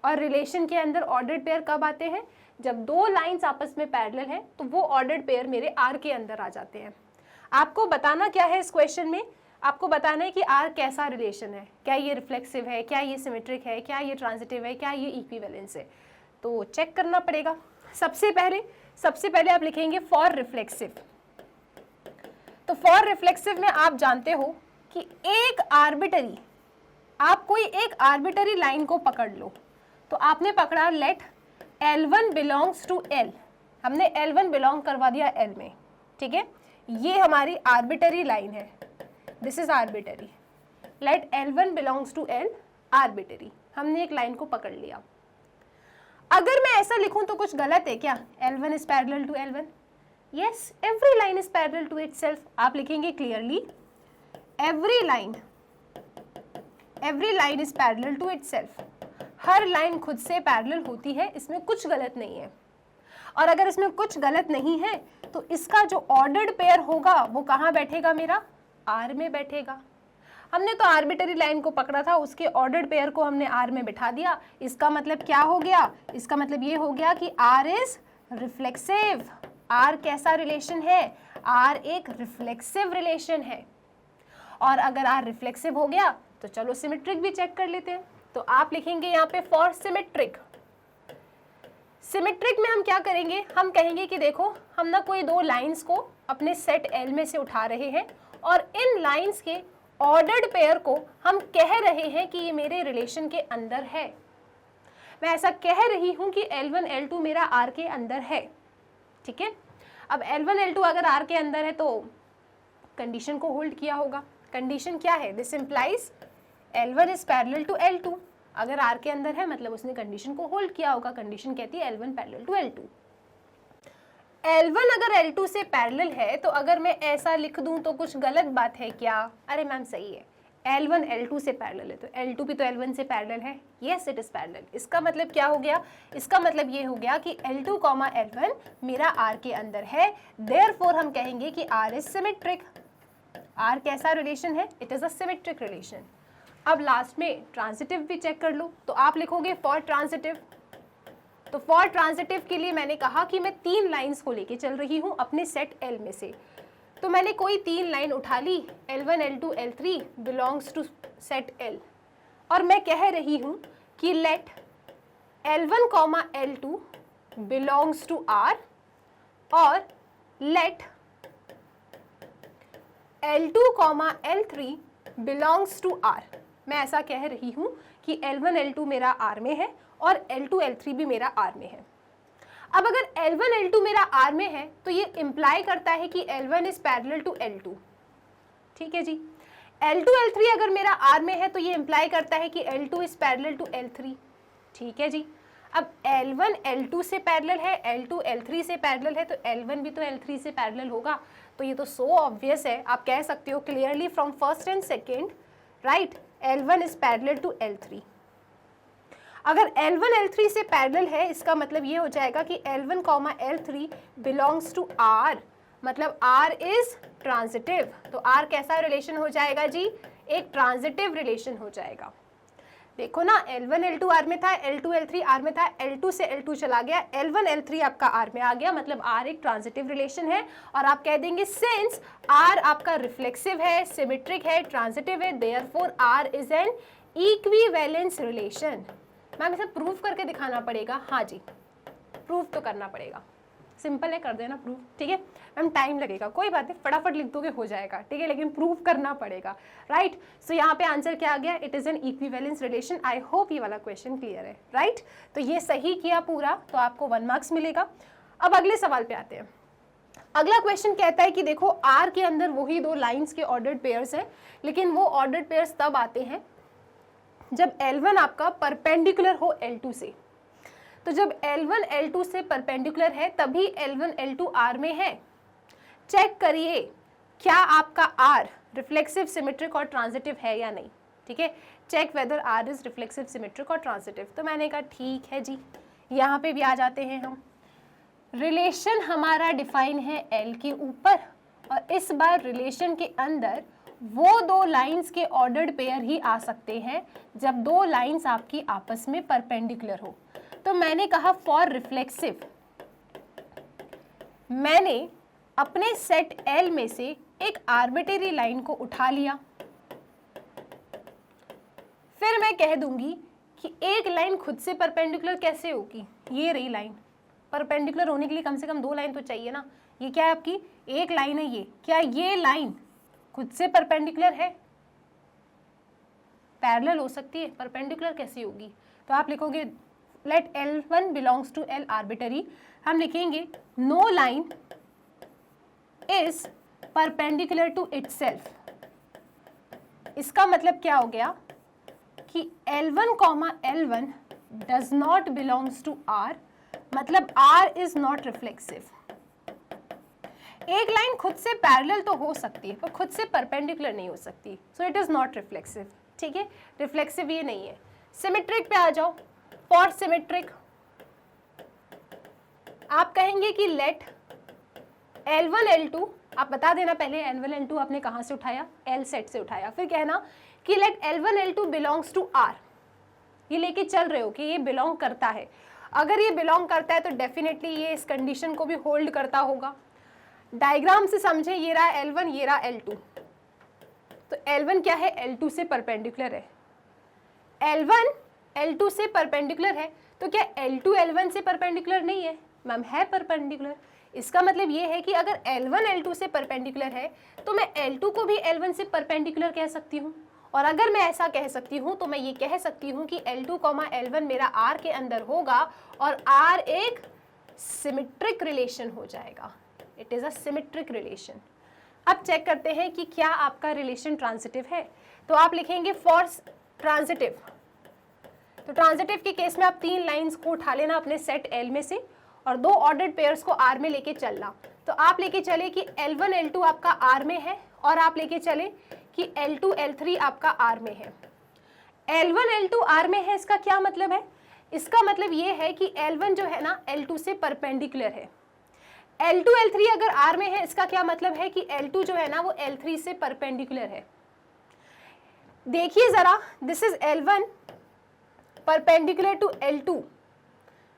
S1: और रिलेशन के अंदर ऑर्डर्ड पेयर कब आते हैं? जब दो लाइंस आपस में पैरेलल हैं तो वो ऑर्डर्ड पेयर मेरे R के अंदर आ जाते हैं। आपको बताना क्या है इस क्वेश्चन में? आपको बताना है कि R कैसा रिलेशन है, क्या ये रिफ्लेक्सिव है, क्या ये सिमेट्रिक है, क्या ये ट्रांजिटिव है, क्या ये इक्विवेलेंस है। तो चेक करना पड़ेगा। सबसे पहले आप लिखेंगे फॉर रिफ्लेक्सिव। तो फॉर रिफ्लेक्सिव में आप जानते हो कि आप कोई एक आर्बिटरी लाइन को पकड़ लो। तो आपने पकड़ा late L1 belongs to L, हमने L1 बिलोंग करवा दिया L में, ठीक है। ये हमारी आर्बिटरी लाइन है, this is arbitrary. Let L1 belongs to L, arbitrary. हमने एक लाइन को पकड़ लिया। अगर मैं ऐसा लिखूं तो कुछ गलत है क्या? L1 is parallel to L1? Yes, every line is parallel to itself. आप लिखेंगे clearly every line is parallel to itself. हर लाइन खुद से पैरेलल होती है, इसमें कुछ गलत नहीं है। और अगर इसमें कुछ गलत नहीं है तो इसका जो ऑर्डर्ड पेयर होगा वो कहाँ बैठेगा? मेरा R में बैठेगा। हमने तो आर्बिटरी लाइन को पकड़ा था, उसके ऑर्डर्ड पेयर को हमने R में बिठा दिया। इसका मतलब क्या हो गया? इसका मतलब ये हो गया कि R इज रिफ्लेक्सिव। R कैसा रिलेशन है? R एक रिफ्लेक्सिव रिलेशन है। और अगर R रिफ्लेक्सिव हो गया तो चलो सिमेट्रिक भी चेक कर लेते हैं। तो आप लिखेंगे यहाँ पे फॉर सिमेट्रिक। सिमेट्रिक में हम क्या करेंगे? हम कहेंगे कि देखो, हम ना कोई दो लाइंस को अपने सेट L में से उठा रहे हैं और इन लाइंस के ऑर्डर्ड पेयर को हम कह रहे हैं कि ये मेरे रिलेशन के अंदर है। मैं ऐसा कह रही हूं कि L1 L2 मेरा R के अंदर है, ठीक है। अब L1 L2 अगर R के अंदर है तो कंडीशन को होल्ड किया होगा। कंडीशन क्या है? This implies L1 is parallel to L2। अगर R के अंदर है मतलब उसने कंडीशन को होल्ड किया होगा। कंडीशन कहती है L1 parallel to L2। L1 अगर L2 से पैरेलल है तो अगर मैं ऐसा लिख दूं तो कुछ गलत बात है क्या? अरे मैम सही है, L1 L2 से पैरेलल है तो L2 भी तो L1 से पैरेलल है। Yes, it is parallel. इसका मतलब क्या हो गया? इसका मतलब ये हो गया कि L2, L1 मेरा R के अंदर है। देयरफॉर हम कहेंगे कि R इज सिमेट्रिक। R कैसा रिलेशन है? It is a symmetric relation. अब लास्ट में ट्रांजिटिव भी चेक कर लो। तो आप लिखोगे फॉर ट्रांजिटिव। तो फॉर ट्रांजिटिव के लिए मैंने कहा कि मैं तीन लाइंस को लेके चल रही हूँ अपने सेट L में से। तो मैंने कोई तीन लाइन उठा ली, L1 L2 L3 belongs to set L, और मैं कह रही हूँ कि let L1, L2 belongs to R और let L2, L3 belongs to R। मैं ऐसा कह रही हूँ कि L1 L2 मेरा R में है और L2 L3 भी मेरा R में है। अब अगर L1 L2 मेरा R में है तो ये इंप्लाई करता है कि L1 is parallel to L2, ठीक है जी। L2 L3 अगर मेरा R में है तो ये इंप्लाई करता है कि L2 is parallel to L3, ठीक है जी। अब L1 L2 से पैरेलल है, L2 L3 से पैरेलल है, तो L1 भी तो L3 से पैरेलल होगा। तो ये तो सो ऑब्वियस है, आप कह सकते हो clearly from first and second, right, L1 is parallel to L3। अगर L1 L3 से पैरेलल है इसका मतलब ये हो जाएगा कि L1, L3 belongs to R, मतलब R इज ट्रांजिटिव। तो R कैसा रिलेशन हो जाएगा जी? एक ट्रांजिटिव रिलेशन हो जाएगा। देखो ना, L1 L2 R में था, L2 L3 R में था, L2 से L2 चला गया, L1 L3 आपका R में आ गया, मतलब R एक ट्रांजिटिव रिलेशन है। और आप कह देंगे सिंस R आपका रिफ्लेक्सिव है, सिमेट्रिक है, ट्रांजिटिव है, therefore R is an equivalence relation. Ma'am इसे प्रूव करके दिखाना पड़ेगा? हाँ जी, प्रूव तो करना पड़ेगा। सिंपल है, कर देना प्रूव, ठीक है। मैम टाइम लगेगा, कोई बात नहीं, फटाफट लिख दोगे हो जाएगा, ठीक है, लेकिन प्रूव करना पड़ेगा, राइट। सो यहाँ पे आंसर क्या आ गया? It is an equivalence relation. I hope ये वाला क्वेश्चन क्लियर है, राइट। तो ये सही किया पूरा तो आपको 1 मार्क्स मिलेगा। अब अगले सवाल पे आते हैं। अगला क्वेश्चन कहता है कि देखो R के अंदर वही दो लाइंस के ऑर्डर्ड पेयर्स हैं, लेकिन वो ऑर्डर्ड पेयर्स तब आते हैं जब L1 आपका परपेंडिकुलर हो L2 से। तो जब L1 L2 से परपेंडिकुलर है तभी L1 L2 R में है। चेक करिए क्या आपका R रिफ्लेक्सिव, सिमेट्रिक और ट्रांजिटिव है या नहीं। ठीक है, check whether R is reflexive, symmetric और ट्रांजिटिव। तो मैंने कहा ठीक है जी, यहाँ पे भी आ जाते हैं हम। रिलेशन हमारा डिफाइन है L के ऊपर, और इस बार रिलेशन के अंदर वो दो लाइंस के ऑर्डर्ड पेयर ही आ सकते हैं जब दो लाइंस आपकी आपस में परपेंडिकुलर हो। तो मैंने कहा फॉर रिफ्लेक्सिव, मैंने अपने सेट L में से एक आर्बिट्रेरी लाइन को उठा लिया, फिर मैं कह दूंगी कि एक लाइन खुद से परपेंडिकुलर कैसे होगी। ये रही लाइन, परपेंडिकुलर होने के लिए कम से कम दो लाइन तो चाहिए ना। ये क्या है आपकी एक लाइन है, ये क्या ये लाइन खुद से परपेंडिकुलर है? पैरेलल हो सकती है, परपेंडिकुलर कैसी होगी? तो आप लिखोगे let L1 belongs to L arbitrary, हम लिखेंगे no line is perpendicular to itself. इसका मतलब क्या हो गया कि L1 L1 does not belongs to R, मतलब R इज नॉट रिफ्लेक्सिव। एक लाइन खुद से पैरेलल तो हो सकती है पर खुद से परपेंडिकुलर नहीं हो सकती, so it is not reflexive. ठीक है, रिफ्लेक्सिव ये नहीं है। सिमेट्रिक पे आ जाओ। फॉर सिमेट्रिक आप कहेंगे कि लेट L1 L2, आप बता देना पहले L1 L2 आपने कहां से उठाया, L सेट से उठाया, फिर कहना कि let L1 L2 belongs to R। ये लेके चल रहे हो कि ये बिलोंग करता है। अगर ये बिलोंग करता है तो डेफिनेटली ये इस कंडीशन को भी होल्ड करता होगा। डायग्राम से समझे, ये रहा L1, ये रहा L2। तो L1 क्या है, L2 से परपेंडिकुलर है। L1 L2 से परपेंडिकुलर है, तो क्या L2 L1 से परपेंडिकुलर नहीं है? मैम है परपेंडिकुलर। इसका मतलब ये है कि अगर L1 L2 से परपेंडिकुलर है तो मैं L2 को भी L1 से परपेंडिकुलर कह सकती हूँ। और अगर मैं ऐसा कह सकती हूँ तो मैं ये कह सकती हूँ कि L2, L1 मेरा R के अंदर होगा और R एक सिमेट्रिक रिलेशन हो जाएगा। It is a symmetric relation. अब चेक करते हैं कि क्या आपका रिलेशन ट्रांजिटिव है। तो आप लिखेंगे फॉर ट्रांजिटिव। तो ट्रांजिटिव के केस में आप तीन लाइंस को उठा लेना अपने सेट L में से और दो ऑर्डर्ड पेयर्स को R में लेके चलना। तो आप लेके चले कि L1 L2 आपका R में है और आप लेके चले कि L2 L3 आपका R में है। L1 L2 R में है, इसका क्या मतलब है? इसका मतलब ये है कि L1 जो है ना L2 से परपेंडिकुलर है। L2 L3 अगर R में है, इसका क्या मतलब है कि L2 जो है ना वो L3 से परपेंडिकुलर है। देखिए जरा, this is L1 perpendicular to L2।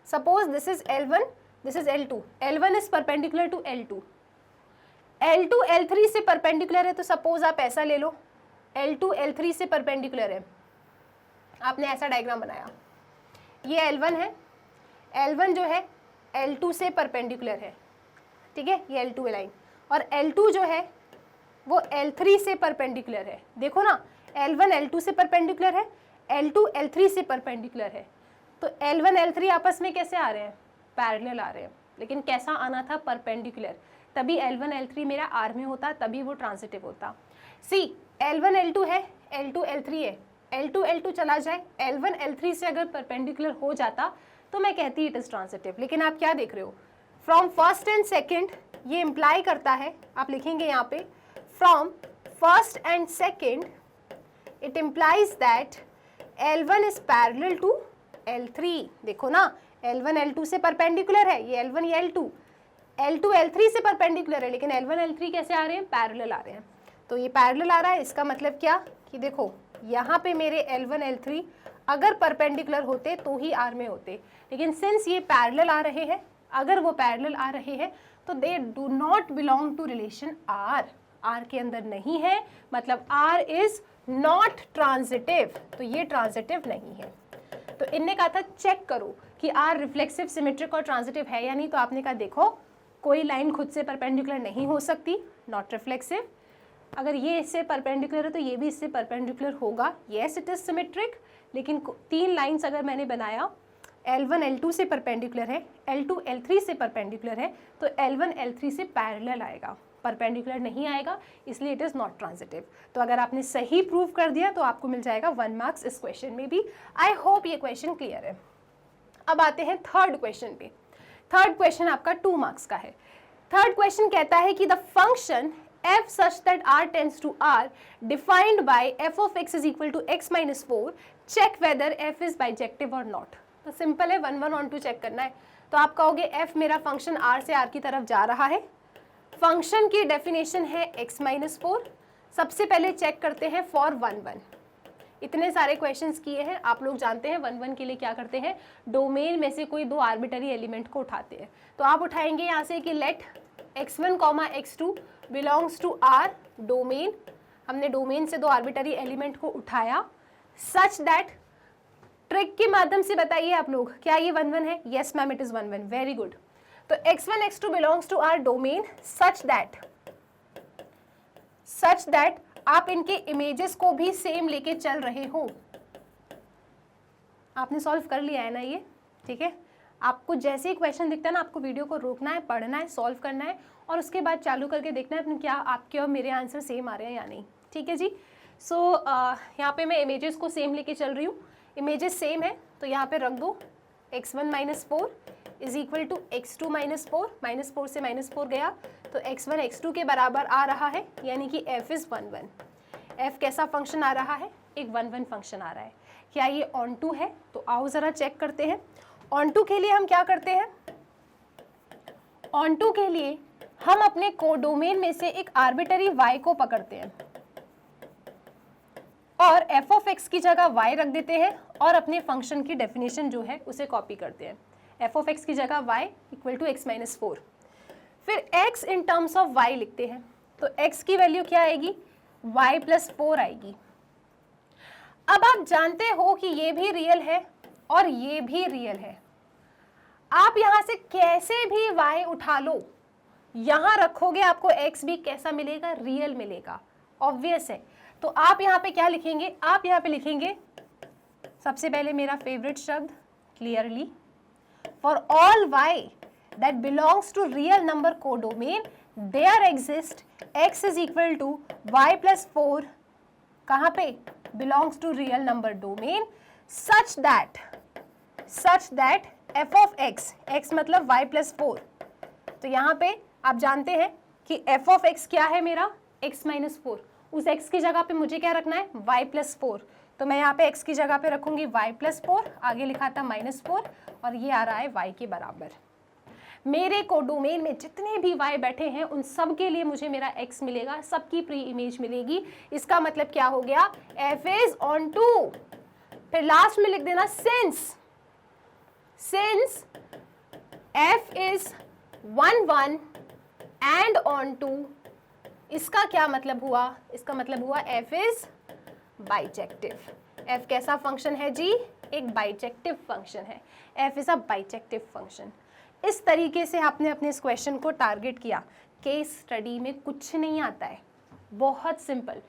S1: Suppose this is L1, this is L2, L1 is perpendicular to L2, L2 L3 से परपेंडिकुलर है। तो सपोज आप ऐसा ले लो, L2 L3 से परपेंडिकुलर है। आपने ऐसा डायग्राम बनाया, ये L1 है, L1 जो है L2 से परपेंडिकुलर है। ठीक है, ये L2 लाइन, और L2 जो है वो L3 से परपेंडिकुलर है। देखो ना, L1 L2 से परपेंडिकुलर है, L2 L3 से परपेंडिकुलर है। तो L1 L3 आपस में कैसे आ रहे हैं? पैरेलल आ रहे हैं। लेकिन कैसा आना था? परपेंडिकुलर। तभी L1 L3 मेरा R में होता, तभी वो ट्रांजिटिव होता। सी L1 L2 है, L2 L3 है, L2 L2 चला जाए, L1 L3 से अगर परपेंडिकुलर हो जाता तो मैं कहती इट इज ट्रांजिटिव। लेकिन आप क्या देख रहे हो, फ्रॉम फर्स्ट एंड सेकेंड, ये इम्प्लाई करता है, आप लिखेंगे यहाँ पे from first and second it implies that L1 is parallel to L3। देखो ना, L1 L2 से परपेंडिकुलर है, ये L1 ये L2, L2 L3 से परपेंडिकुलर है, लेकिन L1 L3 कैसे आ रहे हैं? पैरेलल आ रहे हैं। तो ये पैरेलल आ रहा है, इसका मतलब क्या कि देखो यहाँ पे मेरे L1 L3 अगर परपेंडिकुलर होते तो ही R में होते, लेकिन सिंस ये पैरेलल आ रहे हैं, अगर वो पैरेलल आ रहे हैं तो they do not belong to relation R। R के अंदर नहीं है, मतलब R इज नॉट ट्रांजिटिव, तो ये ट्रांजिटिव नहीं है। तो इनने कहा था चेक करो कि R रिफ्लेक्सिव, सिमेट्रिक और ट्रांजिटिव है या नहीं। तो आपने कहा देखो कोई लाइन खुद से परपेंडिकुलर नहीं हो सकती, नॉट रिफ्लेक्सिव। अगर ये इससे परपेंडिकुलर है तो ये भी इससे परपेंडिकुलर होगा, येस इट इज सिमेट्रिक। लेकिन तीन लाइंस अगर मैंने बनाया, L1 L2 से परपेंडिकुलर है, L2 L3 से परपेंडिकुलर है, तो L1 L3 से पैरेलल आएगा, परपेंडिकुलर नहीं आएगा, इसलिए इट इज़ नॉट ट्रांजिटिव। तो अगर आपने सही प्रूव कर दिया तो आपको मिल जाएगा 1 मार्क्स इस क्वेश्चन में भी। आई होप ये क्वेश्चन क्लियर है। अब आते हैं थर्ड क्वेश्चन पे। थर्ड क्वेश्चन आपका 2 मार्क्स का है। थर्ड क्वेश्चन कहता है कि the function f such that r tends to r defined by f of x is equal to x minus 4 check whether f is bijective or not। तो simple है, 1 1 on 2 check करना है। तो आप कहोगे f मेरा फंक्शन r से r की तरफ जा रहा है, फंक्शन की डेफिनेशन है x minus 4। सबसे पहले चेक करते हैं फॉर 1 1। इतने सारे क्वेश्चंस किए हैं, आप लोग जानते हैं 1 1 के लिए क्या करते हैं, डोमेन में से कोई दो आर्बिटरी एलिमेंट को उठाते हैं। तो आप उठाएंगे यहाँ से कि let x1, x2 belongs to our domain. हमने डोमेन से दो आर्बिटरी एलिमेंट को उठाया सच दैट, ट्रिक के माध्यम से बताइए आप लोग, क्या ये 1 1 है? Yes ma'am, it is 1 1, very good. तो x1 x2 belongs to our domain such that आप इनके इमेजेस को भी सेम लेके चल रहे हो। आपने सॉल्व कर लिया है ना ये, ठीक है। आपको जैसे ही क्वेश्चन दिखता है ना, आपको वीडियो को रोकना है, पढ़ना है, सॉल्व करना है और उसके बाद चालू करके देखना है क्या आपके और मेरे आंसर सेम आ रहे हैं या नहीं, ठीक है जी। सो यहाँ पे मैं इमेजेस को सेम लेके चल रही हूँ। इमेजेस सेम है तो यहाँ पे रख दो x1 minus 4 is equal to x2 minus 4, -4 से -4 गया तो x1 x2 के बराबर आ रहा है, यानी कि f इज 1 1। f कैसा फंक्शन आ रहा है? एक 1 1 फंक्शन आ रहा है। क्या ये ऑन टू है? तो आओ ज़रा चेक करते हैं। ऑन टू के लिए हम क्या करते हैं? ऑन टू के लिए हम अपने कोडोमेन में से एक आर्बिटरी y को पकड़ते हैं और f ऑफ x की जगह y रख देते हैं और अपने फंक्शन की डेफिनेशन जो है उसे कॉपी करते हैं। f ऑफ x की जगह y equal to x minus 4, फिर x in terms of y लिखते हैं। तो x की वैल्यू क्या आएगी? y प्लस 4 आएगी। अब आप जानते हो कि ये भी रियल है और ये भी रियल है। आप यहां से कैसे भी y उठा लो, यहां रखोगे आपको x भी कैसा मिलेगा? रियल मिलेगा, ऑब्वियस है। तो आप यहाँ पे क्या लिखेंगे? आप यहाँ पे लिखेंगे सबसे पहले मेरा फेवरेट शब्द clearly, for all y that belongs to real number codomain there exist x is equal to y plus 4 कहाँ पे? belongs to real number domain such that f of x मतलब y plus 4। तो यहाँ पे आप जानते हैं कि f of x क्या है मेरा? x minus 4। उस x की जगह पे मुझे क्या रखना है? y plus 4। तो मैं यहाँ पे x की जगह पे रखूंगी y plus 4, आगे लिखा था -4 और ये आ रहा है y के बराबर। मेरे कोडोमेन में जितने भी y बैठे हैं उन सब के लिए मुझे मेरा x मिलेगा, सबकी प्री इमेज मिलेगी। इसका मतलब क्या हो गया? f is onto. फिर लास्ट में लिख देना since f is 1 1 and onto. इसका क्या मतलब हुआ? इसका मतलब हुआ f इज बाइजेक्टिव। f कैसा फंक्शन है जी? एक बाइजेक्टिव फंक्शन है। f is a bijective function. इस तरीके से आपने अपने इस क्वेश्चन को टारगेट किया। केस स्टडी में कुछ नहीं आता है, बहुत सिंपल।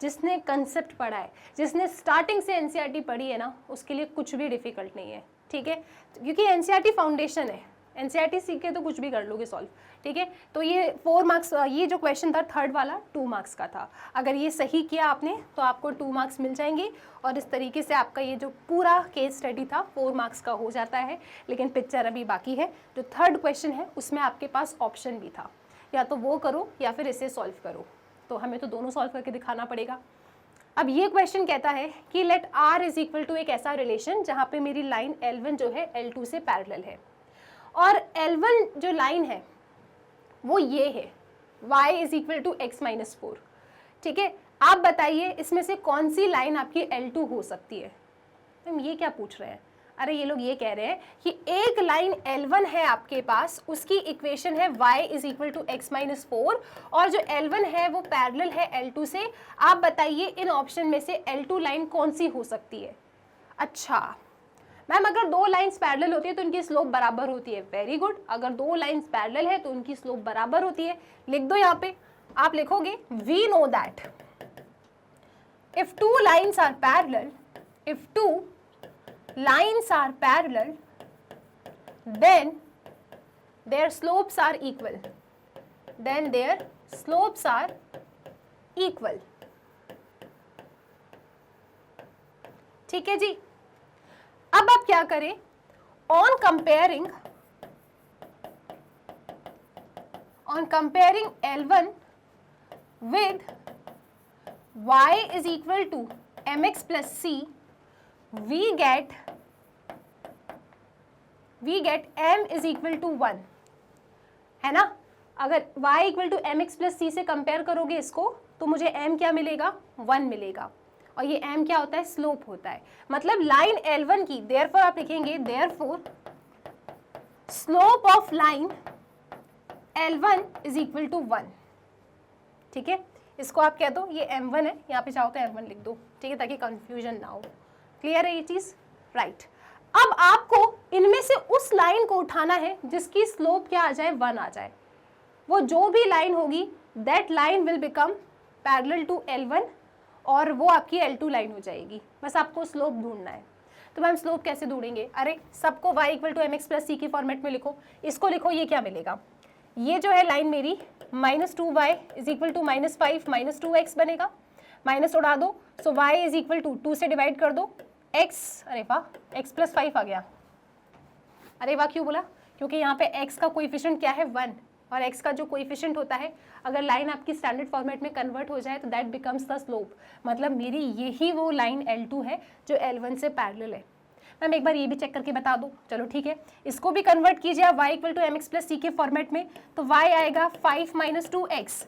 S1: जिसने कंसेप्ट पढ़ा है, जिसने स्टार्टिंग से एनसीईआरटी पढ़ी है ना, उसके लिए कुछ भी डिफिकल्ट नहीं है, ठीक है। क्योंकि एनसीईआरटी फाउंडेशन है, एनसीईआरटी सीख के तो कुछ भी कर लोगे सॉल्व, ठीक है। तो ये 4 मार्क्स, ये जो क्वेश्चन था थर्ड वाला 2 मार्क्स का था। अगर ये सही किया आपने तो आपको 2 मार्क्स मिल जाएंगे और इस तरीके से आपका ये जो पूरा केस स्टडी था 4 मार्क्स का हो जाता है। लेकिन पिक्चर अभी बाकी है। जो थर्ड क्वेश्चन है उसमें आपके पास ऑप्शन भी था, या तो वो करो या फिर इसे सॉल्व करो। तो हमें तो दोनों सॉल्व करके दिखाना पड़ेगा। अब ये क्वेश्चन कहता है कि let r is equal to एक ऐसा रिलेशन जहाँ पे मेरी लाइन L1 जो है L2 से पैरेलल है और L1 जो लाइन है वो ये है, y is equal to x minus 4, ठीक है। आप बताइए इसमें से कौन सी लाइन आपकी L2 हो सकती है? हम ये क्या पूछ रहे हैं? अरे ये लोग ये कह रहे हैं कि एक लाइन L1 है आपके पास, उसकी इक्वेशन है y is equal to x minus 4 और जो L1 है वो पैरेलल है L2 से। आप बताइए इन ऑप्शन में से L2 लाइन कौन सी हो सकती है? अच्छा मैम, अगर 2 लाइंस पैरेलल होती है तो उनकी स्लोप बराबर होती है। वेरी गुड, अगर 2 लाइंस पैरेलल है तो उनकी स्लोप बराबर होती है। लिख दो यहाँ पे, आप लिखोगे we know that if 2 lines are parallel, if 2 lines are parallel then their slopes are equal, then their slopes are equal, ठीक है जी। अब आप क्या करें, on comparing L1 with y is equal to mx plus c, we get m is equal to 1, है ना। अगर y equal to m x plus c से कंपेयर करोगे इसको तो मुझे m क्या मिलेगा, 1 मिलेगा, और ये m क्या होता है, स्लोप होता है। मतलब लाइन L1 की, देयरफॉर आप लिखेंगे therefore slope of line L1 is equal to 1, ठीक है। इसको आप कह दो ये m1 है, यहाँ पे चाहो तो m1 लिख दो, ठीक है, ताकि कंफ्यूजन ना हो। क्लियर है ये चीज, राइट। अब आपको इनमें से उस लाइन को उठाना है जिसकी स्लोप क्या आ जाए, 1 आ जाए। वो जो भी लाइन होगी that line will become parallel to L1 और वो आपकी L2 लाइन हो जाएगी। बस आपको स्लोप ढूंढना है। तो मैम स्लोप कैसे ढूंढेंगे, अरे सबको y equal to m x plus c की फॉर्मेट में लिखो। इसको लिखो, ये क्या मिलेगा, ये जो है लाइन मेरी -2y is equal to -5 -2x बनेगा, माइनस उड़ा दो, सो y इज इक्वल टू 2 से डिवाइड कर दो x, अरे वाह x प्लस 5 आ गया। अरे वाह क्यों बोला, क्योंकि यहाँ पे x का कोएफिशिएंट क्या है, 1, और x का जो कोएफिशिएंट होता है अगर लाइन आपकी स्टैंडर्ड फॉर्मेट में कन्वर्ट हो जाए तो दैट बिकम्स द स्लोप। मतलब मेरी यही वो लाइन L2 है जो L1 से पैरेलल है। मैम एक बार ये भी चेक करके बता दो, चलो ठीक है। इसको भी कन्वर्ट कीजिए आप y equal to m x plus c के फॉर्मेट में, तो y आएगा 5 - 2x,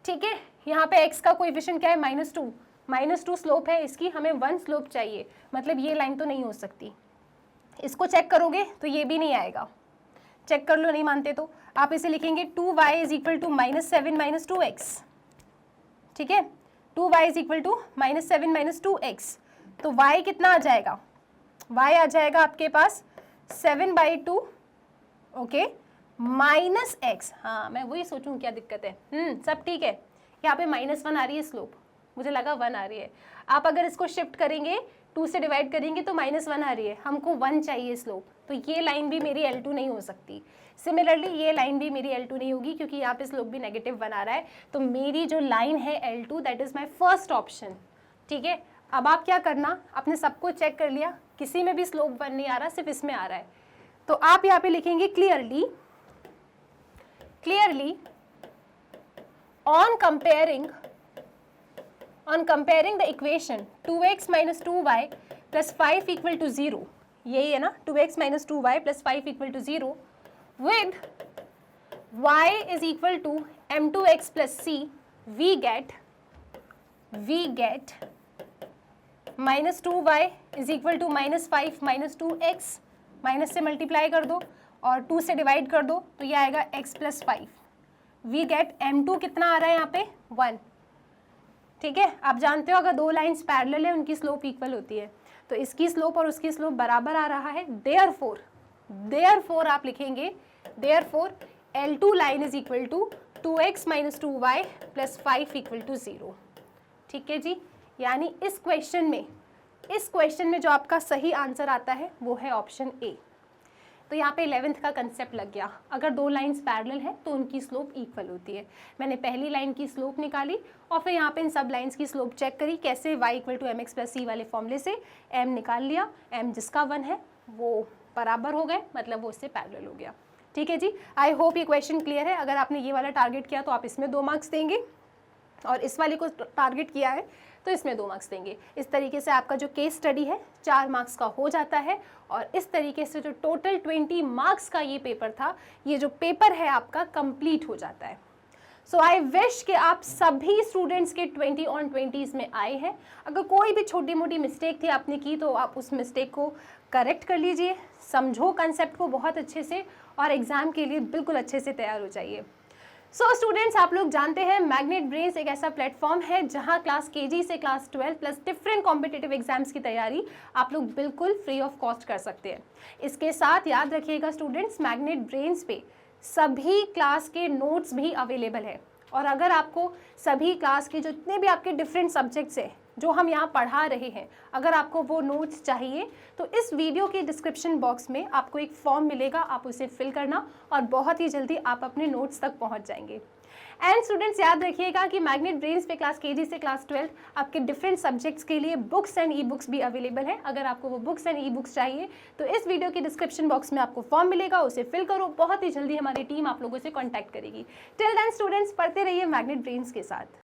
S1: ठीक है। यहाँ पे x का कोएफिशिएंट क्या है, -2, -2 स्लोप है इसकी, हमें 1 स्लोप चाहिए, मतलब ये लाइन तो नहीं हो सकती। इसको चेक करोगे तो ये भी नहीं आएगा, चेक कर लो, नहीं मानते तो आप इसे लिखेंगे 2y is equal to -7 - 2x, ठीक है। 2y is equal to -7 - 2x, तो y कितना आ जाएगा, y आ जाएगा आपके पास 7/2, ओके, -x। हाँ मैं वही सोचूं क्या दिक्कत है, सब ठीक है। यहाँ पे -1 आ रही है स्लोप, मुझे लगा 1 आ रही है। आप अगर इसको शिफ्ट करेंगे 2 से डिवाइड करेंगे तो -1 आ रही है, हमको 1 चाहिए स्लोप, तो ये लाइन भी मेरी L2 नहीं हो सकती। सिमिलरली ये लाइन भी मेरी L2 नहीं होगी क्योंकि यहाँ पे स्लोप भी -1 आ रहा है। तो मेरी जो लाइन है L2 that is my first option, ठीक है। अब आप क्या करना, आपने सबको चेक कर लिया, किसी में भी स्लोप 1 नहीं आ रहा, सिर्फ इसमें आ रहा है, तो आप यहाँ पे लिखेंगे clearly on comparing the equation 2x - 2y + 5 = 0, यही है ना, 2x - 2y + 5 = 0 with y is equal to m2x plus c, we get -2y is equal to -5 - 2x, minus से मल्टीप्लाई कर दो और 2 से डिवाइड कर दो तो ये आएगा x + 5, वी गेट m2 कितना आ रहा है यहाँ पे, 1, ठीक है। आप जानते हो अगर दो लाइंस पैरेलल है उनकी स्लोप इक्वल होती है, तो इसकी स्लोप और उसकी स्लोप बराबर आ रहा है। देयरफॉर आप लिखेंगे therefore L2 line is equal to 2x - 2y + 5 = 0, ठीक है जी। यानी इस क्वेश्चन में जो आपका सही आंसर आता है वो है ऑप्शन ए। तो यहाँ पे 11th का कंसेप्ट लग गया, अगर दो लाइंस पैरेलल है तो उनकी स्लोप इक्वल होती है। मैंने पहली लाइन की स्लोप निकाली और फिर यहाँ पे इन सब लाइंस की स्लोप चेक करी, कैसे y = mx + c वाले फॉर्मूले से m निकाल लिया, m जिसका 1 है वो बराबर हो गए, मतलब वो इससे पैरेलल हो गया, ठीक है जी। आई होप ये क्वेश्चन क्लियर है। अगर आपने ये वाला टारगेट किया तो आप इसमें 2 मार्क्स देंगे, और इस वाले को टारगेट किया है तो इसमें 2 मार्क्स देंगे। इस तरीके से आपका जो केस स्टडी है 4 मार्क्स का हो जाता है, और इस तरीके से जो टोटल 20 मार्क्स का ये पेपर था, ये जो पेपर है आपका कंप्लीट हो जाता है। सो आई विश कि आप सभी स्टूडेंट्स के 20 on 20 में आए हैं। अगर कोई भी छोटी मोटी मिस्टेक थी आपने की तो आप उस मिस्टेक को करेक्ट कर लीजिए, समझो कंसेप्ट को बहुत अच्छे से, और एग्ज़ाम के लिए बिल्कुल अच्छे से तैयार हो जाइए। सो स्टूडेंट्स, आप लोग जानते हैं मैग्नेट ब्रेन्स एक ऐसा प्लेटफॉर्म है जहां क्लास केजी से class 12 plus different competitive exams की तैयारी आप लोग बिल्कुल फ्री ऑफ कॉस्ट कर सकते हैं। इसके साथ याद रखिएगा स्टूडेंट्स, मैग्नेट ब्रेन्स पे सभी क्लास के नोट्स भी अवेलेबल है, और अगर आपको सभी क्लास के जितने भी आपके डिफरेंट सब्जेक्ट्स हैं जो हम यहाँ पढ़ा रहे हैं, अगर आपको वो नोट्स चाहिए तो इस वीडियो के डिस्क्रिप्शन बॉक्स में आपको एक फॉर्म मिलेगा, आप उसे फिल करना और बहुत ही जल्दी आप अपने नोट्स तक पहुँच जाएंगे। एंड स्टूडेंट्स याद रखिएगा कि मैग्नेट ब्रेन्स पे क्लास केजी से क्लास 12 आपके डिफरेंट सब्जेक्ट्स के लिए बुक्स एंड ई बुक्स भी अवेलेबल हैं। अगर आपको वो बुक्स एंड ई बुक्स चाहिए तो इस वीडियो के डिस्क्रिप्शन बॉक्स में आपको फॉर्म मिलेगा, उसे फिल करो, बहुत ही जल्दी हमारी टीम आप लोगों से कॉन्टैक्ट करेगी। टिल देन स्टूडेंट्स, पढ़ते रहिए मैग्नेट ब्रेन्स के साथ।